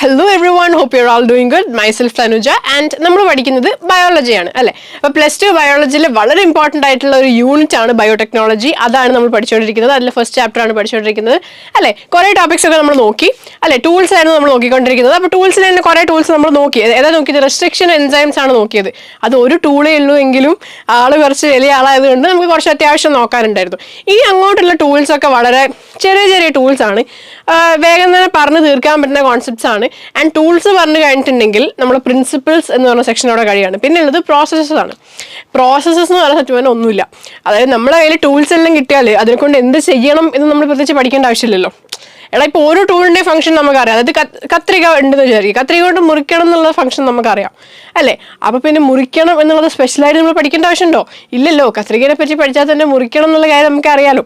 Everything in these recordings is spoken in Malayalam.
Hello everyone, hope you're all doing good. Myself Tanuja and നമ്മൾ പഠിക്കുന്നത് ബയോളജി ആണ് അല്ലേ. അപ്പോൾ +2 ബയോളജിയിലെ വളരെ ഇമ്പോർട്ടൻ്റ് ആയിട്ടുള്ള ഒരു യൂണിറ്റ് ആണ് ബയോടെക്നോളജി. അതാണ് നമ്മൾ പഠിച്ചുകൊണ്ടിരിക്കുന്നത്. അതിലെ ഫസ്റ്റ് ചാപ്റ്റർ ആണ് പഠിച്ചുകൊണ്ടിരിക്കുന്നത് അല്ലേ. കുറേ ടോപ്പിക്സ് ഒക്കെ നമ്മൾ നോക്കി അല്ലേ. ടൂൾസ് ആയിരുന്നു നമ്മൾ നോക്കിക്കൊണ്ടിരിക്കുന്നത്. അപ്പോൾ ടൂൾസിൽ തന്നെ കുറേ ടൂൾസ് നമ്മൾ നോക്കി. ഏതാ നോക്കിയത്? റെസ്ട്രിക്ഷൻ എൻസൈംസ് ആണ് നോക്കിയത്. അത് ഒരു ടൂളേ ഉള്ളൂ എങ്കിലും ആൾ കുറച്ച് വലിയ ആളായതുകൊണ്ട് നമുക്ക് കുറച്ച് അത്യാവശ്യം നോക്കാനുണ്ടായിരുന്നു. ഇനി അങ്ങോട്ടുള്ള ടൂൾസ് ഒക്കെ വളരെ ചെറിയ ചെറിയ ടൂൾസ് ആണ്. വേഗം തന്നെ പറഞ്ഞു തീർക്കാൻ പറ്റുന്ന കോൺസെപ്റ്റ്സ് ആണ്. ആൻഡ് ടൂൾസ് പറഞ്ഞു കഴിഞ്ഞിട്ടുണ്ടെങ്കിൽ നമ്മൾ പ്രിൻസിപ്പിൾസ് എന്ന് പറഞ്ഞ സെക്ഷനോടെ കഴിയാണ്. പിന്നെ ഉള്ളത് പ്രോസസ്സസ് ആണ്. പ്രോസസ്സസ് എന്ന് പറഞ്ഞ സത്യം ഒന്നുമില്ല. അതായത് നമ്മുടെ കയ്യിൽ ടൂൾസ് എല്ലാം കിട്ടിയാൽ അതിനെക്കൊണ്ട് എന്ത് ചെയ്യണം എന്ന് നമ്മൾ പ്രത്യേകിച്ച് പഠിക്കേണ്ട ആവശ്യമില്ലല്ലോ. എടാ ഇപ്പോൾ ഓരോ ടൂളിൻ്റെ ഫംഗ്ഷൻ നമുക്കറിയാം. അതായത് കത്രിക ഉണ്ടെന്ന് വിചാരിക്കും. കത്രിക കൊണ്ട് മുറിക്കണം എന്നുള്ള ഫംഗ്ഷൻ നമുക്കറിയാം അല്ലേ. അപ്പോൾ പിന്നെ മുറിക്കണം എന്നുള്ളത് സ്പെഷ്യലായിട്ട് നമ്മൾ പഠിക്കേണ്ട ആവശ്യമുണ്ടോ? ഇല്ലല്ലോ. കത്രികയെ പറ്റി പഠിച്ചാൽ തന്നെ മുറിക്കണം എന്നുള്ള കാര്യം നമുക്ക് അറിയാലോ.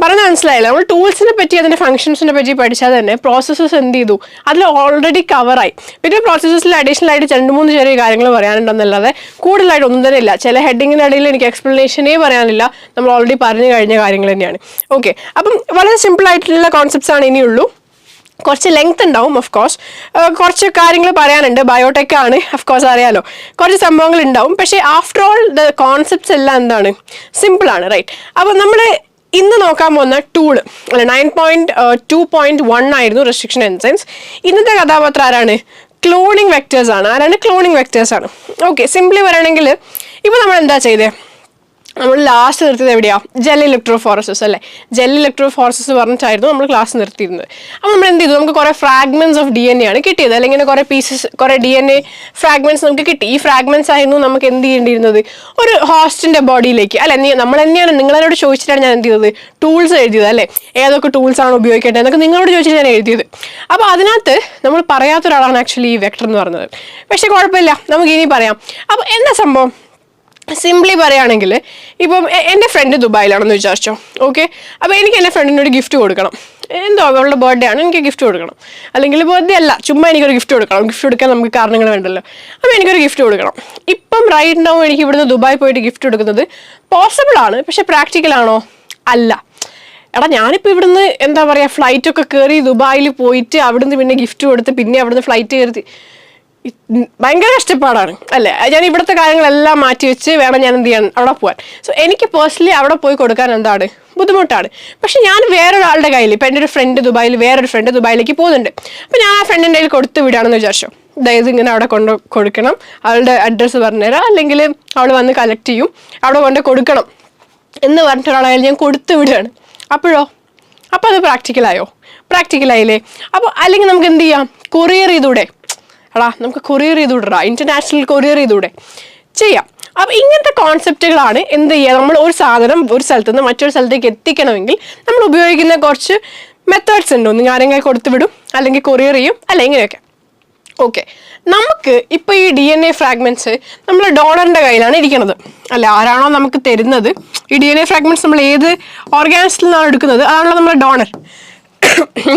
പറഞ്ഞ മനസ്സിലായില്ല. നമ്മൾ ടൂൾസിനെ പറ്റി അതിൻ്റെ ഫംഗ്ഷൻസിനെ പറ്റി പഠിച്ചാൽ തന്നെ പ്രോസസ്സസ് എന്ത് ചെയ്തു അതിൽ ഓൾറെഡി കവറായി. പിന്നെ പ്രോസസ്സസിൽ അഡീഷണൽ ആയിട്ട് 2-3 ചെറിയ കാര്യങ്ങൾ പറയാനുണ്ടെന്നല്ലാതെ കൂടുതലായിട്ട് ഒന്നും തന്നെ ഇല്ല. ചില ഹെഡിങ്ങിനിടയിൽ എനിക്ക് എക്സ്പ്ലനേഷനേ പറയാനില്ല. നമ്മൾ ഓൾറെഡി പറഞ്ഞു കഴിഞ്ഞ കാര്യങ്ങൾ തന്നെയാണ്. ഓക്കെ, അപ്പം വളരെ സിമ്പിൾ ആയിട്ടുള്ള കോൺസെപ്റ്റ്സ് ആണ് ഇനിയുള്ളൂ. കുറച്ച് ലെങ്ത് ഉണ്ടാവും. ഓഫ് കോഴ്സ് കുറച്ച് കാര്യങ്ങൾ പറയാനുണ്ട്. ബയോടെക് ആണ്, ഓഫ് കോഴ്സ് അറിയാലോ. കുറച്ച് സംഭവങ്ങൾ ഉണ്ടാവും. പക്ഷേ ആഫ്റ്റർ ഓൾ ദ കോൺസെപ്റ്റ്സ് എല്ലാം എന്താണ്, സിമ്പിളാണ്. റൈറ്റ്. അപ്പോൾ നമ്മൾ ഇന്ന് നോക്കാൻ പോകുന്ന ടൂള് അല്ല 9.2.1 ആയിരുന്നു റെസ്ട്രിക്ഷൻ എൻസൈംസ്. ഇന്നത്തെ കഥാപാത്രം ആരാണ്? ക്ലോണിങ് വെക്ടേഴ്സ് ആണ്. ആരാണ്? ക്ലോണിങ് വെക്ടേഴ്സ് ആണ്. ഓക്കെ, സിംപ്ലി പറയുകയാണെങ്കിൽ ഇപ്പോൾ നമ്മൾ എന്താ ചെയ്തേ? നമ്മൾ ലാസ്റ്റ് നിർത്തിയത് എവിടെയാണ്? ജെൽ ഇലക്ട്രോഫോറസിസ് അല്ലേ. ജെൽ ഇലക്ട്രോഫോറസിസ് പറഞ്ഞിട്ടായിരുന്നു നമ്മൾ ക്ലാസ് നിർത്തിയിരുന്നത്. അപ്പോൾ നമ്മൾ എന്ത് ചെയ്തു? നമുക്ക് കുറേ ഫ്രാഗ്മെൻറ്റ്സ് ഓഫ് DNA ആണ് കിട്ടിയത്. അല്ലെങ്കിൽ കുറേ പീസസ്, കുറേ DNA ഫ്രാഗ്മെൻറ്റ്സ് നമുക്ക് കിട്ടി. ഈ ഫ്രാഗ്മെൻറ്റ്സ് ആയിരുന്നു നമുക്ക് എന്ത് ചെയ്യേണ്ടിയിരുന്നത്? ഒരു ഹോസ്റ്റിൻ്റെ ബോഡിയിലേക്ക് അല്ലെ. നമ്മൾ തന്നെയാണ് നിങ്ങളോട് ചോദിച്ചിട്ടാണ് ഞാൻ എന്ത് ചെയ്തത്? ടൂൾസ് എഴുതിയത് അല്ലേ. ഏതൊക്കെ ടൂൾസ് ആണ് ഉപയോഗിക്കേണ്ടത് എന്നൊക്കെ നിങ്ങളോട് ചോദിച്ചിട്ട് ഞാൻ എഴുതിയത്. അപ്പോൾ അതിനകത്ത് നമ്മൾ പറയാത്ത ഒരാളാണ് ആക്ച്വലി ഈ വെക്ടർ എന്ന് പറഞ്ഞത്. പക്ഷേ കുഴപ്പമില്ല, നമുക്ക് ഇനി പറയാം. അപ്പോൾ എന്താ സംഭവം? സിംപ്ലി പറയുകയാണെങ്കിൽ ഇപ്പം എൻ്റെ ഫ്രണ്ട് ദുബായിലാണെന്ന് വിചാരിച്ചോ. ഓക്കെ, അപ്പോൾ എനിക്ക് എൻ്റെ ഫ്രണ്ടിന് ഒരു ഗിഫ്റ്റ് കൊടുക്കണം. എന്തോ അവളുടെ ബർത്ത്ഡേ ആണ്, എനിക്ക് ഗിഫ്റ്റ് കൊടുക്കണം. അല്ലെങ്കിൽ ബർത്ത്ഡേ അല്ല, ചുമ്മാ എനിക്കൊരു ഗിഫ്റ്റ് കൊടുക്കണം. ഗിഫ്റ്റ് കൊടുക്കാൻ നമുക്ക് കാരണങ്ങൾ വേണ്ടല്ലോ. അപ്പോൾ എനിക്കൊരു ഗിഫ്റ്റ് കൊടുക്കണം. ഇപ്പം റൈറ്റ് നൗ എനിക്ക് ഇവിടുന്ന് ദുബായ് പോയിട്ട് ഗിഫ്റ്റ് കൊടുക്കുന്നത് പോസിബിൾ ആണ്. പക്ഷെ പ്രാക്ടിക്കൽ ആണോ? അല്ല. എടാ ഞാനിപ്പോൾ ഇവിടുന്ന് എന്താ പറയുക, ഫ്ലൈറ്റൊക്കെ കയറി ദുബായിൽ പോയിട്ട് അവിടുന്ന് പിന്നെ ഗിഫ്റ്റ് കൊടുത്ത് പിന്നെ അവിടുന്ന് ഫ്ലൈറ്റ് കയറി ഭയങ്കര കഷ്ടപ്പാടാണ് അല്ലേ. ഞാൻ ഇവിടുത്തെ കാര്യങ്ങളെല്ലാം മാറ്റി വെച്ച് വേണം ഞാൻ എന്ത് ചെയ്യാൻ അവിടെ പോകാൻ. സോ എനിക്ക് പേഴ്സണലി അവിടെ പോയി കൊടുക്കാൻ എന്താണ് ബുദ്ധിമുട്ടാണ്. പക്ഷെ ഞാൻ വേറൊരാളുടെ കയ്യിൽ, ഇപ്പം എൻ്റെ ഒരു ഫ്രണ്ട് ദുബായിൽ, വേറൊരു ഫ്രണ്ട് ദുബായിലേക്ക് പോകുന്നുണ്ട്. അപ്പം ഞാൻ ആ ഫ്രണ്ടിൻ്റെ കയ്യിൽ കൊടുത്ത് വിടുകയാണെന്ന് വിചാരിച്ചോ. അതായത് ഇങ്ങനെ അവിടെ കൊണ്ട് കൊടുക്കണം, അവളുടെ അഡ്രസ്സ് പറഞ്ഞുതരാം, അല്ലെങ്കിൽ അവൾ വന്ന് കളക്ട് ചെയ്യും, അവിടെ കൊണ്ട് കൊടുക്കണം എന്ന് പറഞ്ഞിട്ട് ഒരാളെ ഞാൻ കൊടുത്ത് വിടുകയാണ്. അപ്പോഴോ? അപ്പോൾ അത് പ്രാക്ടിക്കലായോ? പ്രാക്ടിക്കലായില്ലേ? അപ്പോൾ അല്ലെങ്കിൽ നമുക്ക് എന്ത് ചെയ്യാം? കൊറിയർ ചെയ്തൂടെ? എടാ നമുക്ക് കൊറിയർ ചെയ്തുവിടാ, ഇൻ്റർനാഷണൽ കൊറിയർ ചെയ്തൂടെ? ചെയ്യാം. അപ്പോൾ ഇങ്ങനത്തെ കോൺസെപ്റ്റുകളാണ് എന്ത് ചെയ്യുക, നമ്മൾ ഒരു സാധനം ഒരു സ്ഥലത്ത് നിന്ന് മറ്റൊരു സ്ഥലത്തേക്ക് എത്തിക്കണമെങ്കിൽ നമ്മൾ ഉപയോഗിക്കുന്ന കുറച്ച് മെത്തേഡ്സ് ഉണ്ട്. ഒന്ന് ആരെങ്കിലും കൊടുത്തു വിടും, അല്ലെങ്കിൽ കൊറിയർ ചെയ്യും, അല്ല ഇങ്ങനെയൊക്കെ. ഓക്കെ, നമുക്ക് ഇപ്പോൾ ഈ DNA ഫ്രാഗ്മെൻറ്റ്സ് നമ്മൾ ഡോണറിൻ്റെ കയ്യിലാണ് ഇരിക്കുന്നത് അല്ല. ആരാണോ നമുക്ക് തരുന്നത് ഈ DNA ഫ്രാഗ്മെൻറ്റ്സ്, നമ്മൾ ഏത് ഓർഗാനിസത്തിൽ നിന്നാണ് എടുക്കുന്നത് അതാണല്ലോ നമ്മുടെ ഡോണർ.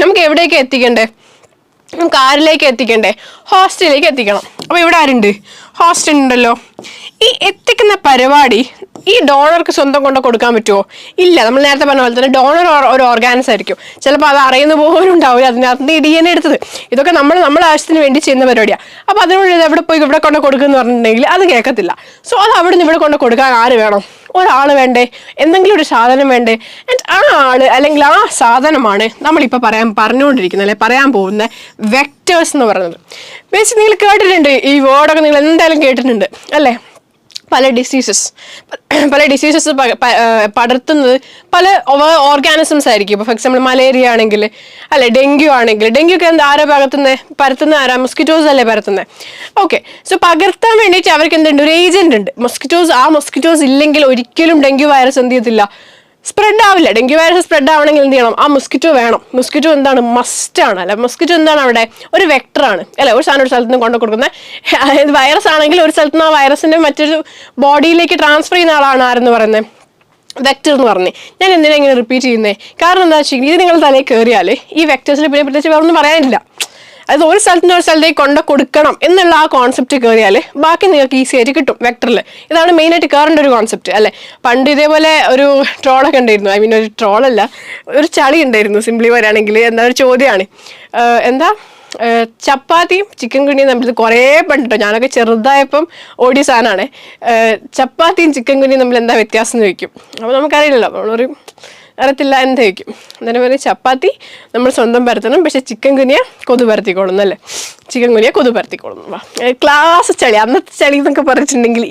നമുക്ക് എവിടേക്ക് എത്തിക്കണ്ടേ? നമുക്ക് ആരിലേക്ക് എത്തിക്കണ്ടേ? ഹോസ്റ്റിലേക്ക് എത്തിക്കണം. അപ്പോൾ ഇവിടെ ആരുണ്ട്? ഹോസ്റ്റ് ഉണ്ടല്ലോ. ഈ എത്തിക്കുന്ന പരിപാടി ഈ ഡോണർക്ക് സ്വന്തം കൊണ്ട് കൊടുക്കാൻ പറ്റുമോ? ഇല്ല. നമ്മൾ നേരത്തെ പറഞ്ഞ പോലെ തന്നെ ഡോണർ ഒരു ഓർഗാനിസം ആയിരിക്കും. ചിലപ്പോൾ അത് അറിയുന്ന പോലും ഉണ്ടാവില്ല അതിനകത്ത് ഈ DNA എടുത്തത്. ഇതൊക്കെ നമ്മുടെ ആവശ്യത്തിന് വേണ്ടി ചെയ്യുന്ന പരിപാടിയാണ്. അപ്പോൾ അതിനോട് ഇത് എവിടെ പോയി ഇവിടെ കൊണ്ട് കൊടുക്കുമെന്ന് പറഞ്ഞിട്ടുണ്ടെങ്കിൽ അത് കേൾക്കത്തില്ല. സോ അത് അവിടെ നിന്ന് ഇവിടെ കൊണ്ട് കൊടുക്കാൻ ആര് വേണം? ഒരാൾ വേണ്ടേ? എന്തെങ്കിലും ഒരു സാധനം വേണ്ടേ? ആൻഡ് ആ ആൾ അല്ലെങ്കിൽ ആ സാധനമാണ് നമ്മളിപ്പോൾ പറഞ്ഞുകൊണ്ടിരിക്കുന്നത് അല്ലെ, പറയാൻ പോകുന്ന വെക്ടേഴ്സ് എന്ന് പറയുന്നത്. ബേസിക് നിങ്ങൾ കേട്ടിട്ടുണ്ട് ഈ വേർഡൊക്കെ, നിങ്ങൾ എന്തായാലും കേട്ടിട്ടുണ്ട് അല്ലേ. പല ഡിസീസസ് പടർത്തുന്നത് പല ഓർഗാനിസംസ് ആയിരിക്കും. ഇപ്പോൾ ഫോർ എക്സാമ്പിൾ മലേറിയ ആണെങ്കിൽ അല്ലെ, ഡെങ്കു ആണെങ്കിൽ, ഡെങ്കു ഒക്കെ ആരാ പരത്തുന്ന ആരാ? മൊസ്കിറ്റോസ് അല്ലേ പരത്തുന്നത്. ഓക്കെ, സോ പകർത്താൻ വേണ്ടിയിട്ട് അവർക്ക് എന്തുണ്ട്? ഒരു ഏജന്റ് ഉണ്ട്. ആ മൊസ്കിറ്റോസ് ഇല്ലെങ്കിൽ ഒരിക്കലും ഡെങ്കു വൈറസ് എന്ത് ചെയ്യത്തില്ല, സ്പ്രെഡ് ആവില്ല. ഡെങ്കു വൈറസ് സ്പ്രെഡ് ആവണമെങ്കിൽ എന്ത് ചെയ്യണം? ആ മൊസ്കിറ്റോ വേണം. മൊസ്കിറ്റോ എന്താണ്? മസ്റ്റാണ് അല്ലെ. മൊസ്കിറ്റോ എന്താണ് അവിടെ? ഒരു വെക്ടറാണ് അല്ലെ. ഒരു സാധനം ഒരു സ്ഥലത്ത് നിന്ന് കൊണ്ട് കൊടുക്കുന്നത് വൈറസ് ആണെങ്കിൽ ഒരു സ്ഥലത്ത് നിന്ന് ആ വൈറസിന്റെ മറ്റൊരു ബോഡിയിലേക്ക് ട്രാൻസ്ഫർ ചെയ്യുന്ന ആളാണ് ആരെന്ന് പറയുന്നത്? വെക്ടർ എന്ന് പറഞ്ഞേ. ഞാൻ എന്തിനാ ഇങ്ങനെ റിപ്പീറ്റ് ചെയ്യുന്നത്? കാരണം എന്താ വെച്ചാൽ ഇത് നിങ്ങൾ തലയിൽ കയറിയാൽ ഈ വെക്ടേഴ്സിനെ പിന്നെ പ്രത്യേകിച്ച് വേറൊന്നും പറയാനില്ല. അത് ഒരു സ്ഥലത്തുനിന്ന് ഒരു സ്ഥലത്തേക്ക് കൊണ്ട് കൊടുക്കണം എന്നുള്ള ആ കോൺസെപ്റ്റ് കയറിയാൽ ബാക്കി നിങ്ങൾക്ക് ഈസി ആയിട്ട് കിട്ടും വെക്ടറിൽ. ഇതാണ് മെയിനായിട്ട് കയറേണ്ട ഒരു കോൺസെപ്റ്റ് അല്ലേ. പണ്ട് ഇതേപോലെ ഒരു ട്രോളൊക്കെ ഉണ്ടായിരുന്നു. ഒരു ട്രോളല്ല, ഒരു ചളി ഉണ്ടായിരുന്നു. സിംപ്ലി പറയുകയാണെങ്കിൽ എന്താ ഒരു ചോദ്യമാണ്, എന്താ ചപ്പാത്തിയും ചിക്കൻ കുനിയും തമ്മിൽ കുറേ പണ്ടിട്ടോ, ഞാനൊക്കെ ചെറുതായപ്പം ഓടിയ സാധനമാണ്. ചപ്പാത്തിയും ചിക്കൻ കുനിയും തമ്മിൽ എന്താ വ്യത്യാസം എന്ന് ചോദിക്കും. അപ്പോൾ നമുക്കറിയില്ലല്ലോ, നമ്മളൊരു അറിയത്തില്ല എന്ത് വയ്ക്കും. അന്നേരം പറയും ചപ്പാത്തി നമ്മൾ സ്വന്തം പരത്തണം, പക്ഷെ ചിക്കൻ കുനിയ കൊതു പരത്തിക്കോളും എന്നല്ലേ. ചിക്കൻ കുനിയ കൊതു പരത്തിക്കോളും. ക്ലാസ് ചളി, അന്നത്തെ ചളി എന്നൊക്കെ പറഞ്ഞിട്ടുണ്ടെങ്കിൽ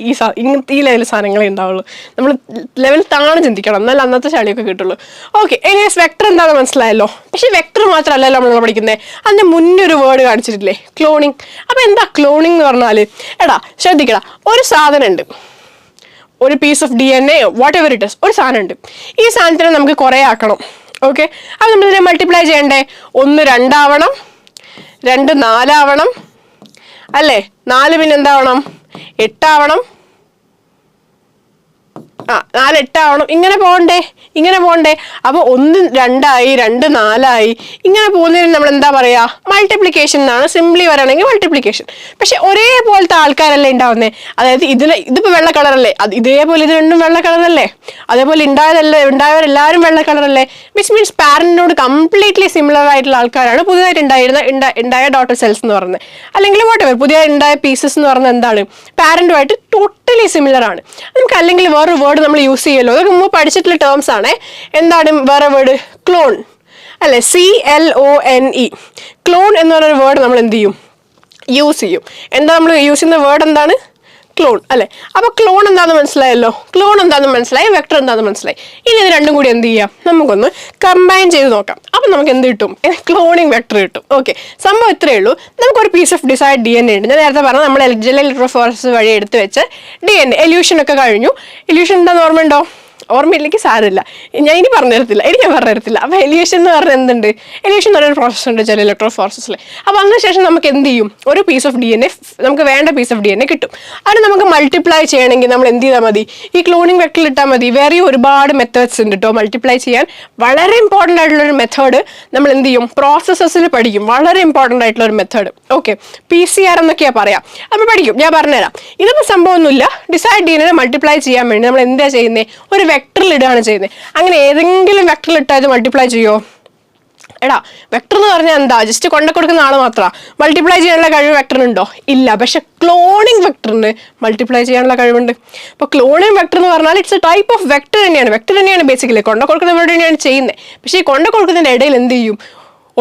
ഇങ്ങനത്തെ ഈ ലെവൽ സാധനങ്ങളേ ഉണ്ടാവുള്ളൂ. നമ്മൾ ലെവൽ താണു ചിന്തിക്കണം, എന്നാൽ അന്നത്തെ ചളിയൊക്കെ കിട്ടുള്ളൂ. ഓക്കെ, എനിവേസ് വെക്ടർ എന്താണെന്ന് മനസ്സിലായല്ലോ. പക്ഷെ വെക്ടർ മാത്രമല്ലല്ലോ നമ്മൾ പഠിക്കുന്നത്, അതിൻ്റെ മുന്നേ ഒരു വേർഡ് കാണിച്ചിട്ടില്ലേ, ക്ലോണിങ്. അപ്പോൾ എന്താ ക്ലോണിങ് എന്ന് പറഞ്ഞാൽ? എടാ ശ്രദ്ധിക്കടാ, ഒരു സാധനം ഉണ്ട്, ഒരു piece of DNA whatever it is, ഒരു സാധനം ഉണ്ട്. ഈ സാധനത്തിനെ നമുക്ക് കുറേ ആക്കണം. ഓക്കെ, അപ്പോൾ നമ്മളിതിനെ മൾട്ടിപ്ലൈ ചെയ്യണ്ടേ? 1 2 ആവണം, 2 4 ആവണം അല്ലേ, 4 പിന്നെ എന്താവണം? 8 ആവണം, 4 8 ആവണം. ഇങ്ങനെ പോകണ്ടേ? അപ്പോൾ 1 2 ആയി, 2 4 ആയി, ഇങ്ങനെ പോകുന്നതിന് നമ്മൾ എന്താ പറയുക? മൾട്ടിപ്ലിക്കേഷൻ എന്നാണ്. സിംപ്ലി വരാണെങ്കിൽ മൾട്ടിപ്ലിക്കേഷൻ. പക്ഷെ ഒരേപോലത്തെ ആൾക്കാരല്ലേ ഉണ്ടാവുന്നത്. അതായത് ഇതിപ്പോൾ വെള്ള കളറല്ലേ, ഇതേപോലെ ഇത് രണ്ടും വെള്ള കളറല്ലേ, അതേപോലെ ഉണ്ടായവരെല്ലാവരും വെള്ള കളറല്ലേ. വിച്ച് മീൻസ് പാരന്റിനോട് കംപ്ലീറ്റ്ലി സിമിലർ ആയിട്ടുള്ള ആൾക്കാരാണ് പുതിയതായിട്ട് ഉണ്ടായ ഡോട്ടർ സെൽസ് എന്ന് പറയുന്നത്. അല്ലെങ്കിൽ വാട്ട് പുതിയ ഉണ്ടായ പീസസ് എന്ന് പറയുന്നത് എന്താണ്? പാരന്റുമായിട്ട് ടോട്ടലി സിമിലർ ആണ്. നമുക്ക് അല്ലെങ്കിൽ വേറൊരു വേർഡ് നമ്മൾ യൂസ് ചെയ്യുമല്ലോ, അതൊക്കെ മുമ്പ് പഠിച്ചിട്ടുള്ള ടേംസ് ആണ്. എന്താണ് വേറെ വേർഡ്? ക്ലോൺ അല്ലെ, CLONE. ക്ലോൺ എന്ന് പറയുന്ന വേർഡ് നമ്മൾ എന്ത് ചെയ്യും? യൂസ് ചെയ്യും. എന്താ നമ്മൾ യൂസ് ചെയ്യുന്ന വേർഡ്? എന്താണ്? ക്ലോൺ അല്ലെ. അപ്പോൾ ക്ലോൺ എന്താണെന്ന് മനസ്സിലായല്ലോ, വെക്ടർ എന്താണെന്ന് മനസ്സിലായി. ഇനി ഇത് രണ്ടും കൂടി എന്ത് ചെയ്യാം? നമുക്കൊന്ന് കമ്പൈൻ ചെയ്ത് നോക്കാം. അപ്പം നമുക്ക് എന്ത് കിട്ടും? ക്ലോണിങ് വെക്ടർ കിട്ടും. ഓക്കെ, സംഭവം ഇത്രയേ ഉള്ളൂ. നമുക്കൊരു പീസ് ഓഫ് ഡിസൈഡ് DNA ഉണ്ട്. ഞാൻ നേരത്തെ പറഞ്ഞാൽ നമ്മൾ ഇലക്ട്രോഫോറസിസ് വഴി എടുത്ത് വെച്ച് DNA എല്യൂഷൻ ഒക്കെ കഴിഞ്ഞു. എല്യൂഷൻ എന്താണെന്ന് ഓർമ്മയുണ്ടോ? ഓർമ്മയിലേക്ക് സാരമില്ല, ഞാൻ ഇനി പറഞ്ഞു തരത്തില്ല. അപ്പോൾ എലിവേഷൻ എന്ന് പറഞ്ഞാൽ എന്തുണ്ട്? എലിവേഷൻ എന്ന് പറയുന്ന പ്രോസസ് ഉണ്ട് ചില ഇലക്ട്രോഫോറസിസിൽ. അപ്പോൾ അതിനുശേഷം നമുക്ക് എന്ത് ചെയ്യും? ഒരു പീസ് ഓഫ് DNA, നമുക്ക് വേണ്ട പീസ് ഓഫ് DNA കിട്ടും. അത് നമുക്ക് മൾട്ടിപ്ലൈ ചെയ്യണമെങ്കിൽ നമ്മൾ എന്ത് ചെയ്താൽ മതി? ഈ ക്ലോണിങ് വെക്ടറിൽ ഇട്ടാൽ മതി. വേറെ ഒരുപാട് മെത്തേഡ്സ് ഉണ്ട് കേട്ടോ മൾട്ടിപ്ലൈ ചെയ്യാൻ. വളരെ ഇമ്പോർട്ടൻ്റ് ആയിട്ടുള്ളൊരു മെത്തേഡ് നമ്മൾ എന്ത് ചെയ്യും? പ്രോസസ്സസിൽ പഠിക്കും. വളരെ ഇമ്പോർട്ടൻ്റ് ആയിട്ടുള്ള ഒരു മെത്തേഡ്. ഓക്കെ, PCR എന്നൊക്കെയാ പറയാം. അപ്പോൾ പഠിക്കും, ഞാൻ പറഞ്ഞുതരാം. ഇതിപ്പോൾ സംഭവമൊന്നുമില്ല. ഡിസൈഡ് DNA മൾട്ടിപ്ലൈ ചെയ്യാൻ വേണ്ടി നമ്മൾ എന്താ ചെയ്യുന്നത്? ഒരു വെക്ടറിൽ ഇടുകയാണ് ചെയ്യുന്നത്. അങ്ങനെ ഏതെങ്കിലും വെക്ടറിൽ ഇട്ടാൽ ഇത് മൾട്ടിപ്ലൈ ചെയ്യുമോ? എടാ, വെക്ടർ എന്ന് പറഞ്ഞാൽ എന്താ? ജസ്റ്റ് കൊണ്ടു കൊടുക്കുന്ന ആൾ മാത്രമാണ്. മൾട്ടിപ്ലൈ ചെയ്യാനുള്ള കഴിവ് വെക്ടറിനുണ്ടോ? ഇല്ല. പക്ഷെ ക്ലോണിങ് വെക്ടറിന് മൾട്ടിപ്ലൈ ചെയ്യാനുള്ള കഴിവുണ്ട്. അപ്പോൾ ക്ലോണിങ് വെക്ടർ എന്ന് പറഞ്ഞാൽ it's A type of vector തന്നെയാണ് ബേസിക്കലി. കൊണ്ടു കൊടുക്കുന്ന വേർഡ് തന്നെയാണ് ചെയ്യുന്നത്. പക്ഷേ ഈ കൊണ്ടു കൊടുക്കുന്നതിൻ്റെ ഇടയിൽ എന്ത് ചെയ്യും?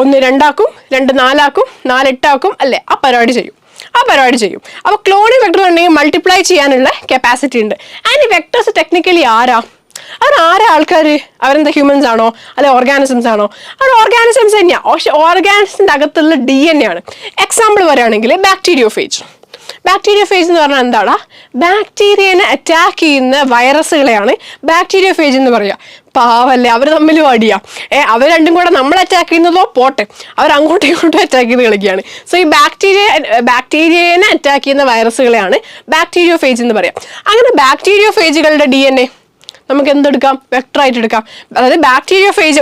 1 2 ആക്കും, 2 4 ആക്കും, 4 8 ആക്കും അല്ലേ, ആ പരിപാടി ചെയ്യും. അപ്പോൾ ക്ലോണിങ് വെക്ടർ ഉണ്ടെങ്കിൽ മൾട്ടിപ്ലൈ ചെയ്യാനുള്ള കപ്പാസിറ്റി ഉണ്ട്. ആൻഡ് ഈ വെക്ടേഴ്സ് ടെക്നിക്കലി ആരാ ആൾക്കാർ? അവരെന്താ ഹ്യൂമൻസ് ആണോ അല്ലെ ഓർഗാനിസംസ് ആണോ? അത് ഓർഗാനിസംസ് തന്നെയാണ്. പക്ഷെ ഓർഗാനിസത്തിൻ്റെ അകത്തുള്ള DNA ആണ്. എക്സാമ്പിൾ പറയുകയാണെങ്കിൽ ബാക്ടീരിയോഫേജ് എന്ന് പറഞ്ഞാൽ എന്താടാ? ബാക്ടീരിയനെ അറ്റാക്ക് ചെയ്യുന്ന വൈറസുകളെയാണ് ബാക്ടീരിയോഫേജ് എന്ന് പറയുക. പാവല്ലേ, അവർ തമ്മിൽ പാടിയാ. അവർ രണ്ടും കൂടെ നമ്മൾ അറ്റാക്ക് ചെയ്യുന്നതോ പോട്ടെ, അവർ അങ്ങോട്ടും ഇങ്ങോട്ടും അറ്റാക്ക് ചെയ്ത് കളിക്കുകയാണ്. സോ ഈ ബാക്ടീരിയനെ അറ്റാക്ക് ചെയ്യുന്ന വൈറസുകളെയാണ് ബാക്ടീരിയോഫേജ് എന്ന് പറയാം. അങ്ങനെ ബാക്ടീരിയോഫേജുകളുടെ DNA നമുക്ക് എന്തെടുക്കാം? വെക്ടറായിട്ട് എടുക്കാം. അതായത്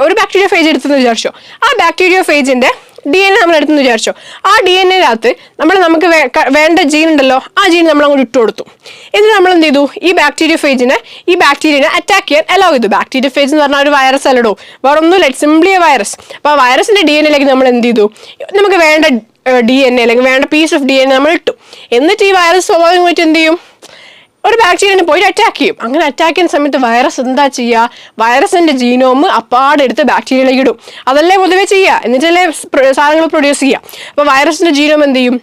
ഒരു ബാക്ടീരിയോഫേജ് എടുത്തെന്ന് വിചാരിച്ചോ, ആ ബാക്ടീരിയോഫേജിന്റെ DNA നമ്മൾ എടുത്തെന്ന് വിചാരിച്ചോ, ആ DNA'നകത്ത് നമുക്ക് വേണ്ട ജീൻ ഉണ്ടല്ലോ, ആ ജീൻ നമ്മൾ അങ്ങോട്ട് ഇട്ട് കൊടുത്തു. എന്നിട്ട് നമ്മൾ എന്ത് ചെയ്തു? ഈ ബാക്ടീരിയനെ അറ്റാക്ക് ചെയ്യാൻ അലോ ചെയ്തു. ബാക്ടീരിയോഫേജ് എന്ന് പറഞ്ഞാൽ ഒരു വൈറസ് അല്ലടോ, വേറെ ഒന്നുമില്ല, സിംപ്ലി എ വൈറസ്. അപ്പോൾ ആ വൈറസിന്റെ DNAയിലേക്ക് നമ്മൾ എന്ത് ചെയ്തു? നമുക്ക് വേണ്ട DNA അല്ലെങ്കിൽ വേണ്ട പീസ് ഓഫ് DNA നമ്മൾ ഇട്ടു. എന്നിട്ട് ഈ വൈറസ് സ്വാഭാവികമായിട്ട് എന്ത് ചെയ്യും? ഒരു ബാക്ടീരിയനെ പോയിട്ട് അറ്റാക്ക് ചെയ്യും. അങ്ങനെ അറ്റാക്ക് ചെയ്യുന്ന സമയത്ത് വൈറസ് എന്താ ചെയ്യുക? വൈറസിന്റെ ജീനോം അപ്പാടെടുത്ത് ബാക്ടീരിയയിലേക്ക് ഇടും. അതല്ലേ പൊതുവെ ചെയ്യുക, എന്നിട്ടല്ലേ സാധനങ്ങൾ പ്രൊഡ്യൂസ് ചെയ്യുക. അപ്പോൾ വൈറസിന്റെ ജീനോം എന്ത് ചെയ്യും?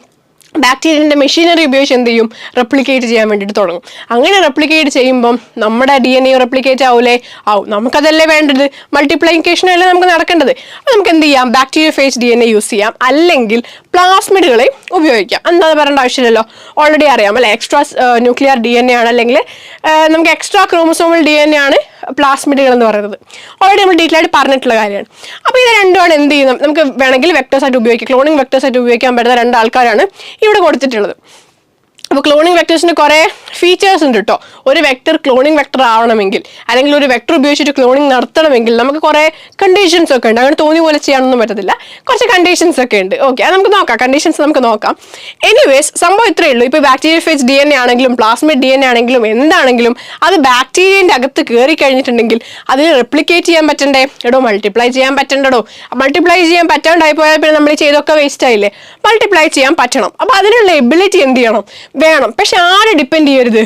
ബാക്ടീരിയൻ്റെ മെഷീനറി ഉപയോഗിച്ച് എന്ത് ചെയ്യും? റെപ്ലിക്കേറ്റ് ചെയ്യാൻ വേണ്ടിയിട്ട് തുടങ്ങും. അങ്ങനെ റെപ്ലിക്കേറ്റ് ചെയ്യുമ്പം നമ്മുടെ DNA റെപ്ലിക്കേറ്റ് ആവൂലേ? ആവും. നമുക്കതല്ലേ വേണ്ടത്? മൾട്ടിപ്ലിക്കേഷനല്ലേ നമുക്ക് നടക്കേണ്ടത്. അപ്പോൾ നമുക്ക് എന്ത് ചെയ്യാം? ബാക്ടീരിയോഫേജ് DNA യൂസ് ചെയ്യാം, അല്ലെങ്കിൽ പ്ലാസ്മിഡുകളെ ഉപയോഗിക്കാം. എന്താണെന്ന് പറയേണ്ട ആവശ്യമില്ലല്ലോ, ഓൾറെഡി അറിയാം അല്ലേ. എക്സ്ട്രാ ന്യൂക്ലിയർ DNA ആണ്, അല്ലെങ്കിൽ നമുക്ക് എക്സ്ട്രാ ക്രോമസോമൽ DNA ആണ് പ്ലാസ്മിഡുകൾ എന്ന് പറയുന്നത്. ഓൾറെഡി നമ്മൾ ഡീറ്റെയിൽ ആയിട്ട് പറഞ്ഞിട്ടുള്ള കാര്യമാണ്. അപ്പോൾ ഇത് രണ്ടുമാണ് എന്ത് ചെയ്യുന്നത്? നമുക്ക് വേണമെങ്കിൽ വെക്ടേഴ്സ് ആയിട്ട് ഉപയോഗിക്കാം. ക്ലോണിങ് വെക്ടേഴ്സ് ആയിട്ട് ഉപയോഗിക്കാൻ പറ്റുന്ന 2 ആൾക്കാരാണ് ഇവിടെ കൊടുത്തിട്ടുള്ളത്. അപ്പോൾ ക്ലോണിങ് വെക്ടേഴ്സിന് കുറേ ഫീച്ചേഴ്സ് ഉണ്ട് കേട്ടോ. ഒരു വെക്ടർ ക്ലോണിങ് വെക്ടർ ആവണമെങ്കിൽ അല്ലെങ്കിൽ ഒരു വെക്ടർ ഉപയോഗിച്ചിട്ട് ക്ലോണിങ് നടത്തണമെങ്കിൽ നമുക്ക് കുറേ കണ്ടീഷൻസ് ഒക്കെ ഉണ്ട്. അങ്ങനെ തോന്നിയ പോലെ ചെയ്യാനൊന്നും പറ്റത്തില്ല, കുറച്ച് കണ്ടീഷൻസ് ഒക്കെ ഉണ്ട്. ഓക്കെ, അത് നമുക്ക് നോക്കാം, കണ്ടീഷൻസ് നമുക്ക് നോക്കാം. എനിവേസ് സംഭവം ഇത്രയേ ഉള്ളൂ. ഇപ്പോൾ ബാക്ടീരിയഫേജ് DNA ആണെങ്കിലും പ്ലാസ്മിഡ് DNA ആണെങ്കിലും എന്താണെങ്കിലും അത് ബാക്ടീരിയൻ്റെ അകത്ത് കയറി കഴിഞ്ഞിട്ടുണ്ടെങ്കിൽ അതിന് റെപ്ലിക്കേറ്റ് ചെയ്യാൻ പറ്റണ്ടേ? എടോ മൾട്ടിപ്ലൈ ചെയ്യാൻ പറ്റണ്ടോ? മൾട്ടിപ്ലൈ ചെയ്യാൻ പറ്റാണ്ടായി പോയാൽ പിന്നെ നമ്മൾ ചെയ്തൊക്കെ വേസ്റ്റ് ആയില്ലേ? മൾട്ടിപ്ലൈ ചെയ്യാൻ പറ്റണം. അപ്പോൾ അതിനുള്ള എബിലിറ്റി എന്ത് ചെയ്യണം? വേണം. പക്ഷെ ആരെ ഡിപ്പെൻഡ് ചെയ്യരുത്?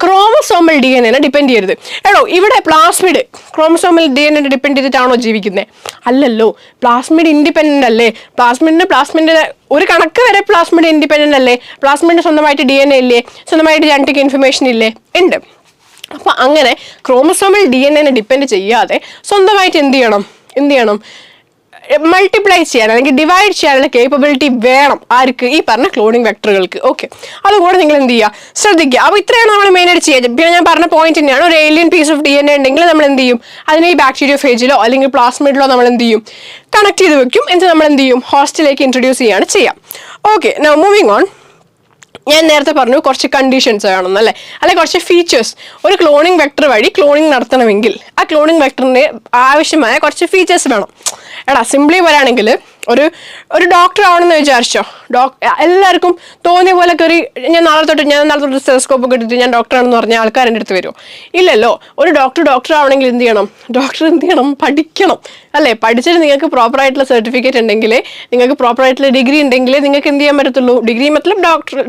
ക്രോമസോമൽ DNA ഡിപ്പെൻഡ് ചെയ്യരുത്. എടോ ഇവിടെ പ്ലാസ്മിഡ് ക്രോമസോമൽ DNA ഡിപ്പെൻഡ് ചെയ്തിട്ടാണോ ജീവിക്കുന്നത്? അല്ലല്ലോ, പ്ലാസ്മിഡ് ഇൻഡിപെൻഡന്റ് അല്ലേ? പ്ലാസ്മിഡിന്റെ ഒരു കണക്ക് വരെ പ്ലാസ്മിഡ് ഇൻഡിപെൻഡന്റ് അല്ലേ? പ്ലാസ്മിഡിന് സ്വന്തമായിട്ട് DNA ഇല്ലേ? സ്വന്തമായിട്ട് ജനറ്റിക് ഇൻഫർമേഷൻ ഇല്ലേ? ഉണ്ട്. അപ്പൊ അങ്ങനെ ക്രോമസോമൽ DNA ഡിപ്പെൻഡ് ചെയ്യാതെ സ്വന്തമായിട്ട് എന്ത് ചെയ്യണം? മൾട്ടിപ്ലൈ ചെയ്യാൻ അല്ലെങ്കിൽ ഡിവൈഡ് ചെയ്യാനുള്ള കേപ്പബിലിറ്റി വേണം. ആർക്ക്? ഈ പറഞ്ഞ ക്ലോണിങ് വെക്ടറുകൾക്ക്. ഓക്കെ, അതുകൂടെ നിങ്ങൾ എന്ത് ചെയ്യുക? ശ്രദ്ധിക്കുക. അപ്പോൾ ഇത്രയാണ് നമ്മൾ മെയിനായിട്ട് ചെയ്യുക. പിന്നെ ഞാൻ പറഞ്ഞ പോയിന്റ് തന്നെയാണ്, ഒരു ഏലിയൻ പീസ് ഓഫ് DNA ഉണ്ടെങ്കിൽ നമ്മൾ എന്ത് ചെയ്യും? അതിനെ ഈ ബാക്ടീരിയോഫേജിലോ അല്ലെങ്കിൽ പ്ലാസ്മിഡിലോ നമ്മൾ എന്ത് ചെയ്യും? കണക്ട് ചെയ്ത് വെക്കും. എന്നിട്ട് നമ്മൾ എന്ത് ചെയ്യും? ഹോസ്റ്റിലേക്ക് ഇൻട്രൊഡ്യൂസ് ചെയ്യാണ് ചെയ്യാം. Okay, now moving on. ഞാൻ നേരത്തെ പറഞ്ഞു കുറച്ച് കണ്ടീഷൻസ് വേണം അല്ലേ, അല്ലെങ്കിൽ കുറച്ച് ഫീച്ചേഴ്സ്. ഒരു ക്ലോണിങ് വെക്ടർ വഴി ക്ലോണിങ് നടത്തണമെങ്കിൽ ആ ക്ലോണിങ് വെക്ടറിന് ആവശ്യമായ കുറച്ച് ഫീച്ചേഴ്സ് വേണം. എടാ സിംപ്ലി പറയുകയാണെങ്കിൽ ഒരു ഡോക്ടർ ആവണമെന്ന് വിചാരിച്ചോ, എല്ലാവർക്കും തോന്നിയ പോലെ കയറി ഞാൻ നാളെ തൊട്ട് സ്റ്റെതസ്കോപ്പ് ഒക്കെ എടുത്തിട്ട് ഞാൻ ഡോക്ടറാണെന്ന് പറഞ്ഞാൽ ആൾക്കാർ എൻ്റെ അടുത്ത് വരുമോ? ഇല്ലല്ലോ. ഒരു ഡോക്ടർ ആവണമെങ്കിൽ എന്ത് ചെയ്യണം? പഠിക്കണം അല്ലേ? പഠിച്ചിട്ട് നിങ്ങൾക്ക് പ്രോപ്പറായിട്ടുള്ള സർട്ടിഫിക്കറ്റ് ഉണ്ടെങ്കിൽ, നിങ്ങൾക്ക് പ്രോപ്പറായിട്ടുള്ള ഡിഗ്രി ഉണ്ടെങ്കിൽ നിങ്ങൾക്ക് എന്ത് ചെയ്യാൻ പറ്റത്തുള്ളൂ? ഡിഗ്രി മਤലബ്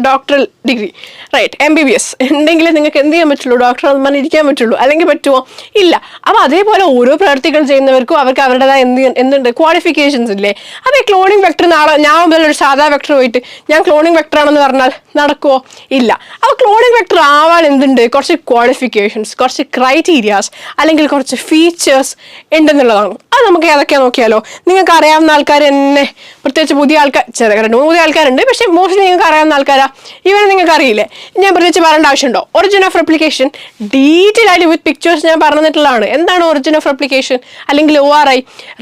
ഡോക്ടറൽ ഡിഗ്രി, റൈറ്റ്, MBBS ഉണ്ടെങ്കിൽ നിങ്ങൾക്ക് എന്ത് ചെയ്യാൻ പറ്റുള്ളൂ? ഡോക്ടർ എന്ന് പറഞ്ഞ് ഇരിക്കാൻ പറ്റുള്ളൂ. അല്ലെങ്കിൽ പറ്റുമോ? ഇല്ല. അപ്പോൾ അതേപോലെ ഓരോ പ്രവർത്തികൾ ചെയ്യുന്നവർക്കും അവർക്ക് അവരുടേതായ എന്തുണ്ട്? ക്വാളിഫിക്കേഷൻസ് ഇല്ലേ? അപ്പോൾ ഈ ക്ലോണിങ് വെക്ടർ നാളെ ഞാൻ മുതൽ ഒരു സാധാ വെക്ടർ പോയിട്ട് ഞാൻ ക്ലോണിങ് വെക്ടർ ആണെന്ന് പറഞ്ഞാൽ നടക്കുമോ? ഇല്ല. അപ്പോൾ ക്ലോണിങ് വെക്ടർ ആവാൻ എന്തുണ്ട്? കുറച്ച് ക്വാളിഫിക്കേഷൻസ്, കുറച്ച് ക്രൈറ്റീരിയാസ് അല്ലെങ്കിൽ കുറച്ച് ഫീച്ചേഴ്സ് ഉണ്ടെന്നുള്ളതാണ്. അത് നമുക്ക് ഏതൊക്കെയാ നോക്കിയാലോ? നിങ്ങൾക്ക് അറിയാവുന്ന ആൾക്കാർ തന്നെ, പ്രത്യേകിച്ച് പുതിയ ആൾക്കാരുണ്ട്, പക്ഷേ മോസ്റ്റ്ലി നിങ്ങൾക്ക് അറിയാവുന്ന ആൾക്കാരാ. ഇവരെ നിങ്ങൾക്ക് അറിയില്ലേ? ഞാൻ പ്രത്യേകിച്ച് പറയേണ്ട ആവശ്യമുണ്ടോ? ഒറിജിൻ ഓഫ് റെപ്ലിക്കേഷൻ ഡീറ്റെയിൽ ആയിട്ട് വിത്ത് പിക്ചേഴ്സ് ഞാൻ പറഞ്ഞിട്ടുള്ളതാണ്. എന്താണ് ഒറിജിൻ ഓഫ് റെപ്ലിക്കേഷൻ അല്ലെങ്കിൽ ORI?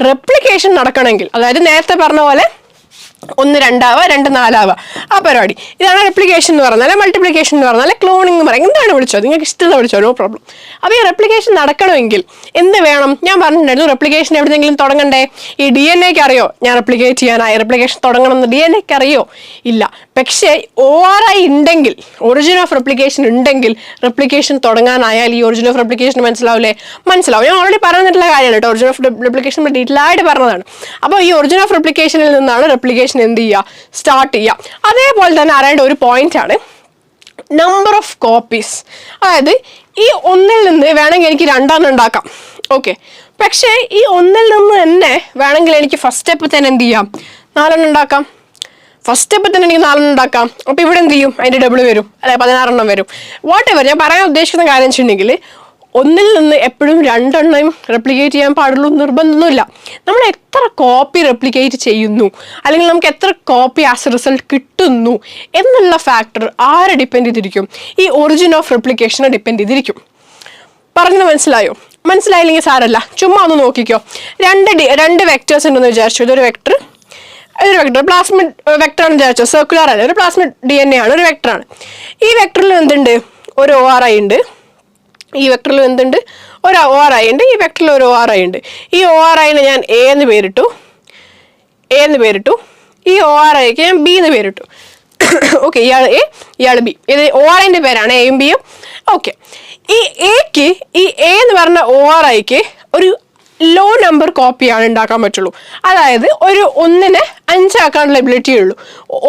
റെപ്ലിക്കേഷൻ നടക്കണമെങ്കിൽ, അതായത് നേരത്തെ പറഞ്ഞ പോലെ 1 2 ആവുക, 2 4 ആവുക, ആ പരിപാടി. ഇതാണ് റെപ്ലിക്കേഷൻ എന്ന് പറഞ്ഞാൽ, മൾട്ടിപ്ലിക്കേഷൻ എന്ന് പറഞ്ഞാൽ, ക്ലോണിംഗ് എന്ന് പറയും. എന്താണ് വിളിച്ചോ? നിങ്ങൾക്ക് ഇഷ്ടമുള്ള വിളിച്ചോ, നോ പ്രോബ്ലം. അപ്പോൾ ഈ റെപ്ലിക്കേഷൻ നടക്കണമെങ്കിൽ എന്ത് വേണം? ഞാൻ പറഞ്ഞിട്ടുണ്ടായിരുന്നു, റെപ്ലിക്കേഷൻ എവിടെയെങ്കിലും തുടങ്ങണ്ടേ? ഈ DNA-ക്ക് അറിയോ ഞാൻ റെപ്ലിക്കേറ്റ് ചെയ്യാനായി റെപ്ലിക്കേഷൻ തുടങ്ങണം എന്ന്? DNA-ക്ക് അറിയോ? ഇല്ല. പക്ഷേ ORI ഉണ്ടെങ്കിൽ, ഒറിജിൻ ഓഫ് റെപ്ലിക്കേഷൻ ഉണ്ടെങ്കിൽ റെപ്ലിക്കേഷൻ തുടങ്ങാനായാൽ ഈ ഒറിജിൻ ഓഫ് റെപ്ലിക്കേഷൻ മനസ്സിലാവില്ലേ? മനസ്സിലാവും. ഞാൻ ഓൾറെഡി പറഞ്ഞിട്ടുള്ള കാര്യമാണ് കേട്ടോ. ഒറിജിൻ ഓഫ് റെപ്ലിക്കേഷൻ ഡീറ്റെയിൽ ആയിട്ട് പറഞ്ഞതാണ്. അപ്പോൾ ഈ ഒറിജിൻ ഓഫ് റെപ്ലിക്കേഷനിൽ നിന്നാണ് റെപ്ലിക്കേഷൻ എന്ത് ചെയ്യുക? സ്റ്റാർട്ട് ചെയ്യുക. അതേപോലെ തന്നെ അറിയേണ്ട ഒരു പോയിന്റ് ആണ് നമ്പർ ഓഫ് കോപ്പീസ്. അതായത് ഈ 1-ൽ നിന്ന് വേണമെങ്കിൽ എനിക്ക് 2 ഉണ്ടാക്കാം. ഓക്കെ, പക്ഷേ ഈ 1-ൽ നിന്ന് തന്നെ വേണമെങ്കിൽ എനിക്ക് ഫസ്റ്റ് സ്റ്റെപ്പ് തന്നെ എന്ത് ചെയ്യാം? 4 ഉണ്ടാക്കാം. ഫസ്റ്റ് സ്റ്റെപ്പ് തന്നെ എനിക്ക് 4 ഉണ്ടാക്കാം. അപ്പോൾ ഇവിടെ എന്ത് ചെയ്യും? അതിൻ്റെ ഡബിൾ വരും, അല്ലെ 16 വരും. What ever. ഞാൻ പറയാൻ ഉദ്ദേശിക്കുന്ന കാര്യം വെച്ചിട്ടുണ്ടെങ്കിൽ 1-ൽ നിന്ന് എപ്പോഴും 2 റെപ്ലിക്കേറ്റ് ചെയ്യാൻ പാടുള്ളൂ നിർബന്ധമൊന്നുമില്ല. നമ്മൾ എത്ര കോപ്പി റെപ്ലിക്കേറ്റ് ചെയ്യുന്നു അല്ലെങ്കിൽ നമുക്ക് എത്ര കോപ്പി ആസ് എ റിസൾട്ട് കിട്ടുന്നു എന്നുള്ള ഫാക്ടർ ആരെ ഡിപ്പെൻഡ് ചെയ്തിരിക്കും? ഈ ഒറിജിൻ ഓഫ് റെപ്ലിക്കേഷനെ ഡിപ്പെൻഡ് ചെയ്തിരിക്കും. പറഞ്ഞത് മനസ്സിലായോ? മനസ്സിലായില്ലെങ്കിൽ സാരല്ല, ചുമ്മാ ഒന്ന് നോക്കിക്കോ. രണ്ട് വെക്ടേഴ്സ് ഉണ്ടെന്ന് വിചാരിച്ചു. ഇതൊരു വെക്ടർ പ്ലാസ്മിഡ് വെക്ടറാണെന്ന് വിചാരിച്ചോ. സർക്കുലർ അല്ല, ഒരു പ്ലാസ്മിഡ് DNA ആണ്, ഒരു വെക്ടറാണ്. ഈ വെക്ടറിൽ എന്തുണ്ട്? ഒരു ORI ഉണ്ട്. ഈ വെക്ടറിൽ എന്തുണ്ട്? ഒരു ORI ഉണ്ട്. ഈ വെക്ടറിൽ ഒരു ORI ഉണ്ട്. ഈ ORIനെ ഞാൻ A എന്ന് പേരിട്ടു. ഈ ORIക്ക് ഞാൻ B എന്ന് പേരിട്ടു. ഓക്കെ, ഇയാൾ A, ഇയാൾ B. ഇത് ORIന്റെ പേരാണ്, Aയും Bയും. ഓക്കെ, ഈ A എന്ന് പറഞ്ഞ ORIക്ക് ഒരു ലോ നമ്പർ കോപ്പിയാണ് ഉണ്ടാക്കാൻ പറ്റുള്ളൂ. അതായത് ഒരു 1-നെ 5 ആക്കാനുള്ള എബിലിറ്റി ഉള്ളൂ.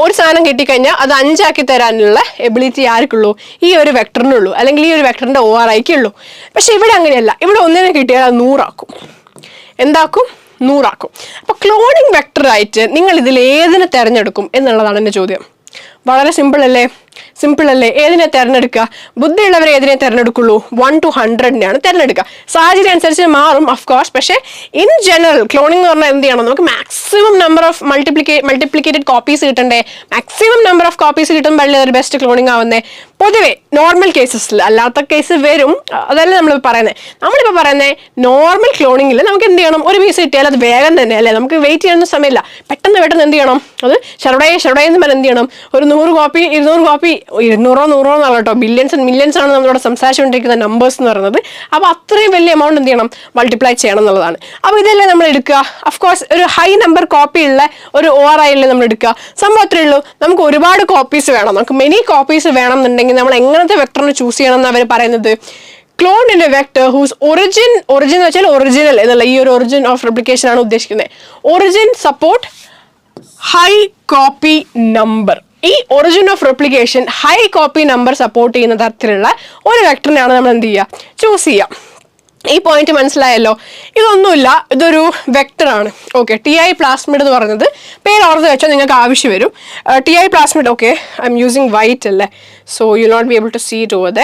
ഒരു സാധനം കിട്ടിക്കഴിഞ്ഞാൽ അത് 5 ആക്കി തരാനുള്ള എബിലിറ്റി ആർക്കുള്ളൂ? ഈ ഒരു വെക്ടറിനുള്ളൂ, അല്ലെങ്കിൽ ഈ ഒരു വെക്ടറിന്റെ ORIക്ക് ഉള്ളൂ. പക്ഷെ ഇവിടെ അങ്ങനെയല്ല. ഇവിടെ 1-നെ കിട്ടിയാൽ അത് 100 ആക്കും. എന്താക്കും? 100 ആക്കും. അപ്പോൾ ക്ലോണിങ് വെക്ടറായിട്ട് നിങ്ങൾ ഇതിൽ ഏതിനെ തിരഞ്ഞെടുക്കും എന്നുള്ളതാണ് എൻ്റെ ചോദ്യം. വളരെ സിമ്പിൾ അല്ലേ? സിമ്പിൾ അല്ലേ? ഏതിനെ തിരഞ്ഞെടുക്കുക? ബുദ്ധിയുള്ളവർ ഏതിനെ തിരഞ്ഞെടുക്കുള്ളൂ? 1 to 100-നെയാണ് തിരഞ്ഞെടുക്കുക. സാഹചര്യം അനുസരിച്ച് മാറും ഓഫ് കോഴ്സ്. പക്ഷേ ഇൻ ജനറൽ ക്ലോണിംഗ് എന്ന് പറഞ്ഞാൽ എന്ത് ചെയ്യണം? നമുക്ക് മാക്സിമം നമ്പർ ഓഫ് മൾട്ടിപ്ലിക്കേറ്റഡ് കോപ്പീസ് കിട്ടണ്ടേ? മാക്സിമം നമ്പർ ഓഫ് കോപ്പീസ് കിട്ടുമ്പോഴല്ലേ ഒരു ബെസ്റ്റ് ക്ലോണിംഗ് ആവുന്നേ. പൊതുവെ നോർമൽ കേസസിൽ, അല്ലാത്ത കേസ് വരും, അതല്ല നമ്മളിപ്പോൾ പറയുന്നത് നോർമൽ ക്ലോണിങ്ങിൽ നമുക്ക് എന്ത് ചെയ്യണം? ഒരു പീസ് കിട്ടിയാൽ അത് വേഗം തന്നെ അല്ലേ, നമുക്ക് വെയിറ്റ് ചെയ്യാനൊന്നും സമയമില്ല. പെട്ടെന്ന് എന്ത് ചെയ്യണം? അത് ഷെറഡേ എന്ന് പറഞ്ഞാൽ എന്ത് ചെയ്യണം? ഒരു 100 കോപ്പി 200 കോപ്പി 200 എന്നല്ല കേട്ടോ, ബില്യൺസ് ആൻഡ് മില്യൺസ് ആണ് നമ്മളിവിടെ സംസാരിച്ചുകൊണ്ടിരിക്കുന്ന നമ്പേഴ്സ് എന്ന് പറയുന്നത്. അപ്പോൾ അത്രയും വലിയ എമൗണ്ട് എന്ത് ചെയ്യണം? മൾട്ടിപ്ലൈ ചെയ്യണം എന്നുള്ളതാണ്. അപ്പോൾ ഇതല്ലേ നമ്മൾ എടുക്കുക. അഫ്കോഴ്സ് ഒരു ഹൈ നമ്പർ കോപ്പി ഉള്ള ഒരു ORI അല്ലേ നമ്മൾ എടുക്കുക. സംഭവം അത്രേ ഉള്ളൂ. നമുക്ക് ഒരുപാട് കോപ്പീസ് വേണം, നമുക്ക് മെനി കോപ്പീസ് വേണം എന്നുണ്ടെങ്കിൽ നമ്മൾ എങ്ങനത്തെ വെക്ടറിനെ ചൂസ് ചെയ്യണം എന്ന് അവർ പറയുന്നത്? Clone in a vector whose origin എന്ന് വെച്ചാൽ ഒറിജിനൽ എന്നുള്ള ഈ ഒരു ഒറിജിൻ ഓഫ് റെപ്ലിക്കേഷൻ ആണ് ഉദ്ദേശിക്കുന്നത്. Origin support high copy number. ഈ origin of replication high copy number support ചെയ്യുന്ന തരത്തിലുള്ള ഒരു വെക്ടറിനെയാണ് നമ്മൾ എന്ത് ചെയ്യുക? ചൂസ് ചെയ്യുക. ഈ പോയിന്റ് മനസ്സിലായല്ലോ? ഇതൊന്നുമില്ല, ഇതൊരു വെക്ടറാണ്. ഓക്കെ, TI പ്ലാസ്മിഡ് എന്ന് പറയുന്നത് പേര് ഓർത്ത് വെച്ചാൽ നിങ്ങൾക്ക് ആവശ്യം വരും. TI plasmid, okay, I'm using white അല്ലേ, so you not be able to see it over the.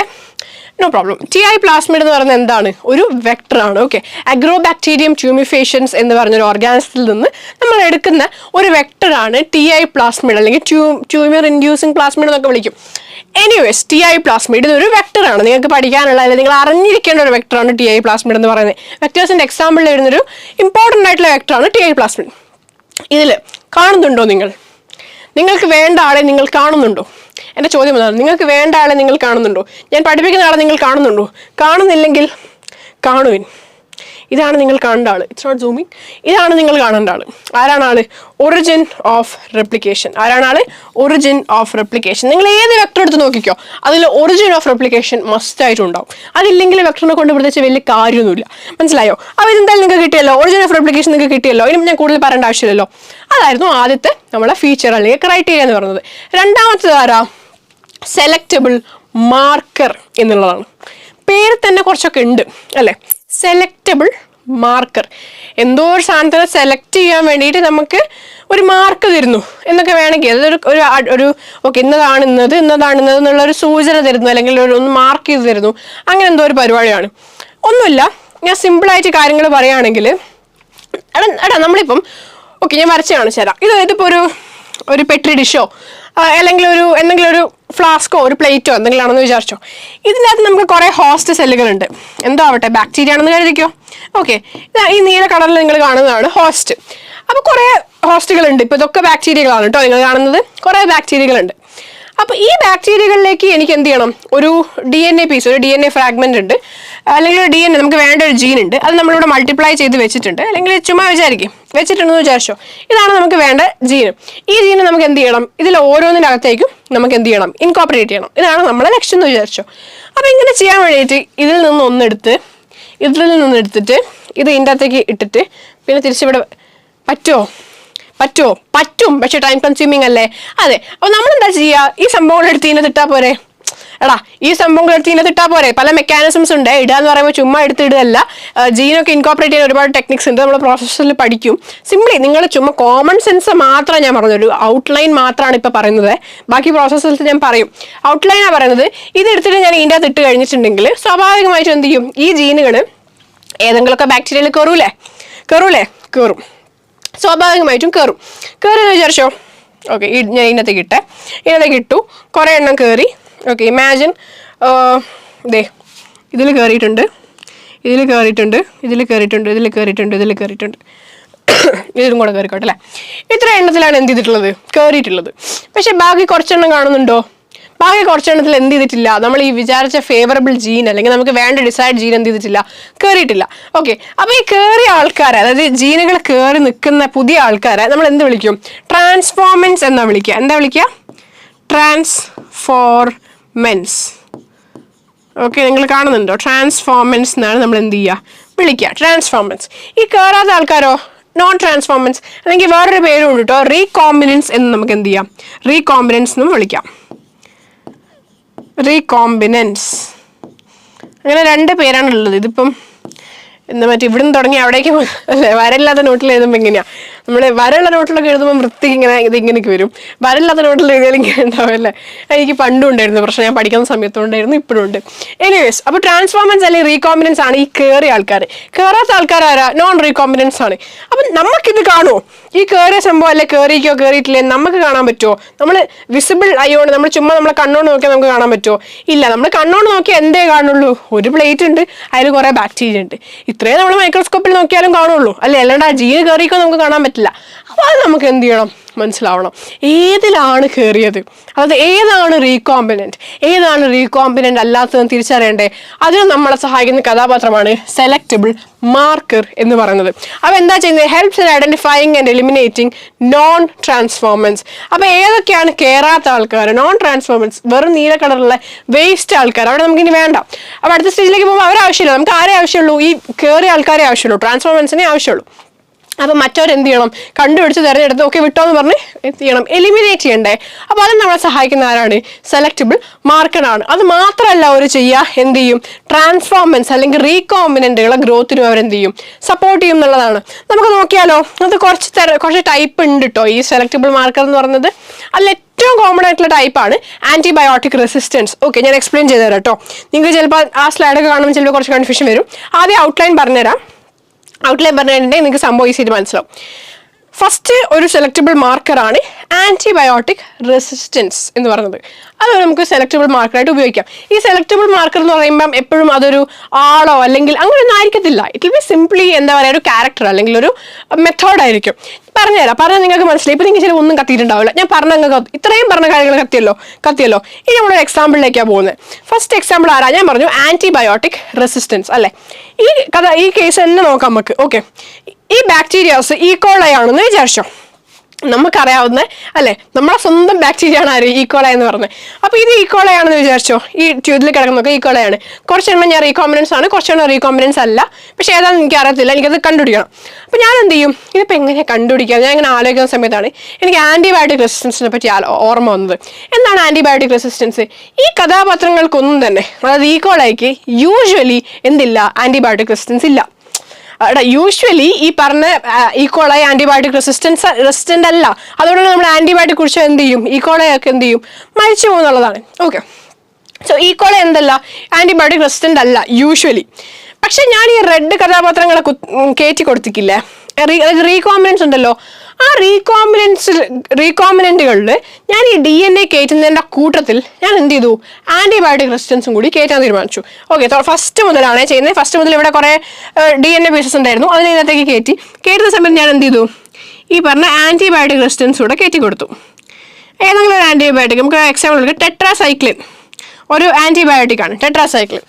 No problem. TI plasmid എന്ന് പറയുന്നത് എന്താണ്? ഒരു വെക്ടറാണ്. ഓക്കെ, അഗ്രോബാക്ടീരിയം ട്യൂമിഫേഷൻസ് എന്ന് പറഞ്ഞൊരു ഓർഗാനിസത്തിൽ നിന്ന് നമ്മൾ എടുക്കുന്ന ഒരു വെക്ടറാണ് TI പ്ലാസ്മിഡ്, അല്ലെങ്കിൽ ട്യൂമർ ഇൻഡ്യൂസിങ് പ്ലാസ്മിഡ് എന്നൊക്കെ വിളിക്കും. എനിവേസ്, TI പ്ലാസ്മിഡ് ഇതൊരു വെക്ടറാണ്. നിങ്ങൾക്ക് പഠിക്കാനുള്ള, അല്ലെങ്കിൽ നിങ്ങൾ അറിഞ്ഞിരിക്കേണ്ട ഒരു വെക്ടറാണ് TI പ്ലാസ്മിഡ് എന്ന് പറയുന്നത്. വെക്ടേഴ്സിന്റെ എക്സാമ്പിളിൽ വരുന്നൊരു ഇമ്പോർട്ടൻ്റ് ആയിട്ടുള്ള വെക്ടറാണ് TI പ്ലാസ്മിഡ്. ഇതിൽ കാണുന്നുണ്ടോ നിങ്ങൾക്ക് വേണ്ട ആളെ നിങ്ങൾ കാണുന്നുണ്ടോ? എൻ്റെ ചോദ്യം അതാണ്. നിങ്ങൾക്ക് വേണ്ട ആളെ നിങ്ങൾ കാണുന്നുണ്ടോ? ഞാൻ പഠിപ്പിക്കുന്ന ആളെ നിങ്ങൾ കാണുന്നുണ്ടോ? കാണുന്നില്ലെങ്കിൽ കാണുവിൻ. ഇതാണ് നിങ്ങൾ കാണേണ്ട ആള്. It's not zooming. ഇതാണ് നിങ്ങൾ കാണേണ്ട ആള്. ആരാണ് ആള്? Origin of replication. ആരാണ് ആള്? Origin of replication. നിങ്ങൾ ഏത് വെക്ടർ എടുത്ത് നോക്കിക്കോ, അതിൽ ഒറിജിൻ ഓഫ് റെപ്ലിക്കേഷൻ മസ്റ്റ് ആയിട്ടുണ്ടാവും. അതില്ലെങ്കിൽ വെക്ടറിനെ കൊണ്ട് പ്രത്യേകിച്ച് വലിയ കാര്യമൊന്നുമില്ല. മനസ്സിലായോ? അപ്പോൾ ഇതെന്തായാലും നിങ്ങൾക്ക് കിട്ടിയല്ലോ, ഒറിജിൻ ഓഫ് റെപ്ലിക്കേഷൻ നിങ്ങൾക്ക് കിട്ടിയല്ലോ. ഇനി ഞാൻ കൂടുതൽ പറയേണ്ട ആവശ്യമില്ലല്ലോ. അതായിരുന്നു ആദ്യത്തെ നമ്മളെ ഫീച്ചർ അല്ലെങ്കിൽ ക്രൈറ്റീരിയ എന്ന് പറയുന്നത്. രണ്ടാമത്തേത് ആരാ? സെലക്റ്റബിൾ മാർക്കർ എന്നുള്ളതാണ്. പേര് തന്നെ കുറച്ചൊക്കെ ഉണ്ട് അല്ലേ? Selectable marker. എന്തോ ഒരു സാധനത്തിനെ സെലക്ട് ചെയ്യാൻ വേണ്ടിയിട്ട് നമുക്ക് ഒരു മാർക്ക് തരുന്നു എന്നൊക്കെ വേണമെങ്കിൽ, അതൊരു ഒരു ഓക്കെ ഇന്നതാണ് ഇന്നത് എന്നുള്ള ഒരു സൂചന തരുന്നു, അല്ലെങ്കിൽ ഒന്ന് മാർക്ക് ചെയ്ത് തരുന്നു. അങ്ങനെ എന്തോ ഒരു പരിപാടിയാണ്. ഒന്നുമില്ല, ഞാൻ സിമ്പിളായിട്ട് കാര്യങ്ങൾ പറയുകയാണെങ്കിൽ, എടാ നമ്മളിപ്പം ഓക്കെ ഞാൻ വരച്ച് കാണിച്ചു തരാം. ഇതിപ്പോൾ ഒരു പെട്രി ഡിഷോ അല്ലെങ്കിൽ എന്തെങ്കിലും ഒരു ഫ്ലാസ്കോ ഒരു പ്ലേറ്റോ എന്തെങ്കിലും ആണെന്ന് വിചാരിച്ചോ. ഇതിനകത്ത് നമുക്ക് കുറേ ഹോസ്റ്റ് സെല്ലുകളുണ്ട്. എന്തോ ആവട്ടെ, ബാക്ടീരിയ ആണെന്ന് കരുതിക്കോ. ഓക്കെ, ഈ നീല കളറിൽ നിങ്ങൾ കാണുന്നതാണ് ഹോസ്റ്റ്. അപ്പോൾ കുറേ ഹോസ്റ്റുകളുണ്ട്. ഇപ്പോൾ ഇതൊക്കെ ബാക്ടീരിയകളാണ് കേട്ടോ നിങ്ങൾ കാണുന്നത്. കുറേ ബാക്ടീരിയകളുണ്ട്. അപ്പോൾ ഈ ബാക്ടീരിയകളിലേക്ക് എനിക്ക് എന്ത് ചെയ്യണം? ഒരു DNA പീസ്, ഒരു DNA ഫ്രാഗ്മെന്റ് ഉണ്ട്, അല്ലെങ്കിൽ ഒരു DNA നമുക്ക് വേണ്ട ഒരു ജീൻ ഉണ്ട്. അത് നമ്മളിവിടെ മൾട്ടിപ്ലൈ ചെയ്ത് വെച്ചിട്ടുണ്ട്, അല്ലെങ്കിൽ ചുമ്മാ വെച്ചിട്ടുണ്ടെന്ന് വിചാരിച്ചോ. ഇതാണ് നമുക്ക് വേണ്ട ജീന്. ഈ ജീന് നമുക്ക് എന്ത് ചെയ്യണം? ഇതിൽ ഓരോന്നിനകത്തേക്കും നമുക്ക് എന്ത് ചെയ്യണം? ഇൻകോപ്പറേറ്റ് ചെയ്യണം. ഇതാണ് നമ്മളെ ലക്ഷ്യം എന്ന് വിചാരിച്ചോ. അപ്പോൾ ഇങ്ങനെ ചെയ്യാൻ വേണ്ടിയിട്ട് ഇതിൽ നിന്നൊന്നെടുത്തിട്ട് ഇത് ഇതിൻ്റെ അകത്തേക്ക് ഇട്ടിട്ട് പിന്നെ തിരിച്ചിവിടെ പറ്റും, പക്ഷെ ടൈം കൺസ്യൂമിങ് അല്ലേ? അതെ. അപ്പോൾ നമ്മൾ എന്താ ചെയ്യുക? ഈ സംഭവങ്ങൾ എടുത്ത് ഇതിനെ തിട്ടാൽ പോരെ? പല മെക്കാനിസംസ് ഉണ്ട്. ഇടുക എന്ന് പറയുമ്പോൾ ചുമ്മാ എടുത്തിടുകയല്ല. ജീനൊക്കെ ഇൻകോപ്പറേറ്റ് ചെയ്യാൻ ഒരുപാട് ടെക്നിക്സ് ഉണ്ട്, നമ്മൾ പ്രോസസ്സിൽ പഠിക്കും. സിംപ്ലി നിങ്ങൾ ചുമ്മാ കോമൺ സെൻസ് മാത്രം ഞാൻ പറഞ്ഞത്, ഒരു ഔട്ട്ലൈൻ മാത്രമാണ് ഇപ്പോൾ പറയുന്നത്. ബാക്കി പ്രോസസ്സിൽ ഞാൻ പറയും. ഔട്ട്ലൈനാണ് പറയുന്നത്. ഇതെടുത്തിട്ട് ഞാൻ ഇതിൻ്റെ അകത്ത് ഇട്ട് കഴിഞ്ഞിട്ടുണ്ടെങ്കിൽ സ്വാഭാവികമായിട്ടും എന്ത് ചെയ്യും? ഈ ജീനുകൾ ഏതെങ്കിലുമൊക്കെ ബാക്ടീരിയയിൽ കയറും. സ്വാഭാവികമായിട്ടും കയറുമെന്ന് വിചാരിച്ചോ. ഓക്കെ, ഞാൻ ഇതിനകത്തേക്ക് ഇട്ടു. കുറേ എണ്ണം കയറി. ഓക്കെ, ഇമാജിൻ ഇതിൽ കയറിയിട്ടുണ്ട്, ഇതിലും കൂടെ കയറിക്കോട്ടെ അല്ലേ? ഇത്ര എണ്ണത്തിലാണ് എന്ത് ചെയ്തിട്ടുള്ളത്? കയറിയിട്ടുള്ളത്. പക്ഷെ ബാക്കി കുറച്ചെണ്ണം കാണുന്നുണ്ടോ? ബാക്കി കുറച്ചെണ്ണത്തിൽ എന്ത് ചെയ്തിട്ടില്ല? നമ്മൾ ഈ വിചാരിച്ച ഫേവറബിൾ ജീൻ അല്ലെങ്കിൽ നമുക്ക് വേണ്ട ഡിസൈഡ് ജീൻ എന്ത് ചെയ്തിട്ടില്ല? കയറിയിട്ടില്ല. ഓക്കെ, അപ്പോൾ ഈ കയറിയ ആൾക്കാരെ, അതായത് ജീനുകൾ കയറി നിൽക്കുന്ന പുതിയ ആൾക്കാരെ നമ്മൾ എന്ത് വിളിക്കും? ട്രാൻസ്ഫോർമെൻസ് എന്നാ വിളിക്കുക. എന്താ വിളിക്കുക? ട്രാൻസ്ഫോർമെൻസ്. ഓക്കെ, നിങ്ങൾ കാണുന്നുണ്ടോ? ട്രാൻസ്ഫോർമെൻസ് എന്നാണ് നമ്മൾ എന്ത് ചെയ്യുക? വിളിക്കുക, ട്രാൻസ്ഫോർമെൻസ്. ഈ കയറാത്ത ആൾക്കാരോ? നോൺ ട്രാൻസ്ഫോർമെൻസ്, അല്ലെങ്കിൽ വേറൊരു പേരും ഉണ്ട് കേട്ടോ, റീകോമ്പിനൻസ് എന്ന് നമുക്ക് എന്ത് ചെയ്യാം? റീകോമ്പിനൻസ് എന്നും വിളിക്കാം. റീകോമ്പിനൻസ്. അങ്ങനെ രണ്ട് പേരാണുള്ളത്. ഇതിപ്പം എന്താ മറ്റേ ഇവിടുന്ന് തുടങ്ങി അവിടേക്ക് അല്ലേ വരയില്ലാത്ത നോട്ടിൽ എഴുതുമ്പോൾ എങ്ങനെയാ നമ്മൾ വരയുള്ള നോട്ടിലൊക്കെ എഴുതുമ്പോൾ വൃത്തിക്ക് ഇങ്ങനെ ഇങ്ങനെയൊക്കെ വരും. വരയില്ലാത്ത നോട്ടിൽ എഴുതിയാൽ ഇങ്ങനെ ഉണ്ടാവും അല്ലേ. എനിക്ക് പണ്ടും ഉണ്ടായിരുന്നു പ്രശ്നം, ഞാൻ പഠിക്കുന്ന സമയത്തുണ്ടായിരുന്നു, ഇപ്പോഴും ഉണ്ട്. എനിവേസ്, അപ്പോൾ ട്രാൻസ്ഫോമൻസ് അല്ലെങ്കിൽ റീകോമ്പിനൻസ് ആണ് ഈ കയറിയ ആൾക്കാർ. കയറാത്ത ആൾക്കാർ ആരാ? നോൺ റീകോമ്പിനൻസ് ആണ്. അപ്പം നമുക്കിത് കാണുമോ? ഈ കയറിയ സംഭവം അല്ലെ കയറിക്കോ കയറിയിട്ടില്ലേ നമുക്ക് കാണാൻ പറ്റുമോ? നമ്മൾ വിസിബിൾ ആയോണ്ട് നമ്മൾ ചുമ്മാ നമ്മളെ കണ്ണോണ്ട് നോക്കിയാൽ നമുക്ക് കാണാൻ പറ്റുമോ? ഇല്ല. നമ്മൾ കണ്ണോണ്ട് നോക്കിയാൽ എന്തേ കാണുള്ളൂ? ഒരു പ്ലേറ്റ് ഉണ്ട്, അതിൽ കുറേ ബാക്ടീരിയ ഉണ്ട്. ഇത്രയും നമ്മൾ മൈക്രോസ്കോപ്പിൽ നോക്കിയാലും കാണുള്ളൂ അല്ലേ. അല്ലാണ്ട് ആ ജീന് കയറിക്കോ നമുക്ക് കാണാൻ പറ്റില്ല. അപ്പോൾ അത് നമുക്ക് എന്ത് ചെയ്യണം? മനസ്സിലാവണം ഏതിലാണ് കയറിയത്, അതായത് ഏതാണ് റീകോമ്പിനന്റ്, ഏതാണ് റീകോമ്പിനന്റ് അല്ലാത്തതെന്ന് തിരിച്ചറിയണ്ടേ. അതിന് നമ്മളെ സഹായിക്കുന്ന കഥാപാത്രമാണ് സെലക്റ്റബിൾ മാർക്കർ എന്ന് പറയുന്നത്. അപ്പോൾ എന്താ ചെയ്യുന്നത്? Helps in identifying and eliminating non ട്രാൻസ്ഫോമൻസ്. അപ്പോൾ ഏതൊക്കെയാണ് കയറാത്ത ആൾക്കാർ? നോൺ ട്രാൻസ്ഫോമൻസ്, വെറും നീല കളറുള്ള വേസ്റ്റ് ആൾക്കാർ. അവിടെ നമുക്കിനി വേണ്ട. അപ്പോൾ അടുത്ത സ്റ്റേജിലേക്ക് പോകുമ്പോൾ അവരാവശ്യമില്ല. നമുക്ക് ആരെ ആവശ്യമുള്ളൂ? ഈ കയറിയ ആൾക്കാരെ ആവശ്യമുള്ളൂ, ട്രാൻസ്ഫോമൻസിനെ ആവശ്യമുള്ളൂ. അപ്പം മറ്റവരെന്ത് ചെയ്യണം? കണ്ടുപിടിച്ച് തിരഞ്ഞെടുത്ത് ഓക്കെ വിട്ടോ എന്ന് പറഞ്ഞ് എന്ത് ചെയ്യണം? എലിമിനേറ്റ് ചെയ്യണ്ടേ. അപ്പോൾ അത് നമ്മളെ സഹായിക്കുന്ന ആരാണ്? സെലക്റ്റബിൾ മാർക്കറാണ്. അത് മാത്രമല്ല അവർ ചെയ്യുക, എന്ത് ചെയ്യും? ട്രാൻസ്ഫോമൻസ് അല്ലെങ്കിൽ റീകോമ്പിനന്റുകളെ ഗ്രോത്തിനും അവരെന്ത് ചെയ്യും? സപ്പോർട്ട് ചെയ്യും എന്നുള്ളതാണ്. നമുക്ക് നോക്കിയാലോ, അത് കുറച്ച് ടൈപ്പ് ഉണ്ട് കേട്ടോ ഈ സെലക്റ്റബിൾ മാർക്കർ എന്ന് പറയുന്നത്. അതിൽ ഏറ്റവും കോമൺ ആയിട്ടുള്ള ടൈപ്പാണ് ആന്റിബയോട്ടിക് റെസിസ്റ്റൻസ്. ഓക്കെ, ഞാൻ എക്സ്പ്ലെയിൻ ചെയ്തു തരാം കേട്ടോ. നിങ്ങൾക്ക് ചിലപ്പോൾ ആ സ്ലൈഡൊക്കെ കാണുമ്പോൾ ചിലപ്പോൾ കുറച്ച് കൺഫ്യൂഷൻ വരും. ആദ്യം ഔട്ട്ലൈൻ പറഞ്ഞുതരാം. ഔട്ട്ലൈൻ പറഞ്ഞിട്ടുണ്ടെങ്കിൽ നിങ്ങൾക്ക് സംഭവം ഈസിയായിട്ട് മനസ്സിലാവും. ഫസ്റ്റ് ഒരു സെലക്റ്റബിൾ മാർക്കറാണ് ആന്റിബയോട്ടിക് റെസിസ്റ്റൻസ് എന്ന് പറയുന്നത്. അത് നമുക്ക് സെലക്റ്റബിൾ മാർക്കറായിട്ട് ഉപയോഗിക്കാം. ഈ സെലക്റ്റബിൾ മാർക്കർ എന്ന് പറയുമ്പം എപ്പോഴും അതൊരു ആളോ അല്ലെങ്കിൽ അങ്ങനെയൊന്നും ആയിരിക്കത്തില്ല. ഇറ്റ് വിൽ ബി സിംപ്ലി എന്താ പറയുക, ഒരു ക്യാരക്ടർ അല്ലെങ്കിൽ ഒരു മെത്തേഡായിരിക്കും. പറഞ്ഞുതരാം. പറഞ്ഞാൽ നിങ്ങൾക്ക് മനസ്സിലായി. ഇപ്പം നിങ്ങൾക്ക് ചില ഒന്നും കത്തിയിട്ടുണ്ടാവില്ല. ഞാൻ ഇത്രയും പറഞ്ഞ കാര്യങ്ങൾ കത്തിയല്ലോ. ഇനി നമ്മളൊരു എക്സാമ്പിളിലേക്കാണ് പോകുന്നത്. ഫസ്റ്റ് എക്സാമ്പിൾ ആരാ? ഞാൻ പറഞ്ഞു ആന്റിബയോട്ടിക് റെസിസ്റ്റൻസ് അല്ലേ. ഈ കേസ് തന്നെ നോക്കാം നമുക്ക്. ഓക്കെ, ഈ ബാക്ടീരിയാസ് ഈക്കോളൈ ആണെന്ന് വിചാരിച്ചോ. നമുക്കറിയാവുന്ന അല്ലേ, നമ്മളെ സ്വന്തം ബാക്ടീരിയ ആണ് ആര്? ഈക്കോളൈ എന്ന് പറഞ്ഞത്. അപ്പോൾ ഇത് ഈക്കോളൈ ആണെന്ന് വിചാരിച്ചോ. ഈ ട്യൂബിൽ കിടക്കുന്നതൊക്കെ ഈക്കോളൈ ആണ്. കുറച്ചെണ്ണം ഞാൻ റീകോമ്പിനൻസ് ആണ്, കുറച്ചെണ്ണം റീകോമ്പിനൻസ് അല്ല. പക്ഷേ ഏതാണെന്ന് എനിക്ക് അറിയത്തില്ല, എനിക്കത് കണ്ടുപിടിക്കണം. അപ്പോൾ ഞാൻ എന്ത് ചെയ്യും? ഇതിപ്പോൾ എങ്ങനെ കണ്ടുപിടിക്കുക? ഞാൻ ഇങ്ങനെ ആലോചിക്കുന്ന സമയത്താണ് എനിക്ക് ആന്റിബയോട്ടിക് റെസിസ്റ്റൻസിനെ പറ്റി ഓർമ്മ വന്നത്. എന്താണ് ആന്റിബയോട്ടിക് റെസിസ്റ്റൻസ്? ഈ കഥാപാത്രങ്ങൾക്കൊന്നും തന്നെ, അതായത് ഈക്കോളൈക്ക് യൂഷ്വലി എന്തില്ല? ആന്റിബയോട്ടിക് റെസിസ്റ്റൻസ് ഇല്ല. യൂഷ്വലി ഈ പറഞ്ഞ ഈക്കോളൈ ആന്റിബയോട്ടിക് റെസിസ്റ്റന്റ് അല്ല. അതുകൊണ്ട് നമ്മൾ ആന്റിബയോട്ടിക് കുറിച്ച് എന്ത് ചെയ്യും? ഈക്കോളൈ ഒക്കെ എന്ത് ചെയ്യും? മരിച്ചു പോകുന്നുള്ളതാണ്. ഓക്കെ, സോ ഈക്കോളൈ എന്തല്ല? ആന്റിബയോട്ടിക് റെസിസ്റ്റന്റ് അല്ല യൂഷ്വലി. പക്ഷെ ഞാൻ ഈ റെഡ് കഥാപാത്രങ്ങളെ കയറ്റി കൊടുത്തിക്കില്ലേ, റീകോമ്പിനൻസ് ഉണ്ടല്ലോ. ആ റീകോമ്പിനന്റുകളിൽ ഞാൻ ഈ DNA കയറ്റുന്നതിൻ്റെ കൂട്ടത്തിൽ ഞാൻ എന്ത് ചെയ്തു? ആന്റിബയോട്ടിക് റെസിസ്റ്റൻസും കൂടി കയറ്റാൻ തീരുമാനിച്ചു. ഓക്കെ, ഫസ്റ്റ് മുതലാണ് ചെയ്യുന്നത്. ഫസ്റ്റ് മുതൽ ഇവിടെ കുറേ DNA പീസസ് ഉണ്ടായിരുന്നു, അതിനകത്തേക്ക് കയറ്റുന്ന സമയത്ത് ഞാൻ എന്ത് ചെയ്തു? ഈ പറഞ്ഞ ആന്റിബയോട്ടിക് റെസിസ്റ്റൻസ് കൂടെ കയറ്റി കൊടുത്തു. ഏതെങ്കിലും ഒരു ആന്റിബയോട്ടിക്, നമുക്ക് എക്സാമ്പിൾ എടുക്കുക, ടെട്രാസൈക്ലിൻ ഒരു ആന്റിബയോട്ടിക് ആണ്, ടെട്രാസൈക്ലിൻ.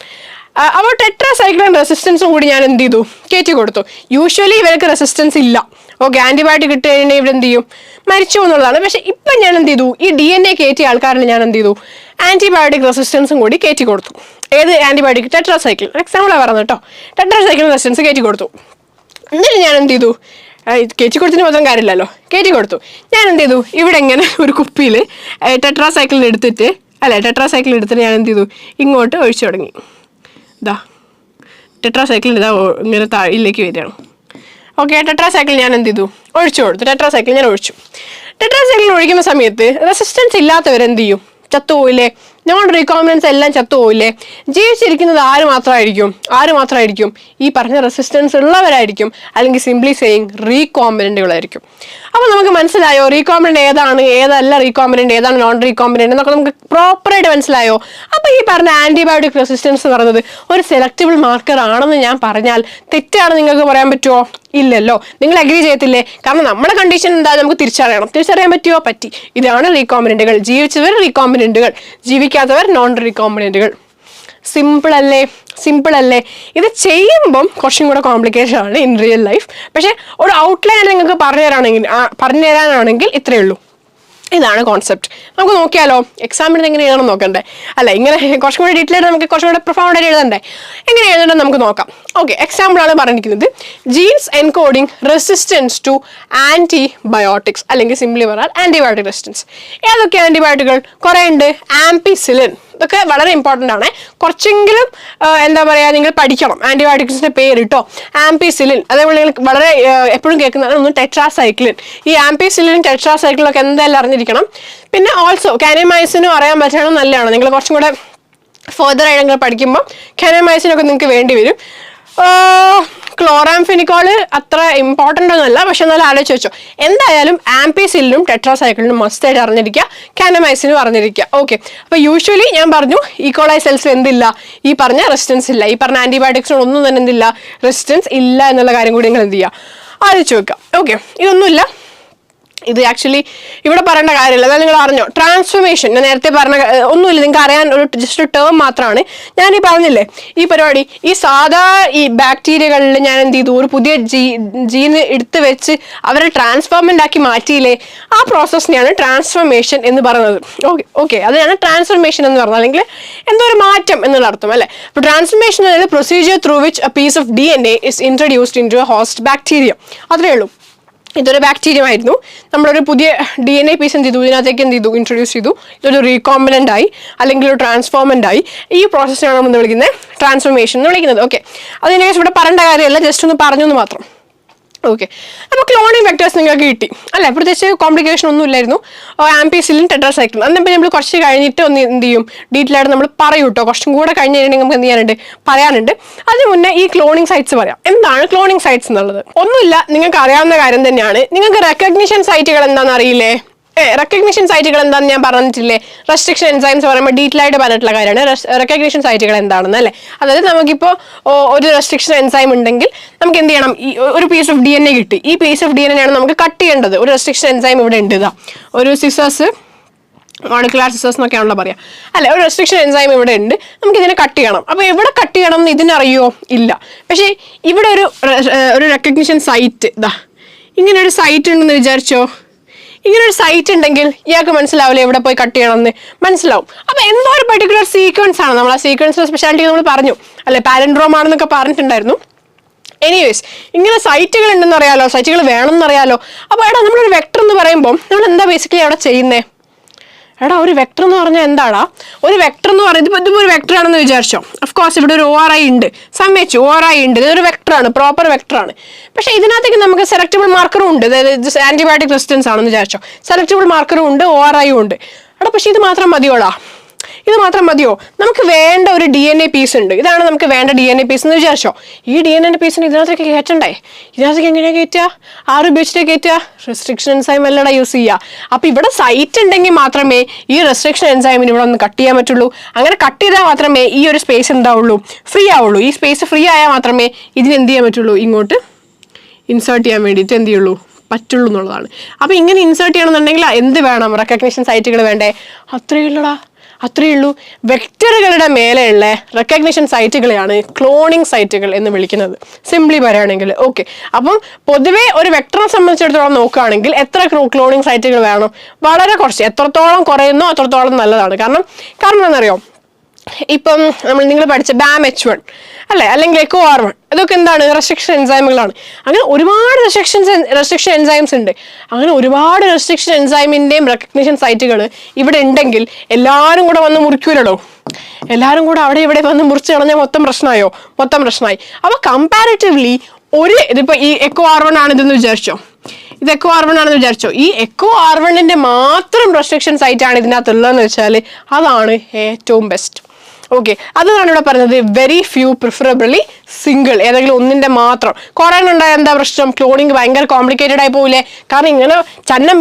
അപ്പോൾ ടെട്രാസൈക്ലിൻ റെസിസ്റ്റൻസും കൂടി ഞാൻ എന്ത് ചെയ്തു? കയറ്റി കൊടുത്തു. യൂഷ്വലി ഇവർക്ക് റെസിസ്റ്റൻസ് ഇല്ല. ഓക്കെ, ആന്റിബയോട്ടിക് ഇട്ട് കഴിഞ്ഞാൽ ഇവിടെ എന്ത് ചെയ്യും? മരിച്ചു എന്നുള്ളതാണ്. പക്ഷെ ഇപ്പം ഞാൻ എന്ത് ചെയ്തു? ഈ DNA കയറ്റിയ ആൾക്കാരിൽ ഞാൻ എന്ത് ചെയ്തു? ആന്റിബയോട്ടിക് റെസിസ്റ്റൻസും കൂടി കയറ്റി കൊടുത്തു. ഏത് ആന്റിബയോട്ടിക്? ടെട്രാസൈക്ലിൻ. എക്സാമ്പിളാണ് പറയുന്നത് കേട്ടോ. ടെട്രാസൈക്ലിൻ റെസിസ്റ്റൻസ് കയറ്റി കൊടുത്തു. എന്നിട്ട് ഞാൻ എന്ത് ചെയ്തു? കയറ്റി കൊടുത്തിന് മാത്രം കാര്യമില്ലല്ലോ, കയറ്റി കൊടുത്തു. ഞാൻ എന്ത് ചെയ്തു? ഇവിടെ ഇങ്ങനെ ഒരു കുപ്പിയിൽ ടെട്രാസൈക്ലിൻ എടുത്തിട്ട് ഞാൻ എന്ത് ചെയ്തു? ഇങ്ങോട്ട് ഒഴിച്ചു തുടങ്ങി. ഇതാ ടെട്രാസൈക്ലിൻ ഇതാ ഇങ്ങനെ താഴേക്ക് വരികയാണ്. ഓക്കെ, ടെട്രാസൈക്ലിൻ ഞാൻ എന്ത് ചെയ്തു? ഒഴിച്ചു കൊടുത്തു. ടെട്രാസൈക്ലിൻ ഞാൻ ഒഴിച്ചു. ടെട്രാസൈക്ലിൻ ഒഴിക്കുന്ന സമയത്ത് റെസിസ്റ്റൻസ് ഇല്ലാത്തവരെന്ത് ചെയ്യും? ചത്തുപോയില്ലേ? നോൺ റീകോമ്പിനൻസ് എല്ലാം ചത്തുപോയില്ലേ? ജീവിച്ചിരിക്കുന്നത് ആര് മാത്രമായിരിക്കും? ഈ പറഞ്ഞ റെസിസ്റ്റൻസ് ഉള്ളവരായിരിക്കും, അല്ലെങ്കിൽ സിംപ്ലി സെയിങ് റീകോമ്പിനന്റുകളായിരിക്കും. അപ്പോൾ നമുക്ക് മനസ്സിലായോ റീകോമ്പിനന്റ് ഏതല്ല റീകോമ്പിനന്റ്, ഏതാണ് നോൺ റീകോമ്പിനന്റ് എന്നൊക്കെ നമുക്ക് പ്രോപ്പറായിട്ട് മനസ്സിലായോ? അപ്പോൾ ഈ പറഞ്ഞ ആന്റിബയോട്ടിക് റെസിസ്റ്റൻസ് എന്ന് പറയുന്നത് ഒരു സെലക്റ്റബിൾ മാർക്കർ ആണെന്ന് ഞാൻ പറഞ്ഞാൽ തെറ്റാണ് നിങ്ങൾക്ക് പറയാൻ പറ്റുമോ? ഇല്ലല്ലോ. നിങ്ങൾ അഗ്രി ചെയ്യത്തില്ലേ? കാരണം നമ്മുടെ കണ്ടീഷൻ എന്താ? നമുക്ക് തിരിച്ചറിയാൻ പറ്റുമോ? പറ്റി. ഇതാണ് റീകോമ്പിനന്റുകൾ. ജീവിച്ചവർ റീകോമ്പിനന്റുകൾ, ജീവിക്കാത്തവർ നോൺ റീകോമ്പിനന്റുകൾ. സിമ്പിൾ അല്ലേ? ഇത് ചെയ്യുമ്പം കുറച്ചും കൂടെ കോംപ്ലിക്കേഷൻ ആണ് ഇൻ റിയൽ ലൈഫ്. പക്ഷെ ഒരു ഔട്ട്ലൈൻ നിങ്ങൾക്ക് പറഞ്ഞു തരാനാണെങ്കിൽ ഇത്രയേ ഉള്ളൂ. ഇതാണ് കോൺസെപ്റ്റ്. നമുക്ക് നോക്കിയാലോ എക്സാമിന് എങ്ങനെ എഴുതണം നോക്കണ്ടേ? അല്ല, ഇങ്ങനെ കുറച്ചും കൂടി ഡീറ്റെയിൽ ആയിട്ട് നമുക്ക് കുറച്ചും കൂടെ പ്രൊഫൗണ്ട് ആയിട്ട് എഴുതണ്ടേ? എങ്ങനെ എഴുതണം നമുക്ക് നോക്കാം. ഓക്കെ, എക്സാമ്പിളാണ് പറഞ്ഞിരിക്കുന്നത്. Genes encoding resistance to antibiotics, അല്ലെങ്കിൽ സിംപ്ലി പറഞ്ഞാൽ ആന്റിബയോട്ടിക് റെസിസ്റ്റൻസ്. ഏതൊക്കെ ആന്റിബയോട്ടിക്കുകൾ? കുറേ ഉണ്ട്. ആംപിസിലിൻ, ഇതൊക്കെ വളരെ ഇമ്പോർട്ടൻ്റ് ആണ്. കുറച്ചെങ്കിലും എന്താ പറയുക, നിങ്ങൾ പഠിക്കണം ആൻറ്റിബയോട്ടിക്സിൻ്റെ പേര് കേട്ടോ. ആംപിസിലിൻ, അതേപോലെ നിങ്ങൾ വളരെ എപ്പോഴും കേൾക്കുന്നതാണ് ഒന്ന് ടെട്രാസൈക്ലിൻ. ഈ ആംപിസിലിൻ ടെട്രാസൈക്ലിനൊക്കെ എന്തായാലും അറിഞ്ഞിരിക്കണം. പിന്നെ ഓൾസോ കാനമൈസിനും അറിയാൻ പറ്റണം, നല്ലതാണ്. നിങ്ങൾ കുറച്ചും കൂടെ ഫർദർ ആയിട്ട് നിങ്ങൾ പഠിക്കുമ്പോൾ കാനമൈസിനൊക്കെ നിങ്ങൾക്ക് വേണ്ടി വരും. ക്ലോറാംഫെനിക്കോൾ അത്ര ഇമ്പോർട്ടൻ്റ് ഒന്നുമല്ല, പക്ഷെ എന്നാലും ആലോചിച്ച് വെച്ചോ. എന്തായാലും ആംപിസിലിനും ടെട്രാസൈക്ലിനും മസ്റ്റായിട്ട് അറിഞ്ഞിരിക്കുക, കാനമൈസിനും അറിഞ്ഞിരിക്കുക. ഓക്കെ, അപ്പോൾ യൂഷ്വലി ഞാൻ പറഞ്ഞു ഈക്കോളൈ സെൽസ് എന്തില്ല, ഈ പറഞ്ഞ റെസിസ്റ്റൻസ് ഇല്ല, ഈ പറഞ്ഞ ആൻറ്റിബയോട്ടിക്സിനൊന്നും തന്നെ എന്തില്ല, റെസിസ്റ്റൻസ് ഇല്ല എന്നുള്ള കാര്യം കൂടി നിങ്ങൾ എന്ത് ചെയ്യുക, ആലോചിച്ച് വെക്കുക. ഓക്കെ, ഇതൊന്നുമില്ല, ഇത് ആക്ച്വലി ഇവിടെ പറയേണ്ട കാര്യമില്ല. അതായത് നിങ്ങൾ അറിഞ്ഞോ ട്രാൻസ്ഫോർമേഷൻ, ഞാൻ നേരത്തെ പറഞ്ഞ ഒന്നുമില്ല, നിങ്ങൾക്ക് അറിയാൻ ഒരു ജസ്റ്റ് ടേം മാത്രമാണ്. ഞാൻ ഈ പറഞ്ഞില്ലേ ഈ പരിപാടി, ഈ സാധാ ഈ ബാക്ടീരിയകളിൽ ഞാൻ എന്ത് ചെയ്തു, ഒരു പുതിയ ജീന് എടുത്ത് വെച്ച് അവരെ ട്രാൻസ്ഫോർമെന്റ് ആക്കി മാറ്റിയില്ലേ, ആ പ്രോസസ്സിനെയാണ് ട്രാൻസ്ഫോർമേഷൻ എന്ന് പറയുന്നത്. ഓക്കെ അതാണ് ട്രാൻസ്ഫോർമേഷൻ എന്ന് പറഞ്ഞാൽ, അല്ലെങ്കിൽ എന്തോ ഒരു മാറ്റം എന്നുള്ള അർത്ഥം അല്ലേ. അപ്പോൾ ട്രാൻസ്ഫോർമേഷൻ അതായത് procedure through which a piece of DNA is introduced into a host bacteria. അത്രേ ഉള്ളൂ. ഇതൊരു ബാക്ടീരിയ ആയിരുന്നു, നമ്മളൊരു പുതിയ DNA പീസ് എന്ത് ചെയ്തു, ഇതിനകത്തേക്ക് എന്ത് ചെയ്തു, ഇൻട്രൊഡ്യൂസ് ചെയ്തു. ഇതൊരു റീകോമ്പിനൻ്റ് ആയി അല്ലെങ്കിൽ ഒരു ട്രാൻസ്ഫോർമൻ്റ് ആയി. ഈ പ്രോസസ്സിനാണ് നമ്മൾ വിളിക്കുന്നത് ട്രാൻസ്ഫോർമേഷൻ എന്ന് വിളിക്കുന്നത്. ഓക്കെ, അതിനെ ഇവിടെ പറയേണ്ട കാര്യമല്ല, ജസ്റ്റ് ഒന്ന് പറഞ്ഞു എന്ന് മാത്രം. ഓക്കെ, അപ്പോൾ ക്ലോണിങ് വെക്ടേഴ്സ് നിങ്ങൾക്ക് കിട്ടി അല്ലേ, പ്രത്യേകിച്ച് കോംപ്ലിക്കേഷൻ ഒന്നും ഇല്ലായിരുന്നു. ആംപിസിലിൻ ടെട്രാസൈക്ലിൻ അതിനിപ്പോൾ നമ്മൾ കുറച്ച് കഴിഞ്ഞിട്ട് ഒന്ന് എന്ത് ചെയ്യും, ഡീറ്റെയിൽ ആയിട്ട് നമ്മൾ പറയും കേട്ടോ. കുറച്ചും കൂടെ കഴിഞ്ഞ് കഴിഞ്ഞിട്ടുണ്ടെങ്കിൽ നമുക്ക് എന്ത് ചെയ്യാനുണ്ട്, പറയാനുണ്ട്. അതിന് മുന്നേ ഈ ക്ലോണിങ് സൈറ്റ്സ് പറയാം. എന്താണ് ക്ലോണിങ് സൈറ്റ്സ് എന്നുള്ളത്? ഒന്നുമില്ല, നിങ്ങൾക്ക് അറിയാവുന്ന കാര്യം തന്നെയാണ്. നിങ്ങൾക്ക് റെക്കഗ്നിഷൻ സൈറ്റുകൾ എന്താണെന്ന് അറിയില്ലേ? റെക്കഗ്നിഷൻ സൈറ്റുകൾ എന്താണെന്ന് ഞാൻ പറഞ്ഞിട്ടില്ലേ? റെസ്ട്രിക്ഷൻ എൻസൈംസ് പറയുമ്പോൾ ഡീറ്റെയിൽ ആയിട്ട് പറഞ്ഞിട്ടുള്ള കാര്യമാണ് റെക്കഗ്നിഷൻ സൈറ്റുകൾ എന്താണെന്ന് അല്ലേ. അതായത് നമുക്കിപ്പോൾ ഒരു റെസ്ട്രിക്ഷൻ എൻസൈം ഉണ്ടെങ്കിൽ നമുക്ക് എന്ത് ചെയ്യണം, ഈ ഒരു പീസ് ഓഫ് DNA കിട്ടി, ഈ പീസ് ഓഫ് DNA ആണ് നമുക്ക് കട്ട് ചെയ്യേണ്ടത്. ഒരു റെസ്ട്രിക്ഷൻ എൻസൈം ഇവിടെ ഉണ്ട്, ഇതാ ഒരു സിസേഴ്സ്, മോളിക്കുലാർ സിസേഴ്സ് എന്നൊക്കെയാണല്ലോ പറയാം അല്ലെ. ഒരു റെസ്ട്രിക്ഷൻ എൻസൈം ഇവിടെ ഉണ്ട്, നമുക്ക് ഇതിനെ കട്ട് ചെയ്യണം. അപ്പോൾ എവിടെ കട്ട് ചെയ്യണം എന്ന് ഇതിനറിയോ? ഇല്ല. പക്ഷേ ഇവിടെ ഒരു റെക്കഗ്നിഷൻ സൈറ്റ്, ഇതാ ഇങ്ങനെ ഒരു സൈറ്റ് ഉണ്ടെന്ന് വിചാരിച്ചോ. ഇങ്ങനെ ഒരു സൈറ്റ് ഉണ്ടെങ്കിൽ ഇയാൾക്ക് മനസ്സിലാവില്ല എവിടെ പോയി കട്ട് ചെയ്യണമെന്ന്, മനസ്സിലാവും. അപ്പോൾ എന്തോ ഒരു പെർട്ടിക്കുലർ സീക്വൻസ് ആണ്, നമ്മൾ ആ സീക്വൻസിന്റെ സ്പെഷ്യാലിറ്റി നമ്മൾ പറഞ്ഞു അല്ലെ, പാലൻഡ്രോം ആണെന്നൊക്കെ പറഞ്ഞിട്ടുണ്ടായിരുന്നു. എനിവേസ് ഇങ്ങനെ സൈറ്റുകൾ ഉണ്ടെന്ന് അറിയാലോ, സൈറ്റുകൾ വേണമെന്ന് അറിയാലോ. അപ്പോൾ എടാ നമ്മളൊരു വെക്ടർ എന്ന് പറയുമ്പോൾ നമ്മൾ എന്താ ബേസിക്കലി അവിടെ ചെയ്യുന്നത്? എടാ ഒരു വെക്ടർ എന്ന് പറഞ്ഞാൽ എന്താടാ? ഒരു വെക്ടർ എന്ന് പറയുന്നത് ഇതിപ്പോൾ ഒരു വെക്ടർ ആണെന്ന് വിചാരിച്ചോ. ഓഫ് കോഴ്സ് ഇവിടെ ഒരു ORI ഉണ്ട്, സമ്മതിച്ചു ORI ഉണ്ട്, ഇതൊരു വെക്ടറാണ്, പ്രോപ്പർ വെക്ടറാണ്. പക്ഷേ ഇതിനകത്തേക്ക് നമുക്ക് സെലക്ടബിൾ മാർക്കറും ഉണ്ട്. അതായത് ആന്റിബയോട്ടിക് റെസിസ്റ്റൻസ് ആണെന്ന് വിചാരിച്ചോ, സെലക്ടബിൾ മാർക്കറും ഉണ്ട്, ORI ഉണ്ട്. എടാ പക്ഷേ ഇത് മാത്രം മതിയോടാ? ഇത് മാത്രം മതിയോ? നമുക്ക് വേണ്ട ഒരു DNA പീസ് ഉണ്ട്, ഇതാണ് നമുക്ക് വേണ്ട DNA പീസ് എന്ന് വിചാരിച്ചോ. ഈ DNA പീസിന് ഇതിനകത്തേക്ക് കയറ്റണ്ടേ? ഇതിനകത്തേക്ക് എങ്ങനെയാണ് കയറ്റുക? ആറ് ഉപയോഗിച്ചിട്ട് കയറ്റുക? റെസ്ട്രിക്ഷൻ എൻസൈം അല്ലടാ യൂസ് ചെയ്യുക. അപ്പോൾ ഇവിടെ സൈറ്റ് ഉണ്ടെങ്കിൽ മാത്രമേ ഈ റെസ്ട്രിക്ഷൻ എൻസൈമിന് ഇവിടെ ഒന്ന് കട്ട് ചെയ്യാൻ പറ്റുള്ളൂ. അങ്ങനെ കട്ട് ചെയ്താൽ മാത്രമേ ഈ ഒരു സ്പേസ് എന്താവുള്ളൂ, ഫ്രീ ആവുള്ളൂ. ഈ സ്പേസ് ഫ്രീ ആയാൽ മാത്രമേ ഇതിന് എന്ത് ചെയ്യാൻ പറ്റുള്ളൂ, ഇങ്ങോട്ട് ഇൻസേർട്ട് ചെയ്യാൻ വേണ്ടിയിട്ട് എന്ത് ചെയ്യുള്ളൂ, പറ്റുള്ളൂ എന്നുള്ളതാണ്. അപ്പോൾ ഇങ്ങനെ ഇൻസേർട്ട് ചെയ്യണമെന്നുണ്ടെങ്കിൽ എന്ത് വേണം? റെക്കഗ്നിഷൻ സൈറ്റുകൾ വേണ്ടേ? അത്രയേ ഉള്ളൂ. വെക്ടറുകളുടെ മേലെയുള്ള റെക്കഗ്നിഷൻ സൈറ്റുകളെയാണ് ക്ലോണിങ് സൈറ്റുകൾ എന്ന് വിളിക്കുന്നത്, സിംപ്ലി പറയുകയാണെങ്കിൽ. ഓക്കെ, അപ്പം പൊതുവേ ഒരു വെക്ടറിനെ സംബന്ധിച്ചിടത്തോളം നോക്കുകയാണെങ്കിൽ എത്ര ക്ലോണിങ് സൈറ്റുകൾ വേണം? വളരെ കുറച്ച്. എത്രത്തോളം കുറയുന്നോ അത്രത്തോളം നല്ലതാണ്. കാരണം എന്താണെന്നറിയോ, ഇപ്പം നിങ്ങൾ പഠിച്ച BAM-H1 അല്ലേ, അല്ലെങ്കിൽ EcoR1, ഇതൊക്കെ എന്താണ്? റെസ്ട്രിക്ഷൻ എൻസൈമുകളാണ്. അങ്ങനെ ഒരുപാട് റെസ്ട്രിക്ഷൻ എൻസൈംസ് ഉണ്ട്. അങ്ങനെ ഒരുപാട് റെസ്ട്രിക്ഷൻ എൻസൈമിൻ്റെയും റെക്കഗ്നിഷൻ സൈറ്റുകൾ ഇവിടെ ഉണ്ടെങ്കിൽ എല്ലാവരും കൂടെ വന്ന് മുറിക്കൂലോ. എല്ലാവരും കൂടെ അവിടെ ഇവിടെ വന്ന് മുറിച്ച് കളഞ്ഞാൽ മൊത്തം പ്രശ്നമായി. അപ്പോൾ കമ്പാരിറ്റീവ്ലി ഇതിപ്പോൾ ഈ EcoR1 ആണ് ഇതെന്ന് വിചാരിച്ചോ, ഇത് EcoR1 ആണെന്ന് വിചാരിച്ചോ. ഈ EcoR1ന്റെ മാത്രം റെസ്ട്രിക്ഷൻ സൈറ്റ് ആണ് ഇതിനകത്തുള്ളതെന്ന് വെച്ചാൽ അതാണ് ഏറ്റവും ബെസ്റ്റ്. ഓക്കെ, അതാണ് ഇവിടെ പറഞ്ഞത്. വെരി ഫ്യൂ, പ്രിഫറബിളി സിംഗിൾ, ഏതെങ്കിലും ഒന്നിന്റെ മാത്രം. കുറേ ഉണ്ടായ എന്താ പ്രശ്നം? ക്ലോണിങ് ഭയങ്കര കോംപ്ലിക്കേറ്റഡ് ആയി പോകില്ലേ? കാരണം ഇങ്ങനെ ചന്നം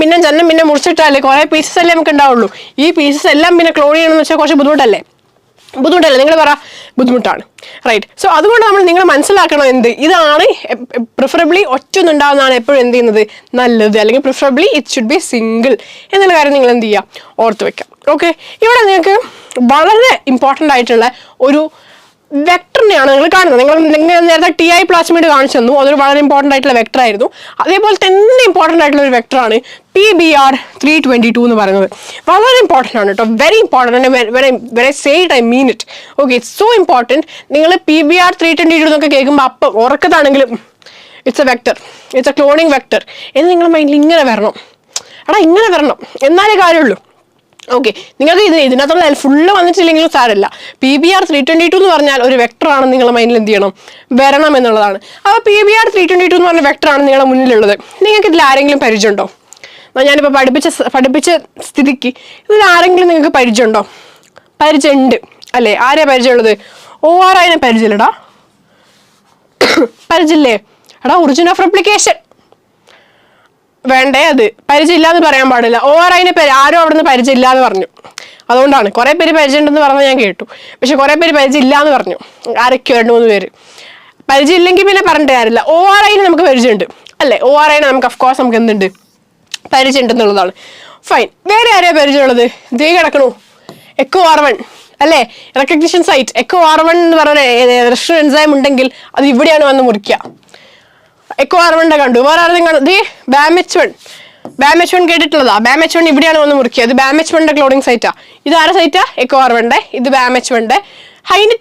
പിന്നെ മുറിച്ചിട്ടാലേ കുറേ പീസസ് അല്ലേ നമുക്ക് ഉണ്ടാവുള്ളൂ. ഈ പീസസ് എല്ലാം പിന്നെ ക്ലോൺ ചെയ്യണമെന്ന് വെച്ചാൽ കുറച്ച് ബുദ്ധിമുട്ടല്ലേ? നിങ്ങൾ പറ, ബുദ്ധിമുട്ടാണ്, റൈറ്റ്? സോ അതുകൊണ്ട് നിങ്ങൾ മനസ്സിലാക്കണം ഇതാണ് പ്രിഫറബിളി ഒറ്റൊന്നുണ്ടാവുന്നതാണ് എപ്പോഴും എന്ത് ചെയ്യുന്നത് നല്ലത്, അല്ലെങ്കിൽ preferably it should be single എന്നുള്ള കാര്യം നിങ്ങൾ എന്ത് ചെയ്യുക, ഓർത്ത് വെക്കാം. ഓക്കെ, ഇവിടെ നിങ്ങൾക്ക് വളരെ ഇമ്പോർട്ടൻ്റ് ആയിട്ടുള്ള ഒരു വെക്ടറിനെയാണ് നിങ്ങൾ കാണുന്നത്. നിങ്ങൾ നേരത്തെ TI പ്ലാസ്മിഡ് കാണിച്ചു തന്നു, അതൊരു വളരെ ഇമ്പോർട്ടൻ്റ് ആയിട്ടുള്ള വെക്ടർ ആയിരുന്നു. അതേപോലെ തന്നെ ഇമ്പോർട്ടൻ്റ് ആയിട്ടുള്ള ഒരു വെക്ടറാണ് PBr322 എന്ന് പറയുന്നത്. വളരെ ഇമ്പോർട്ടൻ്റ് ആണ് കേട്ടോ, very important. Very sad, I mean it. Okay, it's so important. നിങ്ങൾ PBr322 എന്നൊക്കെ കേൾക്കുമ്പോൾ അപ്പം ഉറക്കത്താണെങ്കിലും it's a vector, it's a cloning vector എന്ന് നിങ്ങളുടെ മൈൻഡിൽ ഇങ്ങനെ വരണം. എടാ ഇങ്ങനെ വരണം, എന്നാലേ കാര്യമുള്ളൂ. ഓക്കെ, നിങ്ങൾക്ക് ഇതിനകത്തുള്ള ഫുള്ള് വന്നിട്ടില്ലെങ്കിലും സാരമില്ല. PBR 322 എന്ന് പറഞ്ഞാൽ ഒരു വെക്ടറാണ് നിങ്ങളുടെ മൈൻഡിൽ എന്ത് ചെയ്യണം, വരണം എന്നുള്ളതാണ്. അപ്പോൾ PBR 322 എന്ന് പറഞ്ഞ വെക്ടറാണ് നിങ്ങളുടെ മുന്നിലുള്ളത്. നിങ്ങൾക്ക് ഇതിൽ ആരെങ്കിലും പരിചയമുണ്ടോ? ഞാനിപ്പോൾ പഠിപ്പിച്ച സ്ഥിതിക്ക് ഇതിൽ ആരെങ്കിലും നിങ്ങൾക്ക് പരിചയമുണ്ടോ? പരിചയമുണ്ട് അല്ലേ? ആരെയാ പരിചയമുള്ളത്? ORIനെ പരിചയമില്ലടാ? പരിചയമില്ലേ? എടാ ഒറിജിൻ ഓഫ് റെപ്ലിക്കേഷൻ വേണ്ടേ? അത് പരിചയമില്ല എന്ന് പറയാൻ പാടില്ല. ORIനെ ആരും അവിടെ നിന്ന് പരിചയമില്ല എന്ന് പറഞ്ഞു. അതുകൊണ്ടാണ് കുറേ പേര് പരിചയമുണ്ടെന്ന് പറഞ്ഞാൽ ഞാൻ കേട്ടു, പക്ഷെ കുറേ പേര് പരിചയമില്ല എന്ന് പറഞ്ഞു. ആരൊക്കെയോ 2-3 പേര്. പരിചയമില്ലെങ്കിൽ പിന്നെ പറഞ്ഞിട്ട് കാര്യമില്ല. ORIന് നമുക്ക് പരിചയമുണ്ട് അല്ലേ? ORIനെ നമുക്ക് അഫ്കോഴ്സ് നമുക്ക് എന്തുണ്ട്, പരിചയമുണ്ടെന്നുള്ളതാണ്. ഫൈൻ. വേറെ ആരെയാ പരിചയമുള്ളത്? ദേ കിടക്കണു എക്കോ R1 അല്ലേ? റെക്കഗ്നിഷൻ സൈറ്റ് എക്കോ R1 എന്ന് പറഞ്ഞ റെസ്ട്രിക്ഷൻ എൻസൈം ഉണ്ടെങ്കിൽ അത് ഇവിടെയാണ് വന്ന് മുറിക്കുക. എക്കോ R1 കണ്ടു. വേറെ ആരെങ്കിലും കണ്ടു? ദേ BAM-H1 കേട്ടിട്ടുള്ളതാ. BAM-H1 ഇവിടെയാണ് വന്ന് മുറിക്കുക. ഇത് BAM-H1 ക്ലോണിംഗ് സൈറ്റാ. ഇത് ആരുടെ സൈറ്റാ? Echo R1. ഇത് BAM-H1. HIND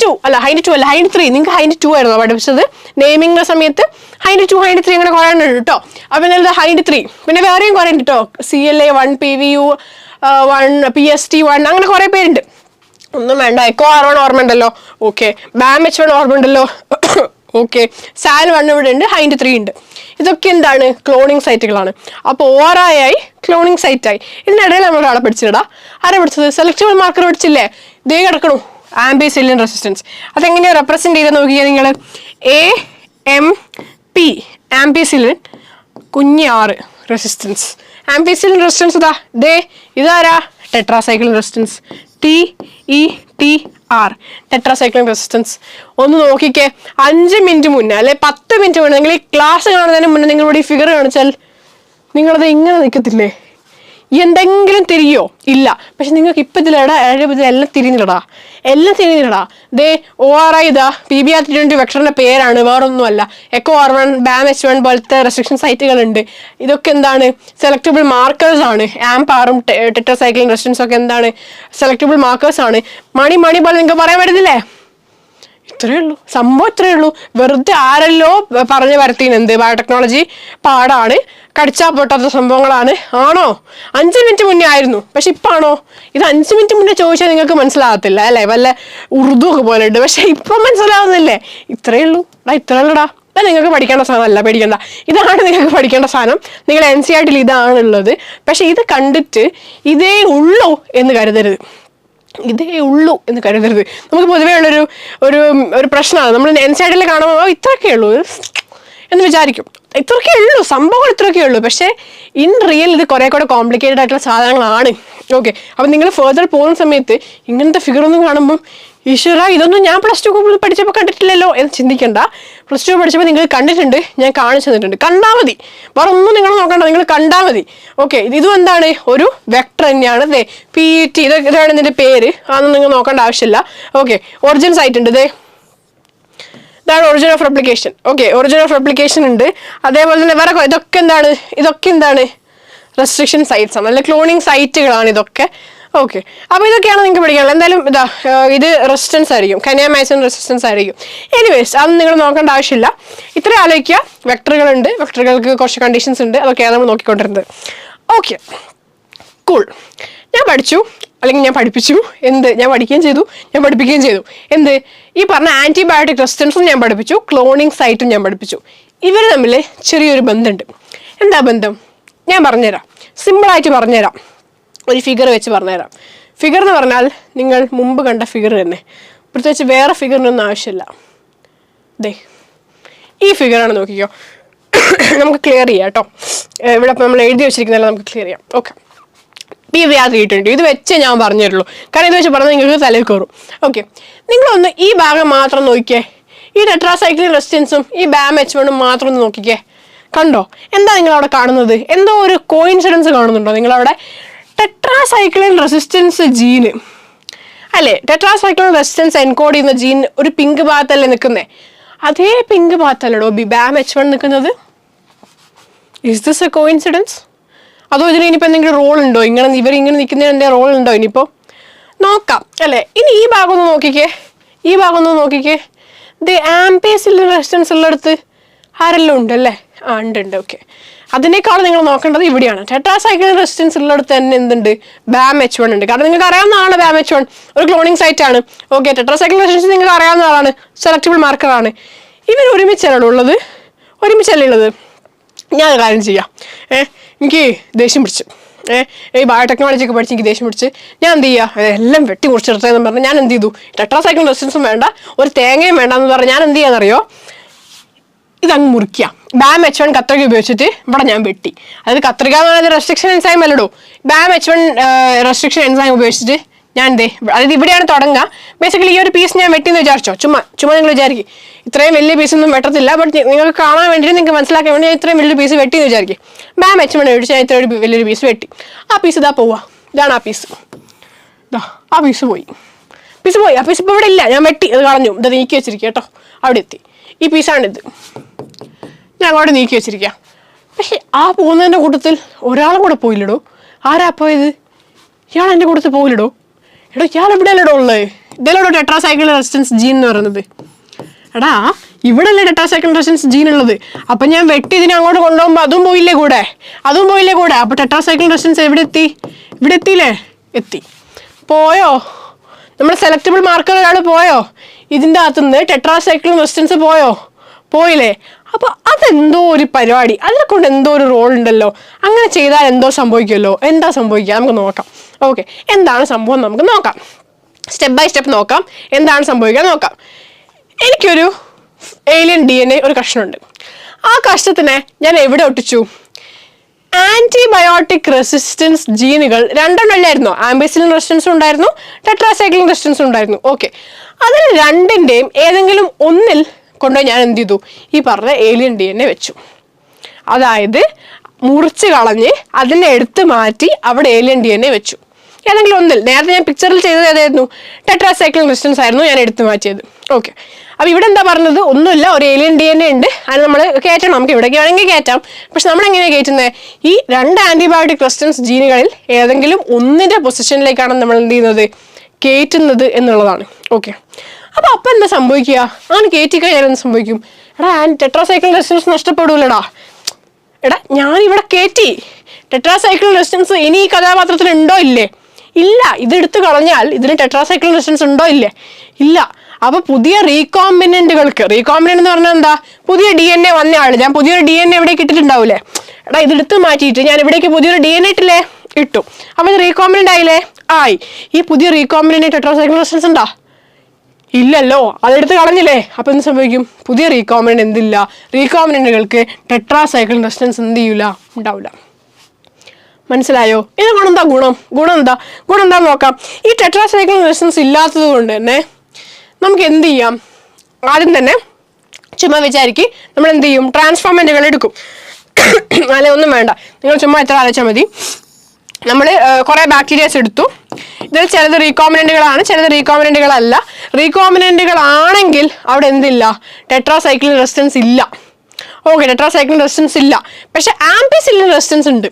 3. നിങ്ങൾക്ക് HIND 2 ആയിരുന്നു പഠിപ്പിച്ചത് നെയിമിങ്ങിന്റെ സമയത്ത്. HIND 2 HIND 3 അങ്ങനെ കുറേ ഉണ്ട് കേട്ടോ. അപ്പം എന്നാലും HIND 3 പിന്നെ വേറെയും കുറേ ഉണ്ട് കേട്ടോ. CLA1 PVU 1 PST1 അങ്ങനെ കുറേ പേരുണ്ട്. ഒന്നും വേണ്ട, എക്കോ R1 ഓർമ്മ ഉണ്ടല്ലോ. ഓക്കെ, BAM-H1 ഓർമ്മ ഉണ്ടല്ലോ. ഓക്കെ, SAL1 ഇവിടെ ഉണ്ട്, HIND 3 ഉണ്ട്. ഇതൊക്കെ എന്താണ്? ക്ലോണിങ് സൈറ്റുകളാണ്. അപ്പോൾ ORI ക്ലോണിങ് സൈറ്റായി. ഇതിനിടയിൽ നമ്മൾ ആളെ പഠിച്ചിടാ. ആരെ പഠിച്ചത്? സെലക്റ്റബിൾ മാർക്കർ പഠിച്ചില്ലേ? ദേ കിടക്കണു ആംബിസിലിൻ റെസിസ്റ്റൻസ്. അതെങ്ങനെയാണ് റെപ്രസെന്റ് ചെയ്ത് നോക്കിയാൽ നിങ്ങൾ AMP ആംബിസിലിൻ കുഞ്ഞ് R റെസിസ്റ്റൻസ്. ആംബിസിലിൻ റെസിസ്റ്റൻസ് ഇതാ. ദേ ഇതാരാ? Tetracycline resistance. TETR tetracycline resistance. ഒന്ന് നോക്കിക്കേ, 5 മിനിറ്റ് മുന്നേ അല്ലെ 10 മിനിറ്റ് മുന്നേ നിങ്ങൾ ഈ ക്ലാസ് കാണുന്നതിന് മുന്നേ നിങ്ങളോട് ഈ ഫിഗർ കാണിച്ചാൽ നിങ്ങളത് ഇങ്ങനെ നിൽക്കത്തില്ലേ? എന്തെങ്കിലും തിരിയോ? ഇല്ല. പക്ഷെ നിങ്ങൾക്ക് ഇപ്പം ഇതിലെല്ലാം തിരിഞ്ഞില്ലടാ. ദേ ORI ഇതാ PBR 322 വെക്ടറിന്റെ പേരാണ്, വേറൊന്നുമല്ല. എക്കോ R1 BAM-H1 പോലത്തെ റെസ്ട്രിക്ഷൻ സൈറ്റുകളുണ്ട്. ഇതൊക്കെ എന്താണ്? സെലക്ടബിൾ മാർക്കേഴ്സ് ആണ്. ആംപാറും ടെട്രാസൈക്ലിൻ റെസിസ്റ്റൻസും ഒക്കെ എന്താണ്? സെലക്ടബിൾ മാർക്കേഴ്സ് ആണ്. മണി പോലെ നിങ്ങൾക്ക് പറയാൻ പറ്റുന്നില്ലേ? ഇത്രയേ ഉള്ളൂ സംഭവം, ഇത്രയേ ഉള്ളൂ. വെറുതെ ആരല്ലോ പറഞ്ഞു വരത്തിന് എന്ത് ബയോടെക്നോളജി പാടാണ്, കടിച്ചാൽ പൊട്ടാത്ത സംഭവങ്ങളാണ്. ആണോ? 5 മിനിറ്റ് മുന്നേ ആയിരുന്നു, പക്ഷെ ഇപ്പാണോ? ഇത് 5 മിനിറ്റ് മുന്നേ ചോദിച്ചാൽ നിങ്ങൾക്ക് മനസ്സിലാകത്തില്ല അല്ലേ? വല്ല ഉറുദു ഒക്കെ പോലെ ഉണ്ട്, പക്ഷെ ഇപ്പം മനസ്സിലാവുന്നില്ലേ? ഇത്രയേ ഉള്ളൂ. ഇത്രയുള്ളടാ. അത് നിങ്ങൾക്ക് പഠിക്കേണ്ട സാധനം അല്ല, പേടിക്കണ്ട. ഇതാണ് നിങ്ങൾക്ക് പഠിക്കേണ്ട സാധനം. നിങ്ങൾ NCERT-ൽ ഇതാണുള്ളത്. പക്ഷെ ഇത് കണ്ടിട്ട് ഇതേ ഉള്ളൂ എന്ന് കരുതരുത്. നമുക്ക് പൊതുവേ ഉള്ളൊരു ഒരു പ്രശ്നമാണ്. നമ്മൾ NCERT-ൽ കാണുമ്പോൾ ഇത്രയൊക്കെ ഉള്ളൂ എന്ന് വിചാരിക്കും. ഇത്രയൊക്കെ ഉള്ളൂ, സംഭവങ്ങൾ ഇത്രയൊക്കെ ഉള്ളൂ. പക്ഷേ ഇൻ റിയൽ ഇത് കുറേ കൂടെ കോംപ്ലിക്കേറ്റഡ് ആയിട്ടുള്ള സാധനങ്ങളാണ്. ഓക്കെ, അപ്പം നിങ്ങൾ ഫെർദർ പോകുന്ന സമയത്ത് ഇങ്ങനത്തെ ഫിഗറൊന്നും കാണുമ്പം ഈശ്വര ഇതൊന്നും ഞാൻ +2 പഠിച്ചപ്പോൾ കണ്ടിട്ടില്ലല്ലോ എന്ന് ചിന്തിക്കണ്ട. +2 പഠിച്ചപ്പോൾ നിങ്ങൾ കണ്ടിട്ടുണ്ട്, ഞാൻ കാണിച്ചു തന്നിട്ടുണ്ട്. കണ്ടാൽ മതി, വേറെ ഒന്നും നിങ്ങൾ നോക്കണ്ട, നിങ്ങൾ കണ്ടാൽ മതി. ഓക്കെ, ഇതും എന്താണ്? ഒരു വെക്ടർ തന്നെയാണ്. ദേ PET ഇതാണ് ഇതിൻ്റെ പേര്. അതൊന്നും നിങ്ങൾ നോക്കേണ്ട ആവശ്യമില്ല. ഓക്കെ, ഒറിജിൻ സൈറ്റ് ഉണ്ട്. ഇതാണ് origin of replication. Okay, origin of replication ഉണ്ട്. അതേപോലെ തന്നെ വേറെ ഇതൊക്കെ എന്താണ്? റെസ്ട്രിക്ഷൻ സൈറ്റ്സ് ആണ്, അല്ലെ ക്ലോണിങ് സൈറ്റുകളാണ് ഇതൊക്കെ. ഓക്കെ, അപ്പോൾ ഇതൊക്കെയാണ് നിങ്ങൾക്ക് പഠിക്കാനുള്ളത്. എന്തായാലും ഇത് റെസിസ്റ്റൻസ് ആയിരിക്കും, കനിയാമൈസിൻ റെസിസ്റ്റൻസ് ആയിരിക്കും. എനിവേസ് അതൊന്നും നിങ്ങൾ നോക്കേണ്ട ആവശ്യമില്ല. ഇത്രയും ആലോചിക്കുക. വെക്ടറുകളുണ്ട്, വെക്ടറുകൾക്ക് കുറച്ച് കണ്ടീഷൻസ് ഉണ്ട്, അതൊക്കെയാണ് നമ്മൾ നോക്കിക്കൊണ്ടിരുന്നത്. Okay, cool. ഞാൻ പഠിച്ചു, അല്ലെങ്കിൽ ഞാൻ പഠിപ്പിച്ചു. ഞാൻ പഠിക്കുകയും ചെയ്തു, ഞാൻ പഠിപ്പിക്കുകയും ചെയ്തു. ഈ പറഞ്ഞ ആൻറ്റിബയോട്ടിക് റെസിസ്റ്റൻസും ഞാൻ പഠിപ്പിച്ചു, ക്ലോണിങ് സൈറ്റും ഞാൻ പഠിപ്പിച്ചു. ഇവർ തമ്മിൽ ചെറിയൊരു ബന്ധമുണ്ട്. എന്താ ബന്ധം? ഞാൻ പറഞ്ഞുതരാം, സിമ്പിളായിട്ട് പറഞ്ഞുതരാം. ഒരു ഫിഗർ വെച്ച് പറഞ്ഞുതരാം. ഫിഗർ എന്ന് പറഞ്ഞാൽ നിങ്ങൾ മുമ്പ് കണ്ട ഫിഗർ തന്നെ, പ്രത്യേകിച്ച് വേറെ ഫിഗറിനൊന്നും ആവശ്യമില്ല. ഈ ഫിഗറാണ്, നോക്കിക്കോ. നമുക്ക് ക്ലിയർ ചെയ്യാം കേട്ടോ. ഇവിടെ ഇപ്പം നമ്മൾ എഴുതി വെച്ചിരിക്കുന്നതല്ല, നമുക്ക് ക്ലിയർ ചെയ്യാം. ഓക്കെ, PBR 322 ഇത് വെച്ചേ ഞാൻ പറഞ്ഞു തരുള്ളൂ, കാരണം ഇത് വെച്ച് പറഞ്ഞാൽ നിങ്ങൾക്ക് തലയിൽ കയറും. ഓക്കെ, നിങ്ങളൊന്ന് ഈ ഭാഗം മാത്രം നോക്കിക്കേ. ഈ ടെട്രാസൈക്ലിൻ റെസിസ്റ്റൻസും ഈ BAM-H1 മാത്രം ഒന്ന് നോക്കിക്കേ. കണ്ടോ? എന്താ നിങ്ങളവിടെ കാണുന്നത്? എന്തോ ഒരു കോയിൻസിഡൻസ് കാണുന്നുണ്ടോ നിങ്ങളവിടെ? ടെട്രാസൈക്ലിൻ റെസിസ്റ്റൻസ് ജീന് അല്ലേ? ടെട്രാസൈക്ലിൻ റെസിസ്റ്റൻസ് എൻകോഡ് ചെയ്യുന്ന ജീൻ ഒരു പിങ്ക് ഭാഗത്തല്ലേ നിൽക്കുന്നത്? അതേ പിങ്ക് ഭാഗത്തല്ലടോ BAM-H1 നിൽക്കുന്നത്. Is this A coincidence? അതോ ഇതിന് ഇനിയിപ്പോൾ എന്തെങ്കിലും റോൾ ഉണ്ടോ? ഇവരിങ്ങനെ നിൽക്കുന്നതിന് എന്തെങ്കിലും റോൾ ഉണ്ടോ? ഇനിയിപ്പോൾ നോക്കാം അല്ലേ? ഇനി ഈ ഭാഗം ഒന്ന് നോക്കിക്കേ. ദി ആംബിസിലിൻ റെസിസ്റ്റൻസ് ഉള്ളിടത്ത് ആരെല്ലാം ഉണ്ടല്ലേ? ഉണ്ട്. ഓക്കെ, അതിനേക്കാൾ നിങ്ങൾ നോക്കേണ്ടത് ഇവിടെയാണ്. ടെട്രാസൈക്ലിൻ റെസിസ്റ്റൻസ് ഉള്ളിടത്ത് തന്നെ എന്തുണ്ട്, BAM-H1 ഉണ്ട്. കാരണം നിങ്ങൾക്ക് അറിയാവുന്ന ആളാണ് BAM-H1, ഒരു ക്ലോണിംഗ് സൈറ്റ് ആണ്. ഓക്കെ, ടെട്രാസൈക്ലിൻ റെസിസ്റ്റൻസ് നിങ്ങൾക്ക് അറിയാവുന്ന ആളാണ്, സെലക്റ്റബിൾ മാർക്കറാണ്. ഇവർ ഒരുമിച്ചല്ലേ ഉള്ളത്, ഞാൻ കാര്യം ചെയ്യാം. എനിക്ക് ദേഷ്യം പിടിച്ചു, ഈ ബയോടെക്നോളജി ഒക്കെ പഠിച്ച് എനിക്ക് ദേഷ്യം പിടിച്ച് ഞാൻ എന്ത് ചെയ്യുക, എല്ലാം വെട്ടി മുറിച്ചെടുത്തതെന്ന് പറഞ്ഞാൽ ഞാൻ എന്ത് ചെയ്തു, ടെട്രാസൈക്ലിൻ റെസിസ്റ്റൻസും വേണ്ട, ഒരു തേങ്ങയും വേണ്ട എന്ന് പറഞ്ഞാൽ ഞാൻ എന്ത് ചെയ്യാന്നറിയോ, ഇതങ്ങ് മുറിക്കുക. BAM-H1 കത്രിക ഉപയോഗിച്ചിട്ട് ഇവിടെ ഞാൻ വെട്ടി. അതായത് കത്രിക എന്ന് പറയുന്നത് റെസ്ട്രിക്ഷൻ എൻസൈം അല്ലടോ. BAM-H1 റെസ്ട്രിക്ഷൻ എൻസൈം ഉപയോഗിച്ചിട്ട് ഞാൻ അതായത് ഇവിടെയാണ് തുടങ്ങുക. ബേസിക്കലി ഈ ഒരു പീസ് ഞാൻ വെട്ടിയെന്ന് വിചാരിച്ചോ, ചുമ്മാ നിങ്ങൾ വിചാരിക്കും ഇത്രയും വലിയ പീസൊന്നും വെട്ടത്തില്ല, ബട്ട് നിങ്ങൾക്ക് കാണാൻ വേണ്ടിയിട്ട് നിങ്ങൾക്ക് മനസ്സിലാക്കാൻ വേണ്ടി ഞാൻ ഇത്രയും വലിയൊരു പീസ് വെട്ടിയെന്ന് വിചാരിക്കും. BAM-H1 മേടിച്ച് ഞാൻ ഇത്രയും വലിയൊരു പീസ് വെട്ടി. ആ പീസ് ഇതാ പോവാ, ഇതാണ് ആ പീസ്. ആ പീസ് പോയി. ആ പീസ് ഇപ്പോൾ ഇവിടെ ഇല്ല, ഞാൻ വെട്ടി അത് കളഞ്ഞു. ഇത് നീക്കി വെച്ചിരിക്കുക കേട്ടോ, അവിടെ എത്തി. ഈ പീസാണിത്, ഞാൻ അങ്ങോട്ട് നീക്കി വെച്ചിരിക്കുക. പക്ഷെ ആ പോകുന്നതിൻ്റെ കൂട്ടത്തിൽ ഒരാളും കൂടെ പോയില്ലടോ. ആരാ പോയത്? ഇയാൾ എൻ്റെ കൂട്ടത്തിൽ പോയില്ലടോ. ഇയാൾ എവിടെയല്ലടോ ഉള്ളത്? ഇതല്ലടോ ടെട്രാസൈക്ലിൻ റെസിസ്റ്റൻസ് ജീൻ എന്ന് പറയുന്നത്. എടാ ഇവിടെ അല്ലേ ടെട്രാസൈക്ലിൻ റെസിസ്റ്റൻസ് ജീൻ ഉള്ളത്. അപ്പം ഞാൻ വെട്ടി ഇതിനെ അങ്ങോട്ട് കൊണ്ടുപോകുമ്പോൾ അതും പോയില്ലേ കൂടെ. അപ്പോൾ ടെട്രാസൈക്ലിൻ റെസിസ്റ്റൻസ് എവിടെ എത്തി? ഇവിടെ എത്തിയില്ലേ? എത്തി. പോയോ? നമ്മുടെ സെലക്റ്റബിൾ മാർക്കർ ഒരാൾ പോയോ? ഇതിൻ്റെ അകത്തുനിന്ന് ടെട്രാസൈക്ലിൻ റെസിസ്റ്റൻസ് പോയില്ലേ? അപ്പോൾ അതെന്തോ ഒരു പരിപാടി, അതിനെ കൊണ്ട് എന്തോ ഒരു റോൾ ഉണ്ടല്ലോ. അങ്ങനെ ചെയ്താൽ എന്തോ സംഭവിക്കുമല്ലോ. എന്താ സംഭവിക്കുക നമുക്ക് നോക്കാം. ഓക്കെ, എന്താണ് സംഭവം നമുക്ക് നോക്കാം. സ്റ്റെപ്പ് ബൈ സ്റ്റെപ്പ് നോക്കാം, എന്താണ് സംഭവിക്കുക നോക്കാം. എനിക്കൊരു ഏലിയൻ DNA ഒരു കഷ്ണമുണ്ട്. ആ കഷ്ണത്തിനെ ഞാൻ എവിടെ ഒട്ടിച്ചു? ആന്റിബയോട്ടിക് റെസിസ്റ്റൻസ് ജീനുകൾ രണ്ടെണ്ണമല്ലായിരുന്നോ? ആംബിസിലിൻ റെസിസ്റ്റൻസും ഉണ്ടായിരുന്നു, ടെട്രാസൈക്ലിൻ റെസിസ്റ്റൻസും ഉണ്ടായിരുന്നു. ഓക്കെ, അതിൽ രണ്ടിൻ്റെയും ഏതെങ്കിലും ഒന്നിൽ കൊണ്ടുപോയി ഞാൻ എന്ത് ചെയ്തു? ഈ പറഞ്ഞ ഏലിയൻ DNA വെച്ചു. അതായത് മുറിച്ച് കളഞ്ഞ് അതിനെ എടുത്ത് മാറ്റി അവിടെ ഏലിയൻ DNA വെച്ചു. ഏതെങ്കിലും ഒന്നിൽ. നേരത്തെ ഞാൻ പിക്ചറിൽ ചെയ്തത് ഏതായിരുന്നു? ടെട്രാസൈക്ലിൻ റെസിസ്റ്റൻസ് ആയിരുന്നു ഞാൻ എടുത്ത് മാറ്റിയത്. ഓക്കെ, അപ്പോൾ ഇവിടെ എന്താ പറഞ്ഞത്? ഒന്നുമില്ല, ഒരു ഏലിയൻ DNA ഉണ്ട്, അത് നമ്മൾ കയറ്റണം. നമുക്ക് ഇവിടേക്ക് വേണമെങ്കിൽ കയറ്റാം. പക്ഷെ നമ്മൾ എങ്ങനെയാണ് കയറ്റുന്നത്? ഈ രണ്ട് ആന്റിബയോട്ടിക് റെസിസ്റ്റൻസ് ജീനുകളിൽ ഏതെങ്കിലും ഒന്നിൻ്റെ പൊസിഷനിലേക്കാണ് നമ്മൾ എന്ത് ചെയ്യുന്നത്? കയറ്റുന്നത് എന്നുള്ളതാണ്. ഓക്കെ, അപ്പോൾ എന്താ സംഭവിക്കുക? അങ്ങനെ കയറ്റിക്കഴിഞ്ഞാൽ എന്ത് സംഭവിക്കും? ടെട്രാസൈക്ലിൻ റെസിസ്റ്റൻസ് നഷ്ടപ്പെടൂലടാ. ഞാനിവിടെ കയറ്റി, ടെട്രാസൈക്ലിൻ റെസിസ്റ്റൻസ് ഇനി ഈ കഥാപാത്രത്തിൽ ഉണ്ടോ ഇല്ലേ? ഇല്ല. ഇതെടുത്ത് കളഞ്ഞാൽ ഇതിന് ടെട്രാസൈക്ലിൻ റെസിസ്റ്റൻസ് ഉണ്ടോ ഇല്ലേ? ഇല്ല. അപ്പോൾ പുതിയ റീകോമ്പിനന്റുകൾക്ക്, റീകോമ്പിനന്റ് എന്ന് പറഞ്ഞാൽ എന്താ? പുതിയ DNA വന്ന ആള്, ഞാൻ പുതിയൊരു DNA എവിടേക്ക് ഇട്ടിട്ടുണ്ടാവൂലേ? ഇതെടുത്ത് മാറ്റിയിട്ട് ഞാൻ ഇവിടേക്ക് പുതിയൊരു DNA ഇട്ടു. അപ്പോൾ ഇത് റീകോമ്പിനന്റ് ആയില്ലേ? ആയി. ഈ പുതിയ റീകോമ്പിനന്റ് ടെട്രാസൈക്ലിൻ റെസിസ്റ്റൻസ് ഉണ്ടോ? ഇല്ലല്ലോ, അതെടുത്ത് കളഞ്ഞില്ലേ? അപ്പോൾ എന്ത് സംഭവിക്കും? പുതിയ റീകോമ്പിനന്റ് എന്തില്ല? റീകോമ്പിനന്റുകൾക്ക് ടെട്രാസൈക്ലിൻ റെസിസ്റ്റൻസ് എന്ത് ചെയ്യൂല? ഉണ്ടാവില്ല. മനസ്സിലായോ? ഇതുകൊണ്ട് എന്താ ഗുണം എന്താ നോക്കാം. ഈ ടെട്രാസൈക്ലിൻ റെസിസ്റ്റൻസ് ഇല്ലാത്തത് കൊണ്ട് തന്നെ നമുക്ക് എന്ത് ചെയ്യാം? ആദ്യം തന്നെ ചുമ്മാ വിചാരിക്കും നമ്മൾ എന്ത് ചെയ്യും? ട്രാൻസ്ഫോർമെന്റുകൾ എടുക്കും. അല്ലെ, ഒന്നും വേണ്ട, നിങ്ങൾ ചുമ്മാ എത്ര ആലോചിച്ചാൽ മതി. നമ്മൾ കുറേ ബാക്ടീരിയാസ് എടുത്തു. ഇതിൽ ചിലത് റീകോമ്പിനന്റുകളാണ്, ചിലത് റീകോമ്പിനന്റുകളല്ല. റീകോമ്പിനന്റുകളാണെങ്കിൽ അവിടെ എന്തില്ല? ടെട്രാസൈക്ലിൻ റെസിസ്റ്റൻസ് ഇല്ല. ഓക്കെ, ടെട്രാസൈക്ലിൻ റെസിസ്റ്റൻസ് ഇല്ല, പക്ഷെ ആംപിസിലിൻ റെസിസ്റ്റൻസ് ഉണ്ട്.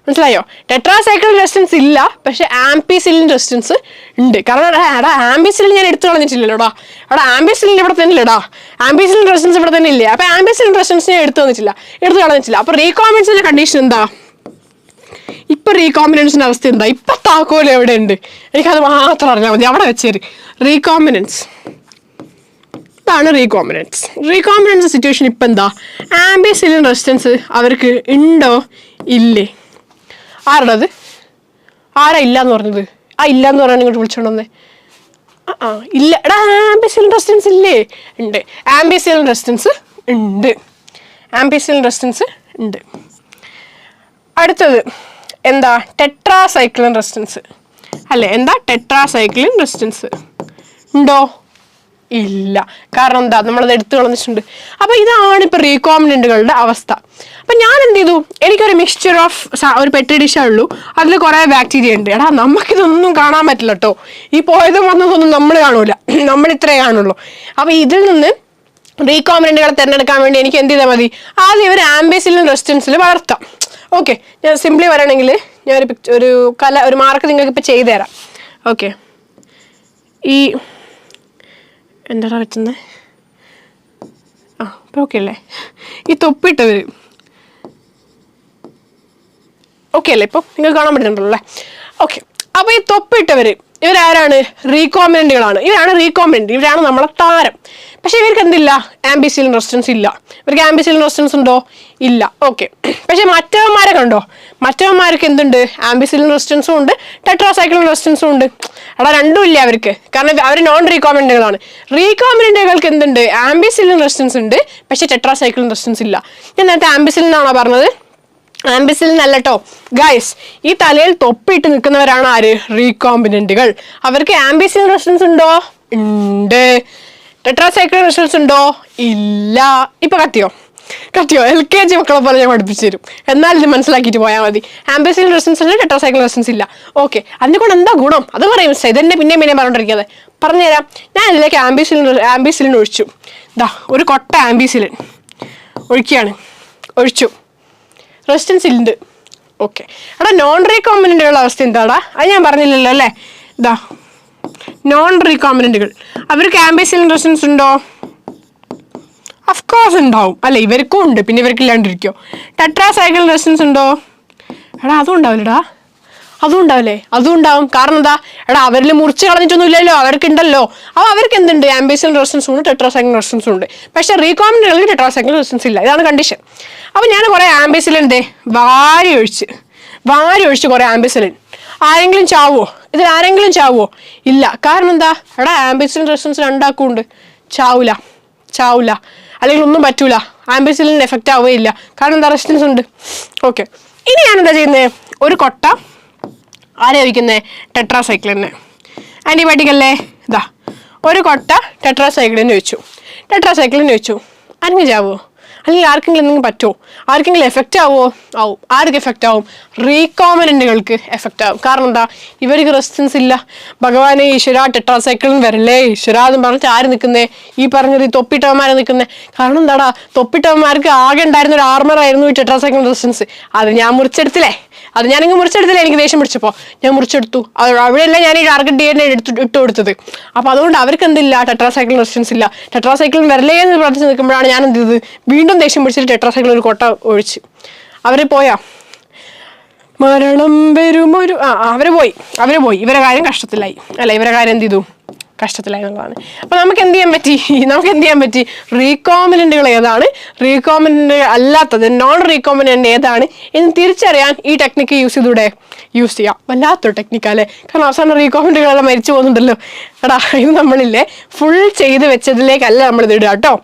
മനസ്സിലായോ? ടെട്രാസൈക്ലിൻ റെസിസ്റ്റൻസ് ഇല്ല, പക്ഷെ ആംപിസിലിൻ റെസിസ്റ്റൻസ് ഉണ്ട്. കാരണം ആംപിസിലിൻ ഞാൻ എടുത്തു കളഞ്ഞിട്ടില്ലല്ലോടാ. ആംപിസിലിൻ ഇവിടെ തന്നെ ഇല്ലടാ. ആംപിസിലിൻ റെസിസ്റ്റൻസ് ഇവിടെ തന്നെ ഇല്ലേ? അപ്പോൾ ആംപിസിലിൻ റെസിസ്റ്റൻസ് ഞാൻ എടുത്തു കളഞ്ഞിട്ടില്ല. അപ്പോൾ റീകോമ്പിനൻസിന്റെ കണ്ടീഷൻ എന്താ? ഇപ്പൊ റീകോമ്പിനൻസിന്റെ അവസ്ഥ എന്താ? ഇപ്പൊ താക്കോൽ എവിടെ ഉണ്ട്? എനിക്കത് മാത്രം അറിഞ്ഞാൽ മതി. അവിടെ വെച്ചേര് റീകോമ്പിനൻസ്. ഇതാണ് റീകോമ്പിനൻസ് സിറ്റുവേഷൻ. ഇപ്പം എന്താ? ആംബിസിലിൻ റെസിസ്റ്റൻസ് അവർക്ക് ഉണ്ടോ ഇല്ലേ? ആരുടേത്? ആരാ ഇല്ലാന്ന് പറഞ്ഞത്? ഇല്ലാന്ന് പറയാൻ ഇങ്ങോട്ട് വിളിച്ചോണ്ടേ. ഇല്ല. ആംബിസിലിൻ റെസിസ്റ്റൻസ് ഇല്ലേ? ഉണ്ട്. ആംബിസിലിൻ റെസിസ്റ്റൻസ് ഉണ്ട്. അടുത്തത് എന്താ? ടെട്രാസൈക്ലിൻ റെസിസ്റ്റൻസ് അല്ലേ? ടെട്രാസൈക്ലിൻ റെസിസ്റ്റൻസ് ഉണ്ടോ? ഇല്ല. കാരണം എന്താ? നമ്മളത് എടുത്തു കളഞ്ഞിട്ടുണ്ട്. അപ്പോൾ ഇതാണ് ഇപ്പോൾ റീകോമ്പിനന്റുകളുടെ അവസ്ഥ. അപ്പം ഞാൻ എന്ത് ചെയ്തു? എനിക്കൊരു മിക്സ്ചർ ഓഫ് ഒരു പെട്രി ഡിഷേ ഉള്ളൂ, അതിൽ കുറേ ബാക്ടീരിയ ഉണ്ട്. നമുക്കിതൊന്നും കാണാൻ പറ്റില്ല കേട്ടോ. ഈ പോയതും വന്നതൊന്നും നമ്മൾ കാണൂല, നമ്മൾ ഇത്രേ കാണുള്ളൂ. അപ്പോൾ ഇതിൽ നിന്ന് റീകോമ്പിനന്റുകളെ തിരഞ്ഞെടുക്കാൻ വേണ്ടി എനിക്ക് എന്ത് ചെയ്താൽ മതി? ആദ്യം ഒരു ആംബിസിലിൻ റെസിസ്റ്റൻസിൽ വളർത്താം. ഓക്കെ, ഞാൻ സിംപ്ലി പറയുകയാണെങ്കിൽ ഞാൻ ഒരു മാർക്ക് നിങ്ങൾക്ക് ഇപ്പോൾ ചെയ്തു തരാം. ഓക്കെ, ഈ എന്താ പറ്റുന്നത്? ഇപ്പോൾ ഓക്കെ അല്ലേ? ഈ തൊപ്പിട്ടവർ ഓക്കെ അല്ലേ? ഇപ്പം നിങ്ങൾക്ക് കാണാൻ പറ്റുന്നുണ്ടല്ലോ അല്ലേ? ഓക്കെ. അപ്പോൾ ഈ തൊപ്പിട്ടവർ ഇവരാരാണ്? റീകോമിനന്റുകളാണ്. ഇവരാണ് റീകോമിനന്റ്, ഇവരാണ് നമ്മളെ താരം. പക്ഷെ ഇവർക്ക് എന്തില്ല? ആംബിസിലിൻ റെസിസ്റ്റൻസ് ഇല്ല. ഇവർക്ക് ആംബിസിലിൻ റെസിസ്റ്റൻസ് ഉണ്ടോ? ഇല്ല. ഓക്കെ. പക്ഷെ മറ്റവന്മാരെ കണ്ടോ? മറ്റവന്മാർക്ക് എന്തുണ്ട്? ആംബിസിലിൻ റെസിസ്റ്റൻസും ഉണ്ട്, ടെട്രാസൈക്ലിൻ റെസിസ്റ്റൻസും ഉണ്ട്. എടാ രണ്ടും ഇല്ല അവർക്ക്, കാരണം അവർ നോൺ റീകോമിനന്റുകളാണ്. റീകോമിനന്റുകൾക്ക് എന്തുണ്ട്? ആംബിസിലിൻ റെസിസ്റ്റൻസ് ഉണ്ട്, പക്ഷെ ടെട്രാസൈക്ലിൻ റെസിസ്റ്റൻസ് ഇല്ല. ഞാൻ നേരത്തെ ആംബിസിലിൻ ആണോ പറഞ്ഞത്? ആംബിസിലിൻ അല്ല കേട്ടോ ഗൈസ്. ഈ തലയിൽ തൊപ്പിയിട്ട് നിൽക്കുന്നവരാണ് ആര്? റീകോമ്പിനന്റുകൾ. അവർക്ക് ആംബിസിലിൻ റെസിസ്റ്റൻസ് ഉണ്ടോ? ഉണ്ട്. ടെട്രാസൈക്ലിൻ റെസിസ്റ്റൻസ് ഉണ്ടോ? ഇല്ല. ഇപ്പൊ കത്തിയോ? LKG മക്കളെ പോലെ ഞാൻ പഠിപ്പിച്ചു തരും, എന്നാൽ ഇത് മനസ്സിലാക്കിയിട്ട് പോയാൽ മതി. ആംബിസിലിൻ റെസിസ്റ്റൻസ് ഉണ്ട്, ടെട്രാസൈക്ലിൻ റെസിസ്റ്റൻസ് ഇല്ല. ഓക്കെ, അതിനെ കൊണ്ട് എന്താ ഗുണം? അത് പറയും. ഇതെന്നെ പിന്നെയും പറഞ്ഞോണ്ടിരിക്കാതെ പറഞ്ഞുതരാം. ഞാൻ ഇതിലേക്ക് ആംബിസിലിൻ ഒഴിച്ചു. ഇതാ ഒരു കൊട്ട ആംബിസിലിൻ ഒഴിച്ചു. റെസിസ്റ്റൻസ് ഉണ്ട്. ഓക്കെ. എടാ നോൺ റീകോമിനന്റുകളുടെ അവസ്ഥ എന്താടാ? അത് ഞാൻ പറഞ്ഞില്ലല്ലോ അല്ലേ? ഇതാ നോൺ റീകോമിനന്റുകൾ, അവർക്ക് ആംബിസിലിൻ റെസിസ്റ്റൻസ് ഉണ്ടോ? അഫ്കോഴ്സ് ഉണ്ടാവും അല്ലെ? ഇവർക്കും ഉണ്ട്, പിന്നെ ഇവർക്ക് ഇല്ലാണ്ടിരിക്കോ? ടെട്രാസൈക്ലിൻ റെസിസ്റ്റൻസ് ഉണ്ടോ? എടാ അതും ഉണ്ടാവില്ലടാ. അതും ഉണ്ടാവും. കാരണം എന്താ? എടാ അവരിൽ മുറിച്ച് കളഞ്ഞിട്ടൊന്നും ഇല്ലല്ലോ, അവർക്കുണ്ടല്ലോ. അപ്പോൾ അവർക്ക് എന്തുണ്ട്? ആംബിസിലിൻ റെസിസ്റ്റൻസ് ഉണ്ട്, ടെട്രാസൈക്ലിൻ റെസിസ്റ്റൻസ് ഉണ്ട്. പക്ഷേ റീകോമിനന്റുകൾക്ക് ടെട്രാസൈക്ലിൻ റെസിസ്റ്റൻസ് ഇല്ല. ഇതാണ് കണ്ടീഷൻ. അപ്പോൾ ഞാൻ കുറേ ആംബിസിലിൻ വാരി ഒഴിച്ച് കുറേ ആംബിസിലിൻ. ആരെങ്കിലും ചാവോ? ഇതിൽ ആരെങ്കിലും ചാവോ? ഇല്ല. കാരണം എന്താ? എടാ ആംബിസിലിൻ റെസിസ്റ്റൻസ് രണ്ടാക്കും ഉണ്ട്. ചാവൂല, അല്ലെങ്കിൽ ഒന്നും പറ്റൂല. ആംബിസിലിൻ എഫക്റ്റ് ആവുകയില്ല, കാരണം എന്താ? റെസിസ്റ്റൻസ് ഉണ്ട്. ഓക്കെ. ഇനി ഞാൻ എന്താ ചെയ്യുന്നത്? ഒരു കൊട്ട ആരെ ഒഴിക്കുന്നത്? ടെട്രാസൈക്ലിന്. ആൻറ്റിബയോട്ടിക് അല്ലേ? ഇതാ ഒരു കൊട്ട ടെട്രാസൈക്ലിന് വെച്ചു. ആരെങ്കിലും ചാവോ? അല്ലെങ്കിൽ ആർക്കെങ്കിലും എന്തെങ്കിലും പറ്റുമോ? ആർക്കെങ്കിലും എഫക്റ്റ് ആവുമോ? ആർക്ക് എഫക്റ്റ് ആവും? റീകോമിനന്റുകൾക്ക് എഫക്റ്റ് ആവും. കാരണം എന്താ? ഇവർക്ക് റെസിസ്റ്റൻസ് ഇല്ല. ഭഗവാനെ ഈശ്വര, ടെട്രാസൈക്ലിൻ വരല്ലേ ഈശ്വര എന്ന് പറഞ്ഞിട്ട് ആര് നിൽക്കുന്നേ? ഈ പറഞ്ഞത് ഈ തൊപ്പിട്ടവന്മാരെ നിൽക്കുന്നേ. കാരണം എന്താടാ? തൊപ്പിട്ടവന്മാർക്ക് ആകെ ഉണ്ടായിരുന്ന ഒരു ആർമറായിരുന്നു ഈ ടെട്രാസൈക്ലിൻ റെസിസ്റ്റൻസ്. അത് ഞാൻ മുറിച്ചെടുത്തില്ലേ? എനിക്ക് ദേഷ്യം പിടിച്ചപ്പോൾ ഞാൻ മുറിച്ചെടുത്തു. അവിടെയല്ല ഞാൻ ഈ ടാർഗറ്റ് DNA ഇട്ട് കൊടുത്തത്. അപ്പോൾ അതുകൊണ്ട് അവർക്ക് എന്തില്ല? ടെട്രാസൈക്ലിൻ റെസിസ്റ്റൻസ് ഇല്ല. ടെട്രാസൈക്ലിൻ വരലേ എന്ന് പ്രാർത്ഥിച്ച് നിൽക്കുമ്പോഴാണ് ഞാൻ എന്ത് ചെയ്തത്? വീണ്ടും ദേഷ്യം പിടിച്ചിട്ട് ടെട്രാസൈക്ലിൻ ഒരു കൊട്ട ഒഴിച്ച്. അവരെ പോയാ മരണം വരുമൊരു അവര് പോയി. ഇവരെ കാര്യം കഷ്ടത്തിലായി അല്ല, ഇവരെ കാര്യം എന്ത് ചെയ്തു? കഷ്ടത്തിലായി എന്നുള്ളതാണ്. അപ്പോൾ നമുക്ക് എന്ത് ചെയ്യാൻ പറ്റി? റീകോമിനന്റുകൾ ഏതാണ്, റീകോമിനന്റ് അല്ലാത്തത്, നോൺ റീകോമിനന്റ് ഏതാണ് എന്ന് തിരിച്ചറിയാൻ ഈ ടെക്നിക്ക് യൂസ് ചെയ്യാം. വല്ലാത്തൊരു ടെക്നിക്കല്ലേ? കാരണം അവസാനം റീകോമിനന്റുകളെല്ലാം മരിച്ചു പോകുന്നുണ്ടല്ലോ. എടാ ഇത് നമ്മളില്ലേ ഫുൾ ചെയ്ത് വെച്ചതിലേക്കല്ല നമ്മൾ ഇത് ഇടുക കേട്ടോ.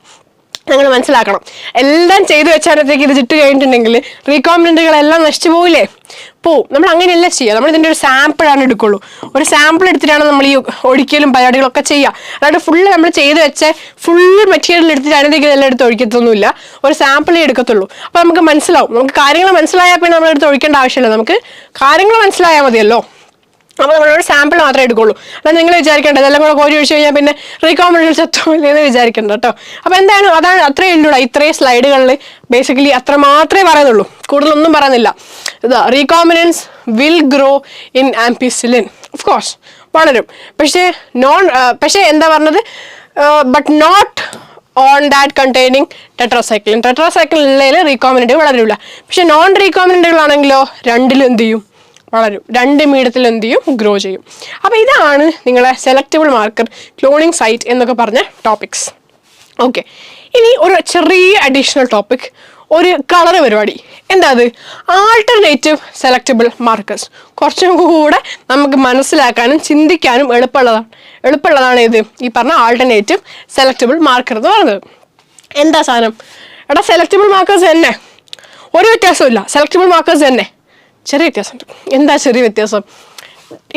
നിങ്ങൾ മനസ്സിലാക്കണം. എല്ലാം ചെയ്തു വെച്ചാലത്തേക്ക് ഇത് ചിട്ട് കഴിഞ്ഞിട്ടുണ്ടെങ്കിൽ റീകോമിനന്റുകളെല്ലാം നശിച്ചു പോവില്ലേ? നമ്മൾ അങ്ങനെയല്ല ചെയ്യുക. നമ്മൾ ഇതിൻ്റെ ഒരു സാമ്പിളാണ് എടുക്കുള്ളൂ. ഒരു സാമ്പിൾ എടുത്തിട്ടാണ് നമ്മൾ ഈ ഒഴിക്കലും പരിപാടികളൊക്കെ ചെയ്യുക. അതായത് ഫുള്ള് നമ്മൾ ചെയ്ത് വെച്ച ഫുൾ മെറ്റീരിയൽ എടുത്തിട്ട് അതിനകത്തേക്ക് എല്ലാം എടുത്ത് ഒഴിക്കത്തൊന്നുമില്ല. ഒരു സാമ്പിളേ എടുക്കത്തുള്ളൂ. അപ്പോൾ നമുക്ക് മനസ്സിലാവും. നമുക്ക് കാര്യങ്ങൾ മനസ്സിലായാൽ പിന്നെ നമ്മളെടുത്ത് ഒഴിക്കേണ്ട ആവശ്യമില്ല. നമുക്ക് കാര്യങ്ങൾ മനസ്സിലായാൽ മതിയല്ലോ. അപ്പോൾ നമ്മളൊരു സാമ്പിൾ മാത്രമേ എടുക്കുള്ളൂ. അതായത് നിങ്ങൾ വിചാരിക്കേണ്ടത് ഇതെല്ലാം കൂടെ കോരി ഒഴിച്ച് കഴിഞ്ഞാൽ പിന്നെ റീകോമിനന്റുകൾ ചത്തുമില്ലെന്ന് വിചാരിക്കേണ്ട കേട്ടോ. അപ്പോൾ അതാണ് അത്രയേ ഉള്ളൂ. ഇത്രയും സ്ലൈഡുകളിൽ ബേസിക്കലി അത്ര മാത്രമേ പറയുന്നുള്ളൂ, കൂടുതലൊന്നും പറയുന്നില്ല. ഇതാ recombinants will grow in ampicillin. Of course വളരും. പക്ഷേ എന്താ പറഞ്ഞത്? But not on that containing tetracycline. ടെട്രാസൈക്ലിനിൽ റീകോമിനന്റ് വളരില്ല. പക്ഷെ നോൺ റീകോമിനന്റുകളാണെങ്കിലോ രണ്ടിലും എന്ത് ചെയ്യും? വളരും. രണ്ട് മീഡിയത്തിൽ എന്ത് ചെയ്യും? ഗ്രോ ചെയ്യും. അപ്പോൾ ഇതാണ് നിങ്ങളെ സെലക്റ്റബിൾ മാർക്കർ, ക്ലോണിങ് സൈറ്റ് എന്നൊക്കെ പറഞ്ഞ ടോപ്പിക്സ്. ഓക്കെ. ഇനി ഒരു ചെറിയ അഡീഷണൽ ടോപ്പിക്, ഒരു കളർ പരിപാടി. എന്താ അത്? Alternative selectable markers. കുറച്ചും കൂടെ നമുക്ക് മനസ്സിലാക്കാനും ചിന്തിക്കാനും എളുപ്പമുള്ളതാണ് ഇത് ഈ പറഞ്ഞ ആൾട്ടർനേറ്റീവ് സെലക്റ്റബിൾ മാർക്കർ എന്ന് പറയുന്നത്. എന്താ സാധനം? എടാ സെലക്റ്റബിൾ മാർക്കേഴ്സ് തന്നെ, ഒരു വ്യത്യാസമില്ല. സെലക്റ്റബിൾ മാർക്കേഴ്സ് തന്നെ ചെറിയ വ്യത്യാസമുണ്ട്. എന്താ ചെറിയ വ്യത്യാസം?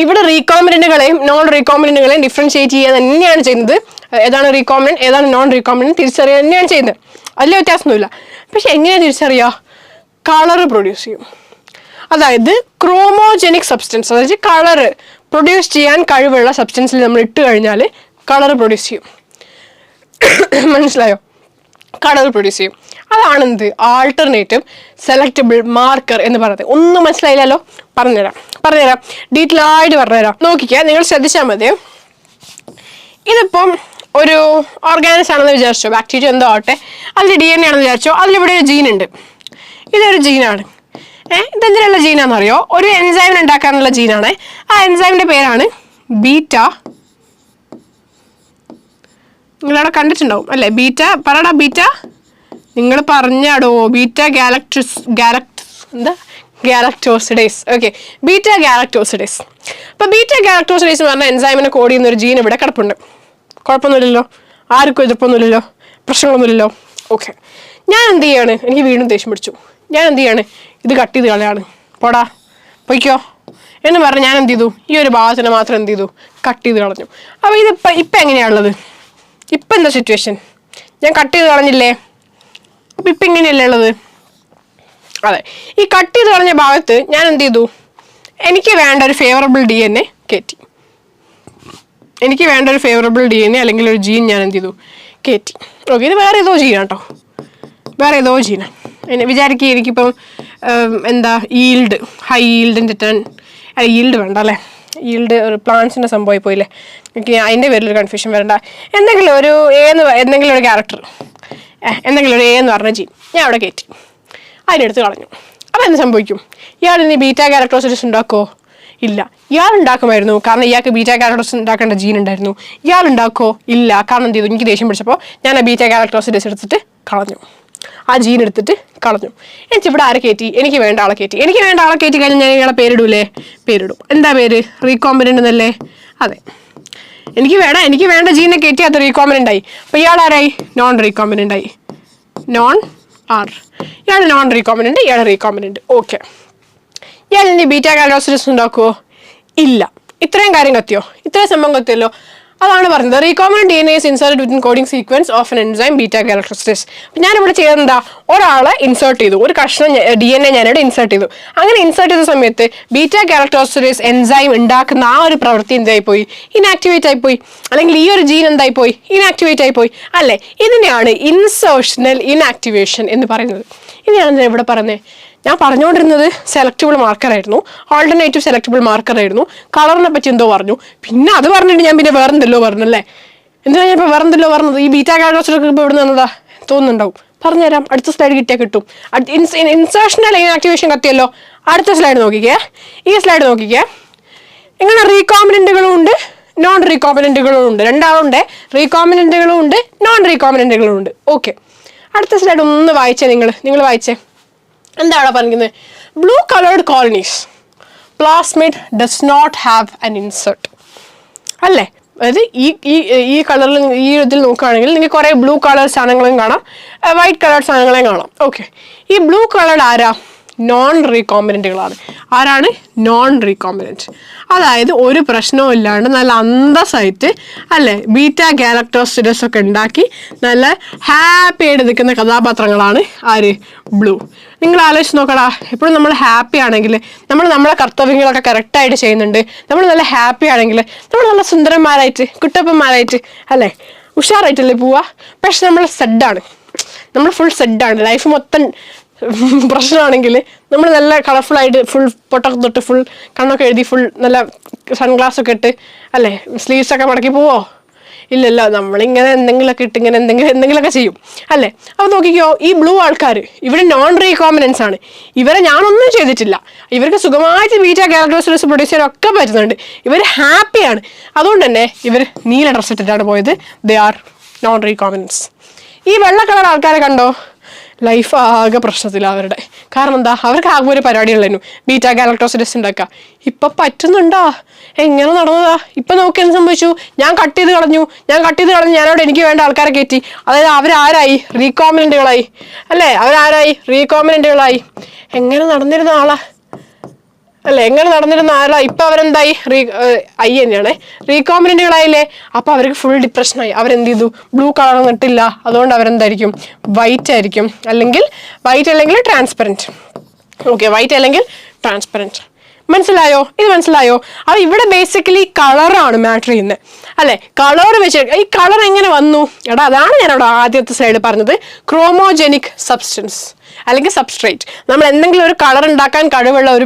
ഇവിടെ റീകോമിനന്റുകളെയും നോൺ റീകോമിനന്റുകളെയും ഡിഫറൻഷിയേറ്റ് ചെയ്യുക തന്നെയാണ് ചെയ്യുന്നത്. ഏതാണ് റീകോമിനന്റ്, ഏതാണ് നോൺ റീകോമിനന്റ് തിരിച്ചറിയുക തന്നെയാണ് ചെയ്യുന്നത്. അതിൽ വ്യത്യാസമൊന്നുമില്ല. പക്ഷെ എങ്ങനെയാണ് തിരിച്ചറിയുക? കളർ പ്രൊഡ്യൂസ് ചെയ്യും. അതായത് ക്രോമോജനിക് സബ്സ്റ്റൻസ്, അതായത് കളർ പ്രൊഡ്യൂസ് ചെയ്യാൻ കഴിവുള്ള സബ്സ്റ്റൻസിൽ നമ്മൾ ഇട്ട് കഴിഞ്ഞാൽ കളർ പ്രൊഡ്യൂസ് ചെയ്യും. മനസ്സിലായോ? കളർ പ്രൊഡ്യൂസ് ചെയ്യും. അതാണെന്ത്? ആൾട്ടർനേറ്റീവ് സെലക്റ്റബിൾ മാർക്കർ എന്ന് പറയുന്നത്. ഒന്നും മനസ്സിലായില്ലല്ലോ? പറഞ്ഞുതരാം. ഡീറ്റെയിൽ ആയിട്ട് പറഞ്ഞുതരാം. നോക്കിക്കുക, നിങ്ങൾ ശ്രദ്ധിച്ചാൽ മതി. ഇതിപ്പം ഒരു ഓർഗാനിസ് ആണെന്ന് വിചാരിച്ചോ, ബാക്ടീരിയ എന്തോ ആവട്ടെ, അതിൽ DNA ആണെന്ന് വിചാരിച്ചോ. അതിലിവിടെ ഒരു ജീൻ ഉണ്ട്. ഇതൊരു ജീനാണ്. ഇതെന്തിനുള്ള ജീനാണെന്നറിയോ? ഒരു എൻസൈമിന് ഉണ്ടാക്കാനുള്ള ജീനാണ്. ആ എൻസൈമിന്റെ പേരാണ് ബീറ്റ. നിങ്ങളവിടെ കണ്ടിട്ടുണ്ടാവും അല്ലേ? ബീറ്റ പറടാ, ബീറ്റ നിങ്ങൾ പറഞ്ഞാടോ. Beta galactosidase. Okay, beta galactosidase. അപ്പൊ ബീറ്റ ഗാലക്ടോസിഡേസ് എന്ന് പറഞ്ഞ എൻസൈമിനെ കോഡ് ചെയ്യുന്ന ഒരു ജീൻ ഇവിടെ കിടപ്പുണ്ട്. കുഴപ്പമൊന്നുമില്ലല്ലോ, ആർക്കും എതിർപ്പൊന്നുമില്ലല്ലോ, പ്രശ്നങ്ങളൊന്നുമില്ലല്ലോ. ഓക്കെ, ഞാൻ എന്ത് ചെയ്യാണ്? എനിക്ക് വീണ്ടും ദേഷ്യം പിടിച്ചു. ഞാൻ എന്ത് ചെയ്യാണ്? ഇത് കട്ട് ചെയ്ത് കളയാണ്. പോടാ പൊയ്ക്കോ എന്ന് പറഞ്ഞ് ഞാൻ എന്ത് ചെയ്തു? ഈ ഒരു ഭാഗത്തിന് മാത്രം എന്ത് ചെയ്തു? കട്ട് ചെയ്ത് കളഞ്ഞു. അപ്പോൾ ഇപ്പം എങ്ങനെയാണുള്ളത്? ഇപ്പം എന്താ സിറ്റുവേഷൻ? ഞാൻ കട്ട് ചെയ്ത് കളഞ്ഞില്ലേ? അപ്പം ഇപ്പം ഇങ്ങനെയല്ലേ ഉള്ളത്? അതെ, ഈ കട്ട് ചെയ്ത് കളഞ്ഞ ഭാഗത്ത് ഞാൻ എന്ത് ചെയ്തു? എനിക്ക് വേണ്ട ഒരു ഫേവറബിൾ DNA കയറ്റി. എനിക്ക് വേണ്ട ഒരു ഫേവറബിൾ DNA അല്ലെങ്കിൽ ഒരു ജീൻ ഞാൻ എന്ത് ചെയ്തു? കയറ്റി. ഓക്കെ, ഇത് വേറെ ഏതോ ജീനാണ് കേട്ടോ, വേറെ ഏതോ ജീനാണ്. വിചാരിക്കുക എനിക്കിപ്പം എന്താ ഈൽഡ്, ഹൈ ഈൽഡിൻ്റെ ഈൽഡ് വേണ്ട അല്ലേ? ഈൽഡ് ഒരു പ്ലാന്റ്സിൻ്റെ സംഭവമായി പോയില്ലേ? എനിക്ക് അതിൻ്റെ പേരിലൊരു കൺഫ്യൂഷൻ വരണ്ട. എന്തെങ്കിലും ഒരു എന്തെങ്കിലും ഒരു ക്യാരക്ടർ, എന്തെങ്കിലും ഒരു എന്ന് പറഞ്ഞ ജീൻ ഞാൻ അവിടെ കയറ്റി, അതിനെടുത്ത് കളഞ്ഞു. അപ്പോൾ എന്ത് സംഭവിക്കും? ഇയാൾ ഇനി ബീറ്റ ഗാലക്ടോസിഡസ് ഉണ്ടാക്കുമോ? ഇല്ല. ഇയാൾ ഉണ്ടാക്കുമായിരുന്നു, കാരണം ഇയാൾക്ക് ബീറ്റ ഗാലക്ടോസിഡസ് ഉണ്ടാക്കേണ്ട ജീൻ ഉണ്ടായിരുന്നു. ഇയാൾ ഉണ്ടാക്കുമോ? ഇല്ല. കാരണം എന്ത് ചെയ്തു? എനിക്ക് ദേഷ്യം പിടിച്ചപ്പോൾ ഞാൻ ആ ബീറ്റ ഗാലക്ടോസിഡസ് എടുത്തിട്ട് കളഞ്ഞു, ആ ജീൻ എടുത്തിട്ട് കളഞ്ഞു. എനിക്ക് ഇവിടെ ആരെ കയറ്റി? എനിക്ക് വേണ്ട ആളെ കയറ്റി. എനിക്ക് വേണ്ട ആളെ കയറ്റി കഴിഞ്ഞാൽ ഞാൻ ഇയാളെ പേരിടൂലേ? പേരിടും. എന്താ പേര്? റീകോമ്പിനൻ്റ് എന്നല്ലേ? അതെ, എനിക്ക് വേണ്ട ജീനെ കയറ്റി, അത് റീകോമ്പിനൻ്റ് ആയി. അപ്പോൾ ഇയാൾ ആരായി? നോൺ റീകോമ്പിനൻ്റ് ആയി. ഇയാൾ നോൺ റീകോമ്പിനൻ്റ്, ഇയാൾ റീകോമ്പിനൻ്റ്. ഓക്കെ, ഇയാൾ ഇനി ബീറ്റ ഗാലക്ടോസിഡസ് ഉണ്ടാക്കുമോ? ഇല്ല. ഇത്രയും കാര്യം കത്തിയോ? ഇത്രയും സംഭവം കത്തിയല്ലോ. അതാണ് പറഞ്ഞത്, recombinant DNA is inserted within coding sequence of an enzyme beta galactosidase. അപ്പം ഞാനിവിടെ ചെയ്തെന്താ? ഒരാളെ ഇൻസേർട്ട് ചെയ്തു, ഒരു കഷ്ണം DNA ഞാനിവിടെ ഇൻസേർട്ട് ചെയ്തു. അങ്ങനെ ഇൻസേർട്ട് ചെയ്ത സമയത്ത് ബീറ്റ ഗാലക്ടോസിഡേസ് എൻസൈം ഉണ്ടാക്കുന്ന ആ ഒരു പ്രവൃത്തി എന്തായിപ്പോയി? ഇനാക്ടിവേറ്റ് ആയിപ്പോയി. അല്ലെങ്കിൽ ഈ ഒരു ജീൻ എന്തായിപ്പോയി? ഇനാക്ടിവേറ്റ് ആയിപ്പോയി അല്ലേ? ഇതിനെയാണ് ഇൻസേർഷണൽ ഇനാക്ടിവേഷൻ എന്ന് പറയുന്നത്. ഇതിനാണ് ഞാൻ ഇവിടെ പറയുന്നത്. ഞാൻ പറഞ്ഞുകൊണ്ടിരുന്നത് സെലക്റ്റബിൾ മാർക്കറായിരുന്നു, ഓൾട്ടർനേറ്റീവ് സെലക്റ്റബിൾ മാർക്കറായിരുന്നു. കളറിനെ പറ്റി എന്തോ പറഞ്ഞു, പിന്നെ അത് പറഞ്ഞിട്ട് ഞാൻ പിന്നെ വേറെന്തല്ലോ പറഞ്ഞല്ലേ? എന്തിനാണ് ഞാൻ ഇപ്പോൾ വേറെന്തല്ലോ പറഞ്ഞത്? ഈ ബീറ്റ ഗാലക്ടോസിഡസ് ഇപ്പോൾ ഇവിടെ നിന്നതാ തോന്നുന്നുണ്ടാവും. പറഞ്ഞുതരാം, അടുത്ത സ്ലൈഡ് കിട്ടിയാൽ കിട്ടും. ഇൻസേർഷണൽ ഇനാക്ടിവേഷൻ കത്തിയല്ലോ. അടുത്ത സ്ലൈഡ് നോക്കിക്കേ, ഈ സ്ലൈഡ് നോക്കിക്കേ. ഇങ്ങനെ റീകോമ്പിനൻ്റുകളും ഉണ്ട്, നോൺ റീകോമ്പിനൻ്റുകളും ഉണ്ട്. രണ്ടാളുണ്ട്, റീകോമ്പിനൻ്റുകളും ഉണ്ട്, നോൺ റീകോമ്പിനൻ്റുകളും ഉണ്ട്. ഓക്കെ, അടുത്ത സ്ലൈഡ് ഒന്ന് വായിച്ചേ. നിങ്ങൾ വായിച്ചേ. എന്താ അവിടെ പറഞ്ഞിരിക്കുന്നത്? Blue coloured colonies plasmid does not have an insert അല്ലേ? അതായത് ഈ കളറിൽ, ഈ ഇതിൽ നോക്കുകയാണെങ്കിൽ നിങ്ങൾക്ക് കുറേ ബ്ലൂ കളർ സാധനങ്ങളും കാണാം, വൈറ്റ് കളർ സാധനങ്ങളെയും കാണാം. ഓക്കെ, ഈ ബ്ലൂ കളേർഡ് ആരാ? നോൺ റീകോമ്പിനൻ്റുകളാണ്. ആരാണ്? Non recombinant. അതായത് ഒരു പ്രശ്നവും ഇല്ലാണ്ട് നല്ല അന്തസ്സായിട്ട് അല്ലേ ബീറ്റ ഗാലക്ടോസിഡസ് ഒക്കെ ഉണ്ടാക്കി നല്ല ഹാപ്പി ആയിട്ട് നിൽക്കുന്ന കഥാപാത്രങ്ങളാണ് ആര്? ബ്ലൂ. നിങ്ങൾ ആലോചിച്ച് നോക്കടാ, എപ്പോഴും നമ്മൾ ഹാപ്പി ആണെങ്കിൽ, നമ്മളെ കർത്തവ്യങ്ങളൊക്കെ കറക്റ്റായിട്ട് ചെയ്യുന്നുണ്ട്, നമ്മൾ നല്ല ഹാപ്പി ആണെങ്കിൽ നമ്മൾ നല്ല സുന്ദരന്മാരായിട്ട് കുട്ടപ്പന്മാരായിട്ട് അല്ലേ ഉഷാറായിട്ടല്ലേ പോവാ. പക്ഷെ നമ്മൾ സെഡാണ്, നമ്മൾ ഫുൾ സെഡാണ്. ലൈഫ് മൊത്തം പ്രശ്നമാണെങ്കിൽ നമ്മൾ നല്ല കളർഫുള്ളായിട്ട് ഫുൾ പൊട്ടൊക്കെ തൊട്ട് ഫുൾ കണ്ണൊക്കെ എഴുതി ഫുൾ നല്ല സൺഗ്ലാസ് ഒക്കെ ഇട്ട് അല്ലേ സ്ലീവ്സൊക്കെ മടക്കി പോവോ? ഇല്ലല്ലോ, നമ്മളിങ്ങനെ എന്തെങ്കിലുമൊക്കെ ഇട്ട് ഇങ്ങനെ എന്തെങ്കിലുമൊക്കെ ചെയ്യും അല്ലേ? അപ്പോൾ നോക്കിക്കോ, ഈ ബ്ലൂ ആൾക്കാർ ഇവിടെ നോൺ റീകോമ്പിനൻസ് ആണ്. ഇവരെ ഞാനൊന്നും ചെയ്തിട്ടില്ല, ഇവർക്ക് സുഖമായിട്ട് ബീറ്റ ഗാലക്ടോസിഡസ് പ്രൊഡ്യൂസ് ചെയ്യാനൊക്കെ പറ്റുന്നുണ്ട്. ഇവർ ഹാപ്പിയാണ്. അതുകൊണ്ട് തന്നെ ഇവർ നീല ഡ്രസ് ഇട്ടിട്ടാണ് പോയത്. They are non recombinants. ഈ വെള്ള കളർ ആൾക്കാരെ കണ്ടോ? ലൈഫ് ആകെ പ്രശ്നത്തിലാണ് അവരുടെ. കാരണം എന്താ? അവർക്ക് ആകെ ഒരു പരിപാടി ഉള്ളായിരുന്നു, ബീറ്റ ഗാലക്ടോസിഡസ് ഉണ്ടാക്കുക. ഇപ്പം പറ്റുന്നുണ്ടോ? എങ്ങനെ നടന്നതാ? ഇപ്പം നോക്കി എന്ത് സംഭവിച്ചു? ഞാൻ കട്ട് ചെയ്ത് കളഞ്ഞു, ഞാനവിടെ എനിക്ക് വേണ്ട ആൾക്കാരെ കയറ്റി. അതായത് അവരാരായി? റീകോമ്പിനൻ്റുകളായി അല്ലേ? അവരാരായി? റീകോമ്പിനൻ്റുകളായി. എങ്ങനെ നടന്നിരുന്ന ആളാ അല്ലേ? എങ്ങനെ നടന്നിരുന്ന ആളാ? ഇപ്പം അവരെന്തായി? തന്നെയാണ് റീകോമ്പിനൻ്റുകളായില്ലേ? അപ്പോൾ അവർക്ക് ഫുൾ ഡിപ്രഷനായി. അവരെന്ത് ചെയ്തു? ബ്ലൂ കളർ ഇട്ടില്ല, അതുകൊണ്ട് അവരെന്തായിരിക്കും? വൈറ്റ് ആയിരിക്കും, അല്ലെങ്കിൽ വൈറ്റ് അല്ലെങ്കിൽ ട്രാൻസ്പെറൻറ്റ്. ഓക്കെ, വൈറ്റ് അല്ലെങ്കിൽ ട്രാൻസ്പെറൻറ്റ്. മനസ്സിലായോ? ഇത് മനസ്സിലായോ? അപ്പൊ ഇവിടെ ബേസിക്കലി കളറാണ് മാറ്റർ ചെയ്യുന്നത് അല്ലെ. കളർ വെച്ച് ഈ കളർ എങ്ങനെ വന്നു എടാ, അതാണ് ഞാൻ അവിടെ ആദ്യത്തെ സ്ലൈഡ് പറഞ്ഞത്, ക്രോമോജനിക് സബ്സ്റ്റൻസ് അല്ലെങ്കിൽ സബ്സ്ട്രേറ്റ്. നമ്മൾ എന്തെങ്കിലും ഒരു കളർ ഉണ്ടാക്കാൻ കഴിവുള്ള ഒരു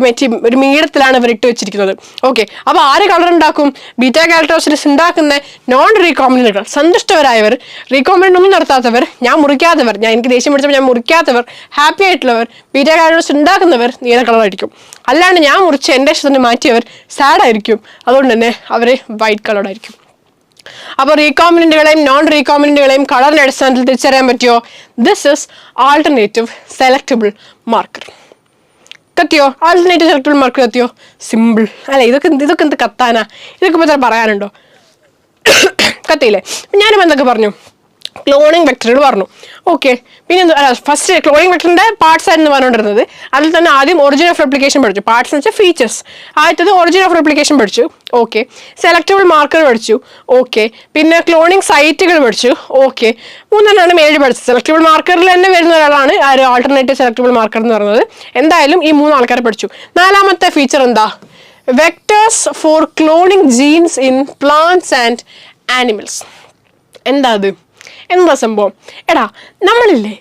മീഡിയത്തിലാണ് ഇവർ ഇട്ട് വെച്ചിരിക്കുന്നത്. ഓക്കെ, അപ്പൊ ആര് കളർ ഉണ്ടാക്കും? ബീറ്റാ കാരോട്ടിനോസിസ് ഉണ്ടാക്കുന്ന നോൺ റീകോമിനന്റുകൾ, സന്തുഷ്ടവരായവർ, റീകോമിനന്റ് ഒന്നും നടത്താത്തവർ, ഞാൻ മുറിക്കാത്തവർ, എനിക്ക് ദേഷ്യം പിടിച്ചപ്പോൾ ഞാൻ മുറിക്കാത്തവർ, ഹാപ്പി ആയിട്ടുള്ളവർ, ബീറ്റാ കാരോട്ടിനോസിസ് ഉണ്ടാക്കുന്നവർ നീല കളറായിരിക്കും. അല്ലാണ്ട് ഞാൻ മുറിച്ച് എൻ്റെ ഇഷ്ടത്തിന് മാറ്റിയവർ സാഡ് ആയിരിക്കും. അതുകൊണ്ട് തന്നെ അവർ വൈറ്റ് കളറായിരിക്കും. അപ്പോൾ റീകോമിനന്റുകളെയും നോൺ റീകോമിനന്റുകളെയും കളറിന്റെ അടിസ്ഥാനത്തിൽ തിരിച്ചറിയാൻ പറ്റുമോ? This is alternative selectable marker. കത്തിയോ? ആൾട്ടർനേറ്റീവ് സെലക്ടബിൾ മാർക്കർ കത്തിയോ? സിമ്പിൾ അല്ലെ. ഇതൊക്കെ എന്ത് കത്താനാ? ഇതൊക്കെ ഇപ്പോൾ പറയാനുണ്ടോ? കത്തിയില്ലേ? ഞാനിപ്പോൾ എന്തൊക്കെ പറഞ്ഞു? ക്ലോണിങ് വെക്ടറുകൾ പറഞ്ഞു. ഓക്കെ, പിന്നെ ഫസ്റ്റ് ക്ലോണിങ് വെക്ടറിന്റെ പാർട്സ് ആയിരുന്നു പറഞ്ഞുകൊണ്ടിരുന്നത്. അതിൽ തന്നെ ആദ്യം ഒറിജിൻ ഓഫ് റെപ്ലിക്കേഷൻ പഠിച്ചു. പാർട്സ് എന്ന് വെച്ചാൽ ഫീച്ചേഴ്സ്. ആദ്യത്തത് ഒറിജിൻ ഓഫ് റെപ്ലിക്കേഷൻ പഠിച്ചു. ഓക്കെ, സെലക്ടബിൾ മാർക്കർ പഠിച്ചു. ഓക്കെ, പിന്നെ ക്ലോണിങ് സൈറ്റുകൾ പഠിച്ചു. ഓക്കെ, മൂന്നെണ്ണമാണ് മേജ് പഠിച്ചത്. സെലക്ടബിൾ മാർക്കറിൽ തന്നെ വരുന്ന ഒരാളാണ് ആൾട്ടർനേറ്റീവ് സെലക്ടബിൾ മാർക്കർ എന്ന് പറയുന്നത്. എന്തായാലും ഈ 3 ആൾക്കാരെ പഠിച്ചു. 4ാമത്തെ ഫീച്ചർ എന്താ? Vectors for cloning genes in plants and animals. എന്താ സംഭവം? എടാ, നമ്മളില്ലേ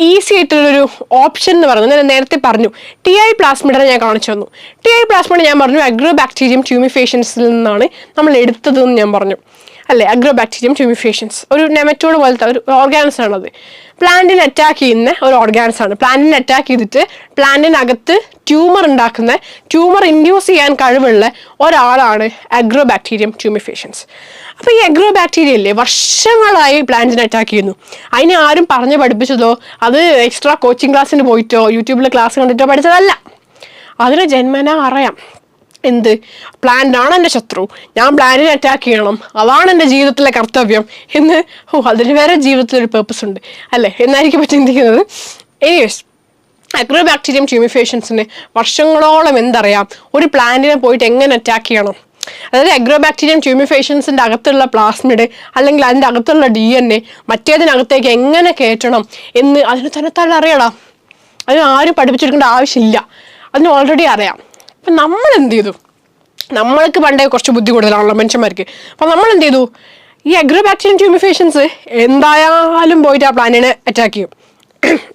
ഈസി ആയിട്ടുള്ളൊരു ഓപ്ഷൻ എന്ന് പറയുന്നത് ഞാൻ നേരത്തെ പറഞ്ഞു. TI പ്ലാസ്മിഡിനെ ഞാൻ കാണിച്ചു തന്നു. TI പ്ലാസ്മിഡ് ഞാൻ പറഞ്ഞു അഗ്രോബാക്ടീരിയം ട്യൂമിഫേഷ്യൻസിൽ നിന്നാണ് നമ്മൾ എടുത്തതെന്ന് ഞാൻ പറഞ്ഞു അല്ലേ. അഗ്രോബാക്ടീരിയം ട്യൂമിഫേഷ്യൻസ് ഒരു നെമറ്റോഡ് പോലത്തെ ഒരു ഓർഗാനിസം ആണത്. പ്ലാന്റിനെ അറ്റാക്ക് ചെയ്യുന്ന ഒരു ഓർഗാനിസം ആണ്. പ്ലാന്റിനെ അറ്റാക്ക് ചെയ്തിട്ട് പ്ലാന്റിനകത്ത് ട്യൂമർ ഉണ്ടാക്കുന്ന, ട്യൂമർ ഇൻഡ്യൂസ് ചെയ്യാൻ കഴിവുള്ള ഒരാളാണ് അഗ്രോബാക്ടീരിയം ട്യൂമിഫേഷ്യൻസ്. അപ്പോൾ ഈ അഗ്രോബാക്ടീരിയ ഇല്ലേ വർഷങ്ങളായി പ്ലാന്റിനെ അറ്റാക്ക് ചെയ്യുന്നു. അതിനെ ആരും പറഞ്ഞു പഠിപ്പിച്ചതോ അത് എക്സ്ട്രാ കോച്ചിങ് ക്ലാസ്സിന് പോയിട്ടോ യൂട്യൂബിൽ ക്ലാസ് കണ്ടിട്ടോ പഠിച്ചതല്ല. അതിന് ജന്മനാ അറിയാം എന്ത് പ്ലാന്റാണ് എൻ്റെ ശത്രു, ഞാൻ പ്ലാന്റിനെ അറ്റാക്ക് ചെയ്യണം, അതാണ് എൻ്റെ ജീവിതത്തിലെ കർത്തവ്യം എന്ന്. അതിന് വേറെ ജീവിതത്തിലൊരു പേർപ്പസ് ഉണ്ട് അല്ലേ എന്നായിരിക്കും ഇപ്പോൾ ചിന്തിക്കുന്നത്. എനിവേസ്, അഗ്രോബാക്ടീരിയം ട്യൂമിഫേഷ്യൻസിന് വർഷങ്ങളോളം എന്തറിയാം ഒരു പ്ലാന്റിനെ പോയിട്ട് എങ്ങനെ അറ്റാക്ക് ചെയ്യണം. അതായത് അഗ്രോബാക്ടീരിയം ട്യൂമിഫേഷ്യൻസിൻ്റെ അകത്തുള്ള പ്ലാസ്മിഡ് അല്ലെങ്കിൽ അതിൻ്റെ അകത്തുള്ള DNA മറ്റേതിനകത്തേക്ക് എങ്ങനെ കയറ്റണം എന്ന് അതിന് തന്നെ അറിയണം. അതിന് ആരും പഠിപ്പിച്ചെടുക്കേണ്ട ആവശ്യമില്ല, അതിന് ഓൾറെഡി അറിയാം. അപ്പം നമ്മൾ എന്ത് ചെയ്തു? നമ്മൾക്ക് പണ്ടേ കുറച്ച് ബുദ്ധി കൂടുതലാണല്ലോ മനുഷ്യന്മാർക്ക്. അപ്പം നമ്മൾ എന്ത് ചെയ്തു? ഈ അഗ്രോബാക്ടീരിയം ട്യൂമിഫേഷ്യൻസ് എന്തായാലും പോയിട്ട് ആ പ്ലാന്റിനെ അറ്റാക്ക് ചെയ്യും.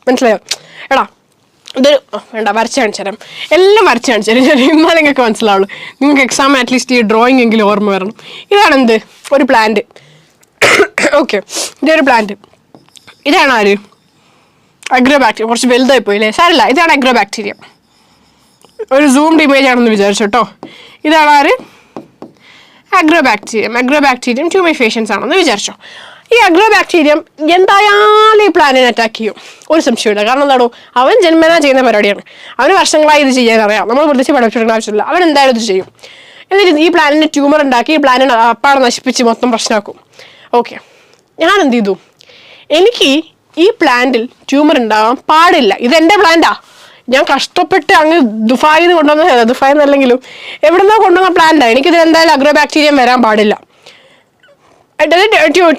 മനസ്സിലായോ? എടാ, ഇതൊരു വേണ്ട വരച്ച് കാണിച്ചു തരാം. എല്ലാം വരച്ച് കാണിച്ചു തരാം ഞാൻ, എന്നാൽ നിങ്ങൾക്ക് മനസ്സിലാവുള്ളൂ. നിങ്ങൾക്ക് എക്സാം അറ്റ്ലീസ്റ്റ് ഈ ഡ്രോയിങ് എങ്കിലും ഓർമ്മ വരണം. ഇതാണെന്ത്? ഒരു പ്ലാന്റ്. ഓക്കെ, ഇതൊരു പ്ലാന്റ്. ഇതാണ് ആര്? അഗ്രോബാക്ടീരിയം. കുറച്ച് വലുതായി പോയില്ലേ? സാരമില്ല, ഇതാണ് അഗ്രോബാക്ടീരിയം. ഒരു സൂംഡ് ഇമേജ് ആണെന്ന് വിചാരിച്ചു കേട്ടോ. ഇതാണ് ആര്? അഗ്രോബാക്ടീരിയം ട്യൂമിഫേഷ്യൻസ് ആണെന്ന് വിചാരിച്ചോ. ഈ അഗ്രോബാക്ടീരിയം എന്തായാലും ഈ പ്ലാന്റിനെ അറ്റാക്ക് ചെയ്യും, ഒരു സംശയമില്ല. കാരണം എന്താണോ, അവൻ ജന്മനാ ചെയ്യുന്ന പരിപാടിയാണ്. അവന് വർഷങ്ങളായി ഇത് ചെയ്യാൻ അറിയാം, നമ്മൾ പ്രത്യേകിച്ച് പഠിപ്പിച്ചിട്ടുള്ള ആവശ്യമില്ല. അവൻ എന്തായാലും ഇത് ചെയ്യും. എന്നിട്ട് ഈ പ്ലാന്റിന് ട്യൂമർ ഉണ്ടാക്കി ഈ പ്ലാന്റിനെ അപ്പാടെ നശിപ്പിച്ച് മൊത്തം പ്രശ്നമാക്കും. ഓക്കെ, ഞാൻ എന്ത് ചെയ്തു? എനിക്ക് ഈ പ്ലാന്റിൽ ട്യൂമർ ഉണ്ടാകാൻ പാടില്ല. ഇതെൻ്റെ പ്ലാന്റാ, ഞാൻ കഷ്ടപ്പെട്ട് അങ്ങ് ദുബായിൽ കൊണ്ടുവന്ന, ദുബായിൽ നിന്നല്ലെങ്കിലും എവിടുന്നോ കൊണ്ടുവന്ന പ്ലാന്റാണ്. എനിക്കിത് എന്തായാലും അഗ്രോബാക്ടീരിയം വരാൻ പാടില്ല,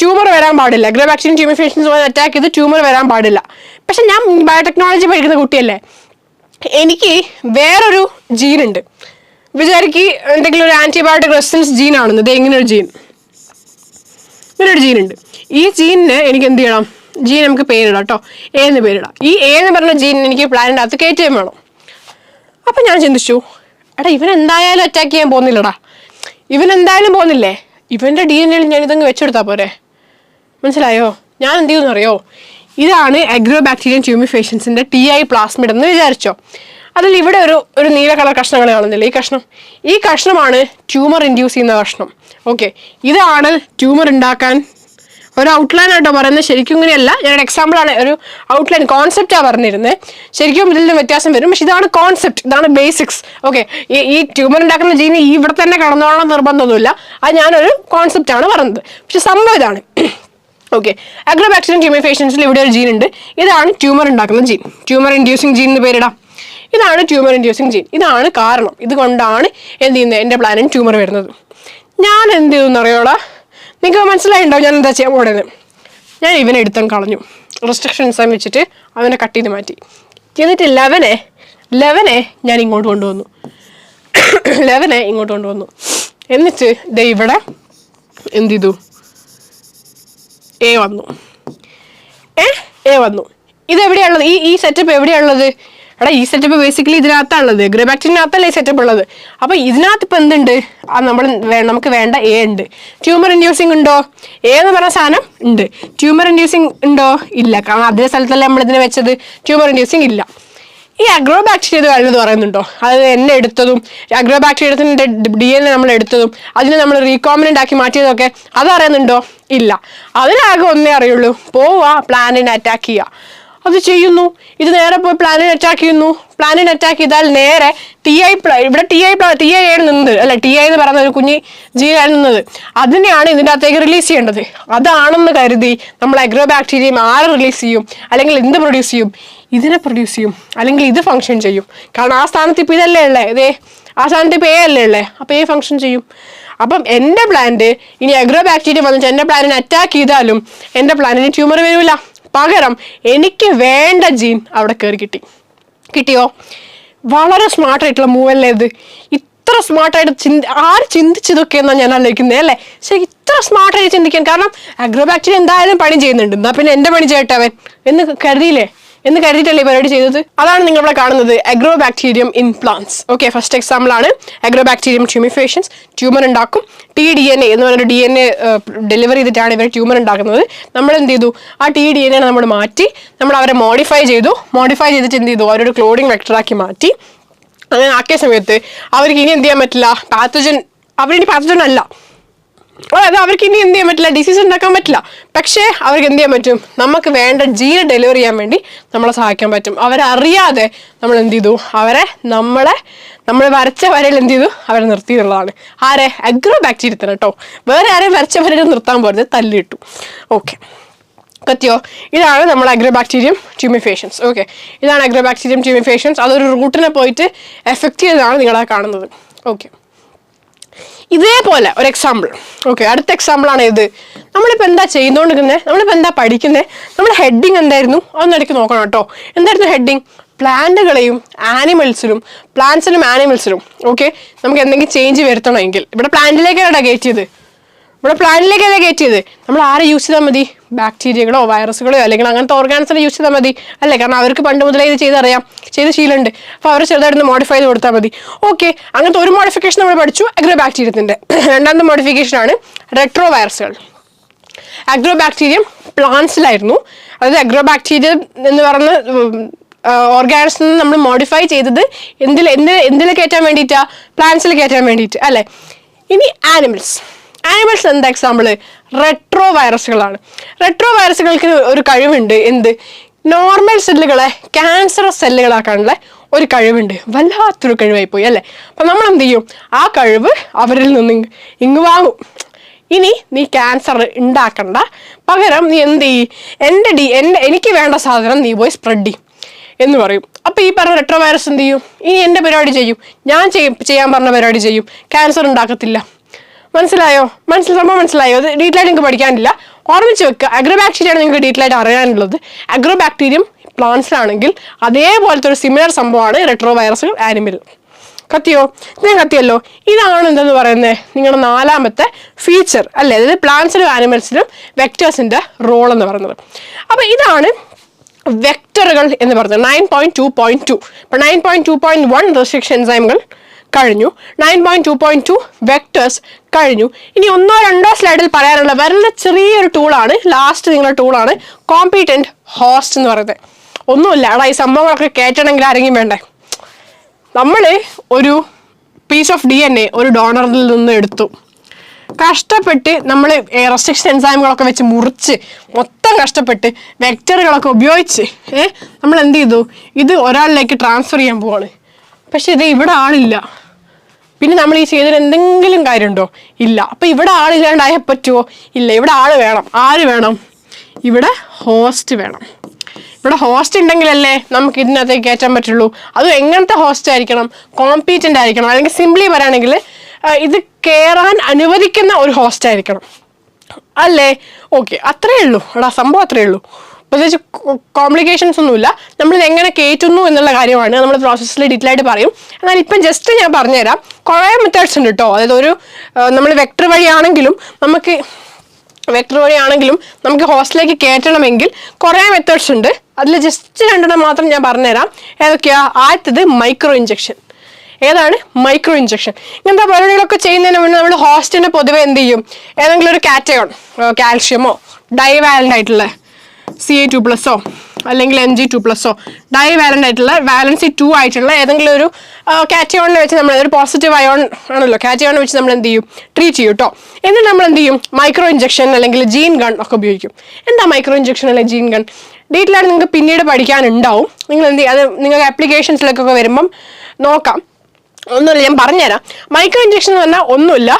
ട്യൂമർ വരാൻ പാടില്ല. അഗ്രോബാക്ടീരിയം ട്യൂമിഫേഷ്യൻസ് അറ്റാക്ക് ചെയ്ത് ട്യൂമർ വരാൻ പാടില്ല. പക്ഷെ ഞാൻ ബയോടെക്നോളജി പഠിക്കുന്ന കുട്ടിയല്ലേ, എനിക്ക് വേറൊരു ജീനുണ്ട്. വിചാരിക്ക് എന്തെങ്കിലും ഒരു ആൻറ്റിബയോട്ടിക് റെസിസ്റ്റൻസ് ജീനാണെന്ന്. ഇത് ഇങ്ങനൊരു ജീനുണ്ട്. ഈ ജീനിന് എനിക്ക് എന്ത് ചെയ്യണം? ജീൻ നമുക്ക് പേരിടാം കേട്ടോ, എന്ന് പേരിടാം. ഈ എന്ന് പറഞ്ഞ ജീനിന് എനിക്ക് പ്ലാനിൻ്റെ അകത്ത് കയറ്റുകയും വേണം. അപ്പം ഞാൻ ചിന്തിച്ചു, എടാ ഇവൻ എന്തായാലും അറ്റാക്ക് ചെയ്യാൻ പോകുന്നില്ലടാ, ഇവൻ എന്തായാലും പോകുന്നില്ലേ, ഇവൻ്റെ DNA ഞാൻ ഇതങ്ങ് വെച്ചെടുത്താൽ പോരെ. മനസ്സിലായോ? ഞാൻ എന്ത് ചെയ്യുമെന്ന് അറിയോ? ഇതാണ് അഗ്രോബാക്ടീരിയം ട്യൂമിഫേഷ്യൻസിൻ്റെ TI പ്ലാസ്മിഡ് എന്ന് വിചാരിച്ചോ. അതിൽ ഇവിടെ ഒരു നീല കളർ കഷ്ണങ്ങൾ കാണുന്നില്ല, ഈ കഷ്ണമാണ് ട്യൂമർ ഇൻഡ്യൂസ് ചെയ്യുന്ന കഷ്ണം. ഓക്കെ, ഇതാണ് ട്യൂമർ ഉണ്ടാക്കാൻ ഒരു ഔട്ട്ലൈൻ ആയിട്ടോ പറയുന്നത്. ശരിക്കും ഇങ്ങനെയല്ല, ഞാനൊരു എക്സാമ്പിളാണ്, ഒരു ഔട്ട്ലൈൻ കോൺസെപ്റ്റാണ് പറഞ്ഞിരുന്നത്. ശരിക്കും ഇതിൽ വ്യത്യാസം വരും, പക്ഷെ ഇതാണ് കോൺസെപ്റ്റ്, ഇതാണ് ബേസിക്സ്. ഓക്കെ, ഈ ട്യൂമർ ഉണ്ടാക്കുന്ന ജീന് ഇവിടെ തന്നെ കടന്നോളണം നിർബന്ധമൊന്നുമില്ല, അത് ഞാനൊരു കോൺസെപ്റ്റാണ് പറഞ്ഞത്. പക്ഷെ സംഭവം ഇതാണ്. ഓക്കെ, അഗ്രോബാക്ടീരിയം ട്യൂമിഫേഷ്യൻസിൽ ഇവിടെ ഒരു ജീൻ ഉണ്ട്. ഇതാണ് ട്യൂമർ ഉണ്ടാക്കുന്ന ജീൻ, ട്യൂമർ ഇൻഡ്യൂസിങ് ജീൻ എന്ന് പേരിടാം. ഇതാണ് ട്യൂമർ ഇൻഡ്യൂസിങ് ജീൻ. ഇതാണ് കാരണം, ഇതുകൊണ്ടാണ് എന്ത് ചെയ്യുന്നത്, എൻ്റെ പ്ലാനിന് ട്യൂമർ വരുന്നത്. ഞാൻ എന്ത് ചെയ്തെന്ന് അറിയോളാ? നിങ്ങൾക്ക് മനസ്സിലായിട്ടുണ്ടാവും ഞാൻ എന്താ ചെയ്യാൻ പോകേണ്ടത്. ഞാൻ ഇവനെ എടുത്തങ്ങ് കളഞ്ഞു, റെസ്ട്രിക്ഷൻസ് വെച്ചിട്ട് അവനെ കട്ട് ചെയ്ത് മാറ്റി. എന്നിട്ട് ലെവനെ ഞാൻ ഇങ്ങോട്ട് കൊണ്ടുവന്നു. 11 ഇങ്ങോട്ട് കൊണ്ടുവന്നു. എന്നിട്ട് ദേ ഇവിടെ എന്ത് ചെയ്തു, എ വന്നു. എ വന്നു. ഇതെവിടെയാണുള്ളത്? ഈ സെറ്റപ്പ് എവിടെയാണുള്ളത്? എടാ ഈ സെറ്റപ്പ് ബേസിക്കലി ഇതിനകത്താണുള്ളത്, ഗ്രേ ബാക്ടീരിയനകത്തല്ല ഈ സെറ്റപ്പ് ഉള്ളത്. അപ്പൊ ഇതിനകത്ത് ഇപ്പൊ എന്തുണ്ട്? നമുക്ക് വേണ്ട എ ഉണ്ട്. ട്യൂമർ ഇൻഡ്യൂസിങ് ഉണ്ടോ? എ എന്ന് പറഞ്ഞ സാധനം ഉണ്ട്. ട്യൂമർ ഇൻഡ്യൂസിങ് ഉണ്ടോ? ഇല്ല. കാരണം അതേ സ്ഥലത്തല്ലേ നമ്മൾ ഇതിനെ വെച്ചത്. ട്യൂമർ ഇൻഡ്യൂസിങ് ഇല്ല. ഈ അഗ്രോ ബാക്ടീരിയ കാര്യം പറയുന്നുണ്ടോ? അത് എന്നെ എടുത്തതും അഗ്രോ ബാക്ടീരിയത്തിന്റെ DNA നമ്മൾ എടുത്തതും അതിനെ നമ്മൾ റീകോമിനന്റ് ആക്കി മാറ്റിയതൊക്കെ അതറിയുന്നുണ്ടോ? ഇല്ല. അതിനാകെ ഒന്നേ അറിയുള്ളൂ, പോവുക പ്ലാന്റിനെ അറ്റാക്ക് ചെയ്യുക. അത് ചെയ്യുന്നു. ഇത് നേരെ പോയി പ്ലാന്റിനെ അറ്റാക്ക് ചെയ്യുന്നു. പ്ലാന്റിനെ അറ്റാക്ക് ചെയ്താൽ നേരെ ഇവിടെ ടി ഐ ആണ് നിന്നത്, അല്ലെ? ടി ഐ എന്ന് പറയുന്ന ഒരു കുഞ്ഞി ജീനാണ് നിന്നത്. അതിനെയാണ് ഇതിൻ്റെ അകത്തേക്ക് റിലീസ് ചെയ്യേണ്ടത്. അതാണെന്ന് കരുതി നമ്മൾ അഗ്രോ ബാക്ടീരിയം ആരെ റിലീസ് ചെയ്യും? അല്ലെങ്കിൽ എന്ത് പ്രൊഡ്യൂസ് ചെയ്യും? ഇതിനെ പ്രൊഡ്യൂസ് ചെയ്യും, അല്ലെങ്കിൽ ഇത് ഫംഗ്ഷൻ ചെയ്യും. കാരണം ആ സ്ഥാനത്ത് ഇപ്പം ഇതല്ലേ ഉള്ളേ, ആ സ്ഥാനത്ത് ഇപ്പം എ അല്ലേ ഉള്ളേ. അപ്പം എ ഫംഗ്ഷൻ ചെയ്യും. അപ്പം എൻ്റെ പ്ലാന്റ് ഇനി അഗ്രോ ബാക്ടീരിയ വന്നിട്ട് എൻ്റെ പ്ലാന്റിനെ അറ്റാക്ക് ചെയ്താലും എൻ്റെ പ്ലാന്റിന് ട്യൂമർ വരില്ല. പകരം എനിക്ക് വേണ്ട ജീൻ അവിടെ കയറി കിട്ടിയോ? വളരെ സ്മാർട്ടായിട്ടുള്ള മൂവല്ലേ ഇത്. ഇത്ര സ്മാർട്ടായിട്ട് ആര് ചിന്തിച്ചതൊക്കെയെന്നാണ് ഞാൻ ആലോചിക്കുന്നത്, അല്ലേ? ശരി, ഇത്ര സ്മാർട്ടായിട്ട് ചിന്തിക്കാൻ. കാരണം അഗ്രോ ബാക്ടീരിയ എന്തായാലും പണി ചെയ്യുന്നുണ്ട്, എന്നാ പിന്നെ എൻ്റെ പണി ചെയ്യട്ടെ അവൻ എന്ന് കരുതിയിട്ടല്ലേ പരിപാടി ചെയ്തത്. അതാണ് നിങ്ങളിവിടെ കാണുന്നത് agro bacterium in plants. Okay, first example ആണ് അഗ്രോ ബാക്ടീരിയം ട്യൂമിഫേഷൻസ്. ട്യൂമർ ഉണ്ടാക്കും. tDNA എന്ന് പറഞ്ഞൊരു DNA ഡെലിവറി ചെയ്തിട്ടാണ് ഇവർ ട്യൂമർ ഉണ്ടാക്കുന്നത്. നമ്മൾ എന്ത് ചെയ്തു? ആ tDNA നമ്മൾ മാറ്റി, നമ്മൾ അവരെ മോഡിഫൈ ചെയ്തിട്ട് എന്ത് ചെയ്തു? അവരൊരു ക്ലോണിംഗ് വെക്ടറാക്കി മാറ്റി. അങ്ങനെ ആക്കിയ സമയത്ത് അവർക്ക് ഇനി എന്ത് ചെയ്യാൻ പറ്റില്ല, അവരിനി പാത്തജൻ അല്ല, അതായത് അവർക്ക് ഇനി എന്ത് ചെയ്യാൻ പറ്റില്ല, ഡിസീസ് ഉണ്ടാക്കാൻ പറ്റില്ല. പക്ഷേ അവർക്ക് എന്ത് ചെയ്യാൻ പറ്റും? നമുക്ക് വേണ്ട ജീൻ ഡെലിവറി ചെയ്യാൻ വേണ്ടി നമ്മളെ സഹായിക്കാൻ പറ്റും. അവരറിയാതെ നമ്മൾ എന്ത് ചെയ്തു? നമ്മൾ വരച്ച വരയിൽ എന്ത് ചെയ്തു? അവരെ നിർത്തി എന്നുള്ളതാണ്. ആരെ? അഗ്രോ ബാക്ടീരിയത്തിന് കേട്ടോ. വേറെ ആരെയും വരച്ച വരയിൽ നിർത്താൻ പോരുത്, തല്ലിട്ടു. ഓക്കെ, കത്തിയോ? ഇതാണ് നമ്മൾ അഗ്രോ ബാക്ടീരിയം ട്യൂമിഫേഷൻസ്. ഓക്കെ, ഇതാണ് അഗ്രോ ബാക്ടീരിയം ട്യൂമിഫേഷൻസ്. അതൊരു റൂട്ടിനെ പോയിട്ട് എഫക്റ്റ് ചെയ്തതാണ് നിങ്ങളെ കാണുന്നത്. ഓക്കെ, ഇതേപോലെ ഒരു എക്സാമ്പിൾ. ഓക്കെ, അടുത്ത എക്സാമ്പിളാണ് ഇത്. നമ്മളിപ്പോൾ എന്താ ചെയ്തുകൊണ്ടിരിക്കുന്നത്? നമ്മളിപ്പോൾ എന്താ പഠിക്കുന്നത്? നമ്മുടെ ഹെഡിങ് എന്തായിരുന്നു? അതൊന്നിടയ്ക്ക് നോക്കണം കേട്ടോ. എന്തായിരുന്നു ഹെഡിങ്? പ്ലാന്റുകളെയും ആനിമൽസിലും, പ്ലാന്റ്സിലും ആനിമൽസിലും ഓക്കെ നമുക്ക് എന്തെങ്കിലും ചേഞ്ച് വരുത്തണമെങ്കിൽ ഇവിടെ പ്ലാന്റിലേക്കാണ് കയറ്റിയത്. നമ്മൾ ആരെ യൂസ് ചെയ്താൽ മതി? ബാക്ടീരിയകളോ വൈറസുകളോ അല്ലെങ്കിൽ അങ്ങനത്തെ ഓർഗാനിസിനെ യൂസ് ചെയ്താൽ മതി, അല്ലേ? കാരണം അവർക്ക് പണ്ട് മുതലേ ഇത് ചെയ്ത് ശീലമുണ്ട്. അപ്പോൾ അവർ ചെറുതായിട്ട് മോഡിഫൈ ചെയ്ത് കൊടുത്താൽ മതി. ഓക്കെ, അങ്ങനത്തെ ഒരു മോഡിഫിക്കേഷൻ നമ്മൾ പഠിച്ചു അഗ്രോ ബാക്ടീരിയത്തിൻ്റെ. രണ്ടാമത്തെ മോഡിഫിക്കേഷനാണ് റെട്രോ വൈറസുകൾ. അഗ്രോ ബാക്ടീരിയം പ്ലാന്റ്സിലായിരുന്നു. അതായത് അഗ്രോ ബാക്ടീരിയം എന്ന് പറഞ്ഞ ഓർഗാനിസം നമ്മൾ മോഡിഫൈ ചെയ്തത് എന്തിൽ കയറ്റാൻ വേണ്ടിയിട്ടാ? പ്ലാന്റ്സിൽ കയറ്റാൻ വേണ്ടിയിട്ട്, അല്ലേ? ഇനി ആനിമൽസ് എന്താ എക്സാമ്പിള്? റെട്രോ വൈറസുകളാണ്. റെട്രോ വൈറസുകൾക്ക് ഒരു കഴിവുണ്ട്. എന്ത്? നോർമൽ സെല്ലുകളെ ക്യാൻസറസ് സെല്ലുകളാക്കാനുള്ള ഒരു കഴിവുണ്ട്. വല്ലാത്തൊരു കഴിവായി പോയി, അല്ലേ? അപ്പം നമ്മൾ എന്ത് ചെയ്യും? ആ കഴിവ് അവരിൽ നിന്ന് ഇങ്ങ് വാങ്ങും. ഇനി നീ ക്യാൻസർ ഉണ്ടാക്കണ്ട, പകരം നീ എന്ത് ചെയ്യും? എനിക്ക് വേണ്ട സാധനം നീ പോയി സ്പ്രെഡ് ചെയ്യും എന്ന് പറയും. അപ്പോൾ ഈ പറഞ്ഞ റെട്രോ വൈറസ് എന്ത് ചെയ്യും? ഇനി എൻ്റെ പരിപാടി ചെയ്യും, ഞാൻ ചെയ്യാൻ പറഞ്ഞ പരിപാടി ചെയ്യും, ക്യാൻസർ ഉണ്ടാക്കത്തില്ല. സംഭവം മനസ്സിലായോ? അത് ഡീറ്റെയിൽ ആയിട്ട് നിങ്ങൾക്ക് പഠിക്കാനില്ല, ഓർമ്മിച്ച് വെക്കുക. അഗ്രോ ബാക്ടീരിയ ആണ് നിങ്ങൾക്ക് ഡീറ്റെയിൽ ആയിട്ട് അറിയാനുള്ളത്. അഗ്രോ ബാക്ടീരിയം പ്ലാന്റ്സിലാണെങ്കിൽ അതേപോലത്തെ ഒരു സിമിലർ സംഭവമാണ് റെട്രോ വൈറസുകൾ ആനിമൽ. കത്തിയല്ലോ. ഇതാണ് എന്തെന്ന് പറയുന്നത്? നിങ്ങളുടെ നാലാമത്തെ ഫീച്ചർ, അല്ലേ? അതായത് പ്ലാന്റ്സിലും ആനിമൽസിലും വെക്ടേഴ്സിന്റെ റോൾ എന്ന് പറയുന്നത്. അപ്പൊ ഇതാണ് വെക്ടറുകൾ എന്ന് പറയുന്നത്. 9.2.2. ഇപ്പൊ 9.2.1 റെസ്ട്രിക്ഷൻ എൻസൈമുകൾ കഴിഞ്ഞു. 9.2.2 വെക്ടേഴ്സ് കഴിഞ്ഞു. ഇനി 1-2 സ്ലൈഡിൽ പറയാനുള്ള വളരെ ചെറിയൊരു ടൂളാണ്, ലാസ്റ്റ് നിങ്ങളുടെ ടൂളാണ് കോമ്പീറ്റന്റ് ഹോസ്റ്റ് എന്ന് പറയുന്നത്. ഒന്നുമില്ല, എടാ ഈ സംഭവങ്ങളൊക്കെ കയറ്റണമെങ്കിൽ ആരെങ്കിലും വേണ്ടേ? നമ്മൾ ഒരു പീസ് ഓഫ് DNA ഒരു ഡോണറിൽ നിന്ന് എടുത്തു, കഷ്ടപ്പെട്ട് നമ്മൾ റെസ്ട്രിക്ഷൻ എൻസൈമുകളൊക്കെ വെച്ച് മുറിച്ച് മൊത്തം കഷ്ടപ്പെട്ട് വെക്ടറുകളൊക്കെ ഉപയോഗിച്ച് നമ്മൾ എന്ത് ചെയ്തു? ഇത് ഒരാളിലേക്ക് ട്രാൻസ്ഫർ ചെയ്യാൻ പോവാണ്. പക്ഷെ ഇത് ഇവിടെ ആളില്ല. പിന്നെ നമ്മൾ ഈ ചെയ്തതിന് എന്തെങ്കിലും കാര്യമുണ്ടോ? ഇല്ല. അപ്പം ഇവിടെ ആളില്ലാണ്ടായാൽ പറ്റുമോ? ഇല്ല. ഇവിടെ ആൾ വേണം. ആര് വേണം? ഇവിടെ ഹോസ്റ്റ് വേണം. ഇവിടെ ഹോസ്റ്റ് ഉണ്ടെങ്കിലല്ലേ നമുക്ക് ഇതിനകത്തേക്ക് കയറ്റാൻ പറ്റുള്ളൂ. അതും എങ്ങനത്തെ ഹോസ്റ്റ് ആയിരിക്കണം? കോമ്പീറ്റൻ്റ് ആയിരിക്കണം. അല്ലെങ്കിൽ സിംപ്ലി പറയുകയാണെങ്കിൽ ഇത് കയറാൻ അനുവദിക്കുന്ന ഒരു ഹോസ്റ്റ് ആയിരിക്കണം, അല്ലേ? ഓക്കെ, അത്രയേ ഉള്ളൂ. എടാ സംഭവം അത്രയേ ഉള്ളൂ. പ്രത്യേകിച്ച് കോംപ്ലിക്കേഷൻസ് ഒന്നുമില്ല. നമ്മളിത് എങ്ങനെ കയറ്റുന്നു എന്നുള്ള കാര്യമാണ് നമ്മൾ പ്രോസസ്സിൽ ഡീറ്റെയിൽ ആയിട്ട് പറയും. എന്നാൽ ഇപ്പം ജസ്റ്റ് ഞാൻ പറഞ്ഞുതരാം. കുറേ മെത്തേഡ്സ് ഉണ്ട് കേട്ടോ. അതായത് നമ്മൾ വെക്ടർ വഴിയാണെങ്കിലും നമുക്ക് ഹോസ്റ്റലിലേക്ക് കയറ്റണമെങ്കിൽ കുറേ മെത്തേഡ്സ് ഉണ്ട്. അതിൽ ജസ്റ്റ് 2 മാത്രം ഞാൻ പറഞ്ഞുതരാം. ഏതൊക്കെയാ? ആദ്യത്തത് മൈക്രോ ഇഞ്ചക്ഷൻ. ഏതാണ്? Micro injection. ഇങ്ങനത്തെ പരിപാടികളൊക്കെ ചെയ്യുന്നതിന് മുന്നേ നമ്മൾ ഹോസ്റ്റിനെ പൊതുവെ എന്ത് ചെയ്യും? ഏതെങ്കിലും ഒരു കാറ്റയോൺ, കാൽഷ്യമോ ഡൈവാലന്റ് ആയിട്ടുള്ള Ca2+ഓ അല്ലെങ്കിൽ Mg2+ഓ ഡൈവാലന്റ് ആയിട്ടുള്ള വാലൻസി 2 ആയിട്ടുള്ള ഏതെങ്കിലും ഒരു കാറ്റയോണിനെ വെച്ച് നമ്മൾ ഒരു പോസിറ്റീവ് അയോൺ ആണല്ലോ, കാറ്റയോണിനെ വെച്ച് നമ്മൾ എന്ത് ചെയ്യും? ട്രീറ്റ് ചെയ്യും കേട്ടോ. എന്നിട്ട് നമ്മൾ എന്ത് ചെയ്യും? മൈക്രോ ഇഞ്ചക്ഷൻ അല്ലെങ്കിൽ ജീൻ ഗൺ ഒക്കെ ഉപയോഗിക്കും. എന്താ മൈക്രോ ഇഞ്ചക്ഷൻ അല്ലെങ്കിൽ ജീൻ ഗൺ? ഡീറ്റെയിലായിട്ട് നിങ്ങൾക്ക് പിന്നീട് പഠിക്കാനുണ്ടാവും. നിങ്ങൾ എന്ത് ചെയ്യും? അത് നിങ്ങൾക്ക് ആപ്ലിക്കേഷൻസിലേക്കൊക്കെ വരുമ്പം നോക്കാം. ഒന്നുമില്ല, ഞാൻ പറഞ്ഞുതരാം. മൈക്രോ ഇഞ്ചക്ഷൻ എന്ന് പറഞ്ഞാൽ ഒന്നുമില്ല,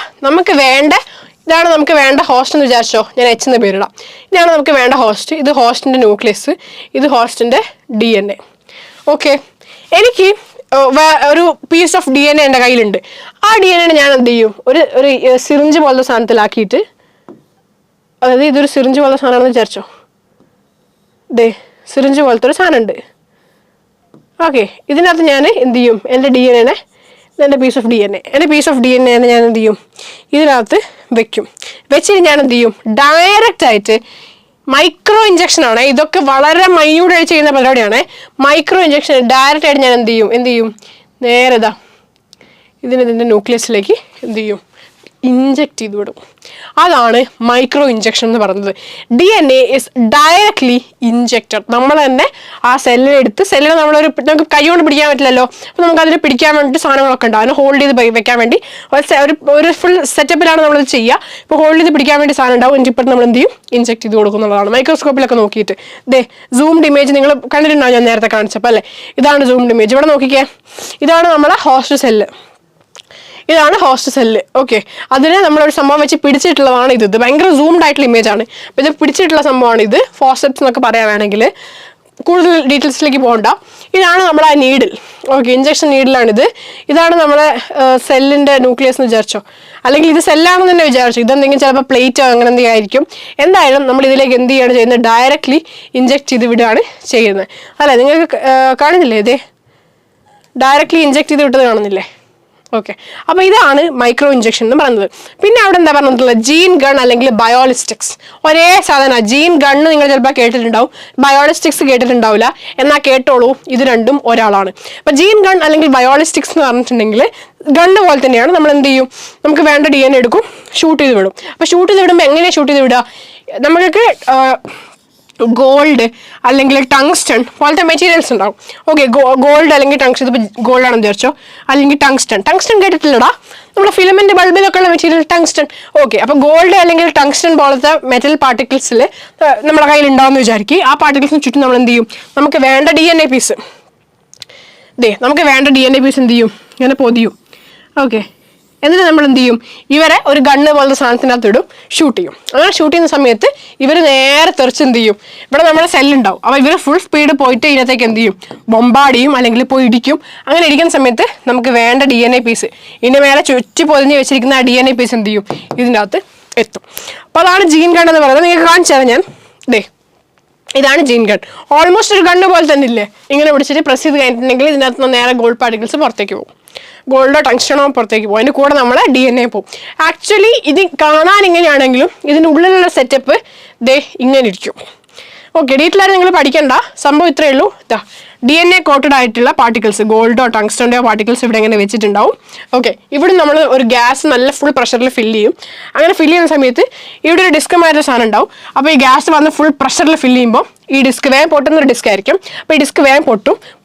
ഇതാണ് നമുക്ക് വേണ്ട ഹോസ്റ്റ് എന്ന് വിചാരിച്ചോ. ഞാൻ H എന്ന് പേരിടാം. ഇതാണ് നമുക്ക് വേണ്ട ഹോസ്റ്റ്. ഇത് ഹോസ്റ്റിൻ്റെ ന്യൂക്ലിയസ്, ഇത് ഹോസ്റ്റിൻ്റെ DNA. ഓക്കെ, എനിക്ക് ഒരു പീസ് ഓഫ് DNA എൻ്റെ കയ്യിലുണ്ട്. ആ DNA ഞാൻ എന്ത് ചെയ്യും? ഒരു സിറിഞ്ച് പോലത്തെ സാധനത്തിലാക്കിയിട്ട്, അതായത് ഇതൊരു സിറിഞ്ച് പോലത്തെ സാധനമാണെന്ന് വിചാരിച്ചോ. സിറിഞ്ച് പോലത്തെ ഒരു സാധനം ഉണ്ട്. ഓക്കെ, ഇതിനകത്ത് ഞാൻ എന്ത് ചെയ്യും? എൻ്റെ DNA, എൻ്റെ പീസ് ഓഫ് DNA ഞാൻ എന്ത് ചെയ്യും? ഇതിനകത്ത് വെച്ചിട്ട് ഞാൻ എന്ത് ചെയ്യും? ഡയറക്റ്റ് ആയിട്ട് മൈക്രോ ഇഞ്ചക്ഷൻ ആണ്. ഇതൊക്കെ വളരെ മൈന്യൂട്ടായി ചെയ്യുന്ന പരിപാടിയാണ്. മൈക്രോ ഇഞ്ചക്ഷൻ ഡയറക്റ്റ് ആയിട്ട് ഞാൻ എന്ത് ചെയ്യും? നേരെ ഇതിൻ്റെ ന്യൂക്ലിയസിലേക്ക് എന്ത് ചെയ്യും? ഇഞ്ചക്ട് ചെയ്ത് വിടും. അതാണ് മൈക്രോ ഇഞ്ചക്ഷൻ എന്ന് പറയുന്നത്. DNA is directly injected. നമ്മൾ തന്നെ ആ സെല്ലിനെ നമുക്ക് കൈ കൊണ്ട് പിടിക്കാൻ പറ്റില്ലല്ലോ. അപ്പോൾ നമുക്ക് അതിന് പിടിക്കാൻ വേണ്ടിയിട്ട് സാധനങ്ങളൊക്കെ ഉണ്ടാവും. അതിനെ ഹോൾഡ് ചെയ്ത് വെക്കാൻ വേണ്ടി ഒരു ഫുൾ സെറ്റപ്പിലാണ് നമ്മളത് ചെയ്യുക. ഇപ്പോൾ ഹോൾഡ് ചെയ്ത് പിടിക്കാൻ വേണ്ടി സാധനം ഉണ്ടാവും. എന്നിട്ട് ഇപ്പം നമ്മൾ എന്ത് ചെയ്യും? ഇഞ്ചക്ട് ചെയ്ത് കൊടുക്കുന്നുള്ളതാണ്. മൈക്രോസ്കോപ്പിലൊക്കെ നോക്കിയിട്ട് സൂംഡ് ഇമേജ് നിങ്ങൾ കണ്ടിട്ടുണ്ടാവും, ഞാൻ നേരത്തെ കാണിച്ചപ്പോൾ അല്ലേ? ഇതാണ് സൂംഡ് ഇമേജ്. ഇവിടെ നോക്കിക്കേ, ഇതാണ് നമ്മളെ ഹോസ്റ്റ് സെല്ല്. ഓക്കെ, അതിനെ നമ്മളൊരു സംഭവം വെച്ച് പിടിച്ചിട്ടുള്ളതാണ് ഇത് ഭയങ്കര സൂംഡ് ആയിട്ടുള്ള ഇമേജ് ആണ്. അപ്പോൾ ഇത് പിടിച്ചിട്ടുള്ള സംഭവമാണ് ഇത്. ഫോർസെപ്സ് എന്നൊക്കെ പറയാൻ വേണമെങ്കിൽ കൂടുതൽ ഡീറ്റെയിൽസിലേക്ക് പോകണ്ട. ഇതാണ് നമ്മുടെ ആ നീഡിൽ. Okay, injection നീഡിലാണിത്. ഇതാണ് നമ്മളെ സെല്ലിൻ്റെ ന്യൂക്ലിയസ് എന്ന് വിചാരിച്ചോ, അല്ലെങ്കിൽ ഇത് സെല്ലാണെന്ന് തന്നെ വിചാരിച്ചു. ഇതെന്തെങ്കിലും ചിലപ്പോൾ പ്ലേറ്റോ അങ്ങനെ എന്തെങ്കിലും ആയിരിക്കും. എന്തായാലും നമ്മൾ ഇതിലേക്ക് എന്ത് ചെയ്യാണ് ചെയ്യുന്നത്? ഡയറക്റ്റ്ലി ഇഞ്ചക്ട് ചെയ്ത് വിടുകയാണ് ചെയ്യുന്നത്. അല്ലേ, നിങ്ങൾക്ക് കാണുന്നില്ലേ? ഡയറക്റ്റ്ലി ഇഞ്ചക്ട് ചെയ്ത് വിട്ടത് കാണുന്നില്ലേ? ഓക്കെ, അപ്പോൾ ഇതാണ് മൈക്രോ ഇഞ്ചക്ഷൻ എന്ന് പറയുന്നത്. പിന്നെ അവിടെ എന്താ പറഞ്ഞിട്ടുള്ളത്? ജീൻ ഗൺ അല്ലെങ്കിൽ ബയോളിസ്റ്റിക്സ്. ഒരേ സാധനമാണ്. ജീൻ ഗണ്ണ് നിങ്ങൾ ചിലപ്പോൾ കേട്ടിട്ടുണ്ടാവും, ബയോളിസ്റ്റിക്സ് കേട്ടിട്ടുണ്ടാവില്ല. എന്നാൽ കേട്ടോളൂ, ഇത് രണ്ടും ഒരാളാണ്. അപ്പോൾ ജീൻ ഗൺ അല്ലെങ്കിൽ ബയോളിസ്റ്റിക്സ് എന്ന് പറഞ്ഞിട്ടുണ്ടെങ്കിൽ ഗണ്ണ് പോലെ തന്നെയാണ്. നമ്മൾ എന്ത് ചെയ്യും? നമുക്ക് വേണ്ട DNA എടുക്കും, ഷൂട്ട് ചെയ്ത് വിടും. അപ്പോൾ ഷൂട്ട് ചെയ്ത് വിടുമ്പോൾ എങ്ങനെയാണ് ഷൂട്ട് ചെയ്ത് വിടുക? നമുക്ക് ഗോൾഡ് അല്ലെങ്കിൽ ടങ്സ്റ്റൺ പോലത്തെ മെറ്റീരിയൽസ് ഉണ്ടാവും. ഓക്കെ, ഗോൾഡ് അല്ലെങ്കിൽ ടങ്സ്റ്റൺ, ഇതിപ്പോൾ ഗോൾഡ് ആണെന്ന് വിചാരിച്ചോ, അല്ലെങ്കിൽ ടങ്സ്റ്റൺ കേട്ടിട്ടില്ലടാ? നമ്മുടെ ഫിലമെന്റ് ബൾബിലൊക്കെ ഉള്ള മെറ്റീരിയൽ ടങ്സ്റ്റൺ. ഓക്കെ, അപ്പോൾ ഗോൾഡ് അല്ലെങ്കിൽ ടങ്സ്റ്റൺ പോലത്തെ മെറ്റൽ പാർട്ടിക്കിൾസിൽ നമ്മുടെ കയ്യിൽ ഉണ്ടാവുമെന്ന് വിചാരിക്കും. ആ പാർട്ടിക്കിൾസിന് ചുറ്റും നമ്മൾ എന്ത് ചെയ്യും? നമുക്ക് വേണ്ട DNA പീസ് എന്ത് ചെയ്യും? ഇങ്ങനെ പൊതിയും. ഓക്കെ, എന്നിട്ട് നമ്മൾ എന്ത് ചെയ്യും? ഇവരെ ഒരു ഗണ്ണ് പോലത്തെ സാധനത്തിനകത്ത് ഇടും, ഷൂട്ട് ചെയ്യും. അങ്ങനെ ഷൂട്ട് ചെയ്യുന്ന സമയത്ത് ഇവർ നേരെ തെറിച്ച് എന്ത് ചെയ്യും? ഇവിടെ നമ്മുടെ സെല്ലുണ്ടാവും. അപ്പോൾ ഇവർ ഫുൾ സ്പീഡ് പോയിട്ട് ഇതിനകത്തേക്ക് എന്ത് ചെയ്യും? ബൊമ്പാഡ് ചെയ്യും, അല്ലെങ്കിൽ പോയി ഇടിക്കും. അങ്ങനെ ഇരിക്കുന്ന സമയത്ത് നമുക്ക് വേണ്ട DNA പീസ്, ഇതിൻ്റെ മേലെ ചുറ്റി പൊതിഞ്ഞ് വെച്ചിരിക്കുന്ന ആ DNA പീസ് എന്ത് ചെയ്യും? ഇതിനകത്ത് എത്തും. അപ്പോൾ അതാണ് ജീൻ ഗൺ എന്ന് പറയുന്നത്. നിങ്ങൾക്ക് കാണിച്ചു തരാം ഞാൻ. ഇതാണ് ജീൻ ഗൺ. ഓൾമോസ്റ്റ് ഒരു ഗണ്ണ് പോലെ തന്നെ ഇല്ലേ? ഇങ്ങനെ പിടിച്ചിട്ട് പ്രസ് ചെയ്ത് കഴിഞ്ഞിട്ടുണ്ടെങ്കിൽ ഇതിനകത്ത് നിന്ന് നേരെ ഗോൾഡ് പാർട്ടിക്കിൾസ് പുറത്തേക്ക് പോകും. ഗോൾഡോ ടങ്സ്റ്റണോ പുറത്തേക്ക് പോകും. അതിൻ്റെ കൂടെ നമ്മളെ DNA പോകും. ആക്ച്വലി ഇത് കാണാൻ ഇങ്ങനെയാണെങ്കിലും ഇതിൻ്റെ ഉള്ളിലുള്ള സെറ്റപ്പ് ഇങ്ങനെ ഇരിക്കും. ഓക്കെ, ഡീറ്റെയിലായിട്ട് നിങ്ങൾ പഠിക്കണ്ട. സംഭവം ഇത്രയേ ഉള്ളൂ. DNA കോട്ടഡ് ആയിട്ടുള്ള പാർട്ടിക്കിൾസ്, ഗോൾഡോ ടങ്സ്റ്റൻ്റെയോ പാർട്ടിക്കിൾസ് ഇവിടെ ഇങ്ങനെ വെച്ചിട്ടുണ്ടാവും. ഓക്കെ, ഇവിടെ നമ്മൾ ഒരു ഗ്യാസ് നല്ല ഫുൾ പ്രഷറിൽ ഫില്ല് ചെയ്യും. അങ്ങനെ ഫില്ല് ചെയ്യുന്ന സമയത്ത് ഇവിടെ ഒരു ഡിസ്ക് മാറ്റർ സാധനം ഉണ്ടാവും. അപ്പോൾ ഈ ഗ്യാസ് വന്ന് ഫുൾ പ്രഷറിൽ ഫില്ല് ചെയ്യുമ്പോൾ ഈ ഡിസ്ക് വേഗം പൊട്ടുന്നൊരു ഡിസ്ക് ആയിരിക്കും. അപ്പോൾ ഈ ഡിസ്ക് വേഗം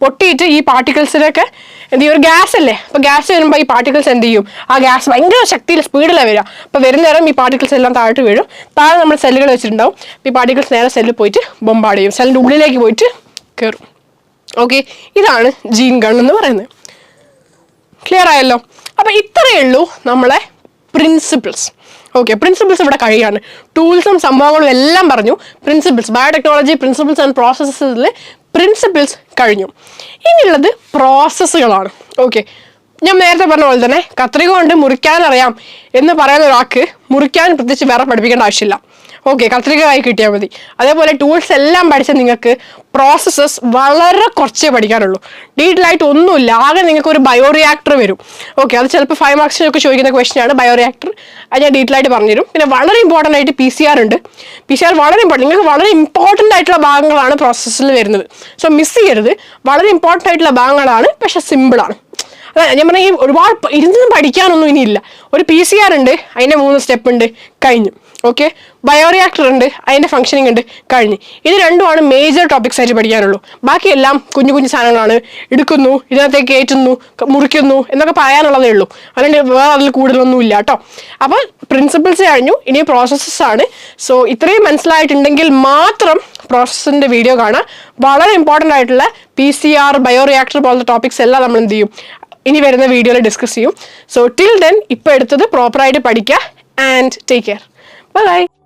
പൊട്ടിയിട്ട് ഈ പാർട്ടിക്കിൾസിലൊക്കെ എന്ത് ചെയ്യും? ഒരു ഗ്യാസ് അല്ലേ, അപ്പോൾ ഗ്യാസ് വരുമ്പോൾ ഈ പാർട്ടിക്കിൾസ് എന്ത് ചെയ്യും? ആ ഗ്യാസ് ഭയങ്കര ശക്തിയിൽ സ്പീഡിലാണ് വരിക. അപ്പോൾ വരുന്ന നേരം ഈ പാർട്ടിക്കിൾസ് എല്ലാം താഴോട്ട് വീഴും. താഴെ നമ്മൾ സെല്ലുകൾ വെച്ചിട്ടുണ്ടാവും. ഈ പാർട്ടിക്കിൾസ് നേരെ സെല്ലിൽ പോയിട്ട് ബൊമ്പാഡ് ചെയ്യും, സെല്ലിൻ്റെ ഉള്ളിലേക്ക് പോയിട്ട് കയറും. ഓക്കെ, ഇതാണ് ജീൻ ഗൺ എന്ന് പറയുന്നത്. ക്ലിയർ ആയല്ലോ? അപ്പോൾ ഇത്രയേ ഉള്ളൂ നമ്മളെ പ്രിൻസിപ്പിൾസ്. ഓക്കെ, പ്രിൻസിപ്പിൾസ് ഇവിടെ കഴിയാണ്. ടൂൾസും സംഭവങ്ങളും എല്ലാം പറഞ്ഞു. പ്രിൻസിപ്പിൾസ്, ബയോടെക്നോളജി പ്രിൻസിപ്പിൾസ് ആൻഡ് പ്രോസസ്സസിൽ പ്രിൻസിപ്പിൾസ് കഴിഞ്ഞു. ഇനിയുള്ളത് പ്രോസസ്സുകളാണ്. ഓക്കെ, ഞാൻ നേരത്തെ പറഞ്ഞ പോലെ തന്നെ കത്രിക കൊണ്ട് മുറിക്കാൻ അറിയാം എന്ന് പറയുന്ന ഒരാൾക്ക് മുറിക്കാൻ പ്രത്യേകിച്ച് വേറെ പഠിപ്പിക്കേണ്ട ആവശ്യമില്ല. ഓക്കെ, കത്രിക കൈ കിട്ടിയാൽ മതി. അതേപോലെ ടൂൾസ് എല്ലാം പഠിച്ച നിങ്ങൾക്ക് പ്രോസസ്സസ് വളരെ കുറച്ചേ പഠിക്കാനുള്ളൂ. ഡീറ്റെയിൽ ആയിട്ട് ഒന്നുമില്ല. ആകെ നിങ്ങൾക്ക് ഒരു ബയോറിയാക്ടർ വരും. ഓക്കെ, അത് ചിലപ്പോൾ 5 മാർക്സിനൊക്കെ ചോദിക്കുന്ന ക്വസ്റ്റൻ ആണ് ബയോറിയാക്ടർ. അത് ഞാൻ ഡീറ്റെയിൽ ആയിട്ട് പറഞ്ഞുതരും. പിന്നെ വളരെ ഇമ്പോർട്ടൻ്റ് ആയിട്ട് PCR ഉണ്ട്. PCR വളരെ ഇമ്പോർട്ടൻ്റ്, നിങ്ങൾക്ക് വളരെ ഇമ്പോർട്ടൻ്റ് ആയിട്ടുള്ള ഭാഗങ്ങളാണ് പ്രോസസ്സിൽ വരുന്നത്. സോ മിസ് ചെയ്യരുത്. വളരെ ഇമ്പോർട്ടൻ്റ് ആയിട്ടുള്ള ഭാഗങ്ങളാണ്, പക്ഷെ സിമ്പിളാണ്. ഞാൻ പറഞ്ഞ ഈ ഒരുപാട് ഇരുന്ന് പഠിക്കാനൊന്നും ഇനിയില്ല. ഒരു PCR ഉണ്ട്, അതിൻ്റെ 3 സ്റ്റെപ്പ് ഉണ്ട്, കഴിഞ്ഞു. ഓക്കെ, ബയോറിയാക്ടർ ഉണ്ട്, അതിൻ്റെ ഫംഗ്ഷനിങ് ഉണ്ട്, കഴിഞ്ഞ്. ഇത് രണ്ടുമാണ് മേജർ ടോപ്പിക്സ് ആയിട്ട് പഠിക്കാനുള്ളൂ. ബാക്കിയെല്ലാം കുഞ്ഞു കുഞ്ഞു സാധനങ്ങളാണ്. എടുക്കുന്നു, ഇതിനകത്തേക്ക് കയറ്റുന്നു, മുറിക്കുന്നു എന്നൊക്കെ പറയാനുള്ളതേ ഉള്ളൂ. അല്ലെങ്കിൽ വേറെ അതിൽ കൂടുതലൊന്നും ഇല്ല കേട്ടോ. അപ്പോൾ പ്രിൻസിപ്പിൾസ് കഴിഞ്ഞു, ഇനി പ്രോസസ്സസ് ആണ്. സോ ഇത്രയും മനസ്സിലായിട്ടുണ്ടെങ്കിൽ മാത്രം പ്രോസസ്സിൻ്റെ വീഡിയോ കാണാം. വളരെ ഇമ്പോർട്ടൻ്റ് ആയിട്ടുള്ള PCR, ബയോറിയാക്ടർ പോലത്തെ ടോപ്പിക്സ് എല്ലാം നമ്മൾ എന്ത് ചെയ്യും, ഇനി വരുന്ന വീഡിയോയിൽ ഡിസ്കസ് ചെയ്യും. സോ ടിൽ ദെൻ ഇപ്പോൾ എടുത്തത് പ്രോപ്പറായിട്ട് പഠിക്കുക. And take care. Bye bye.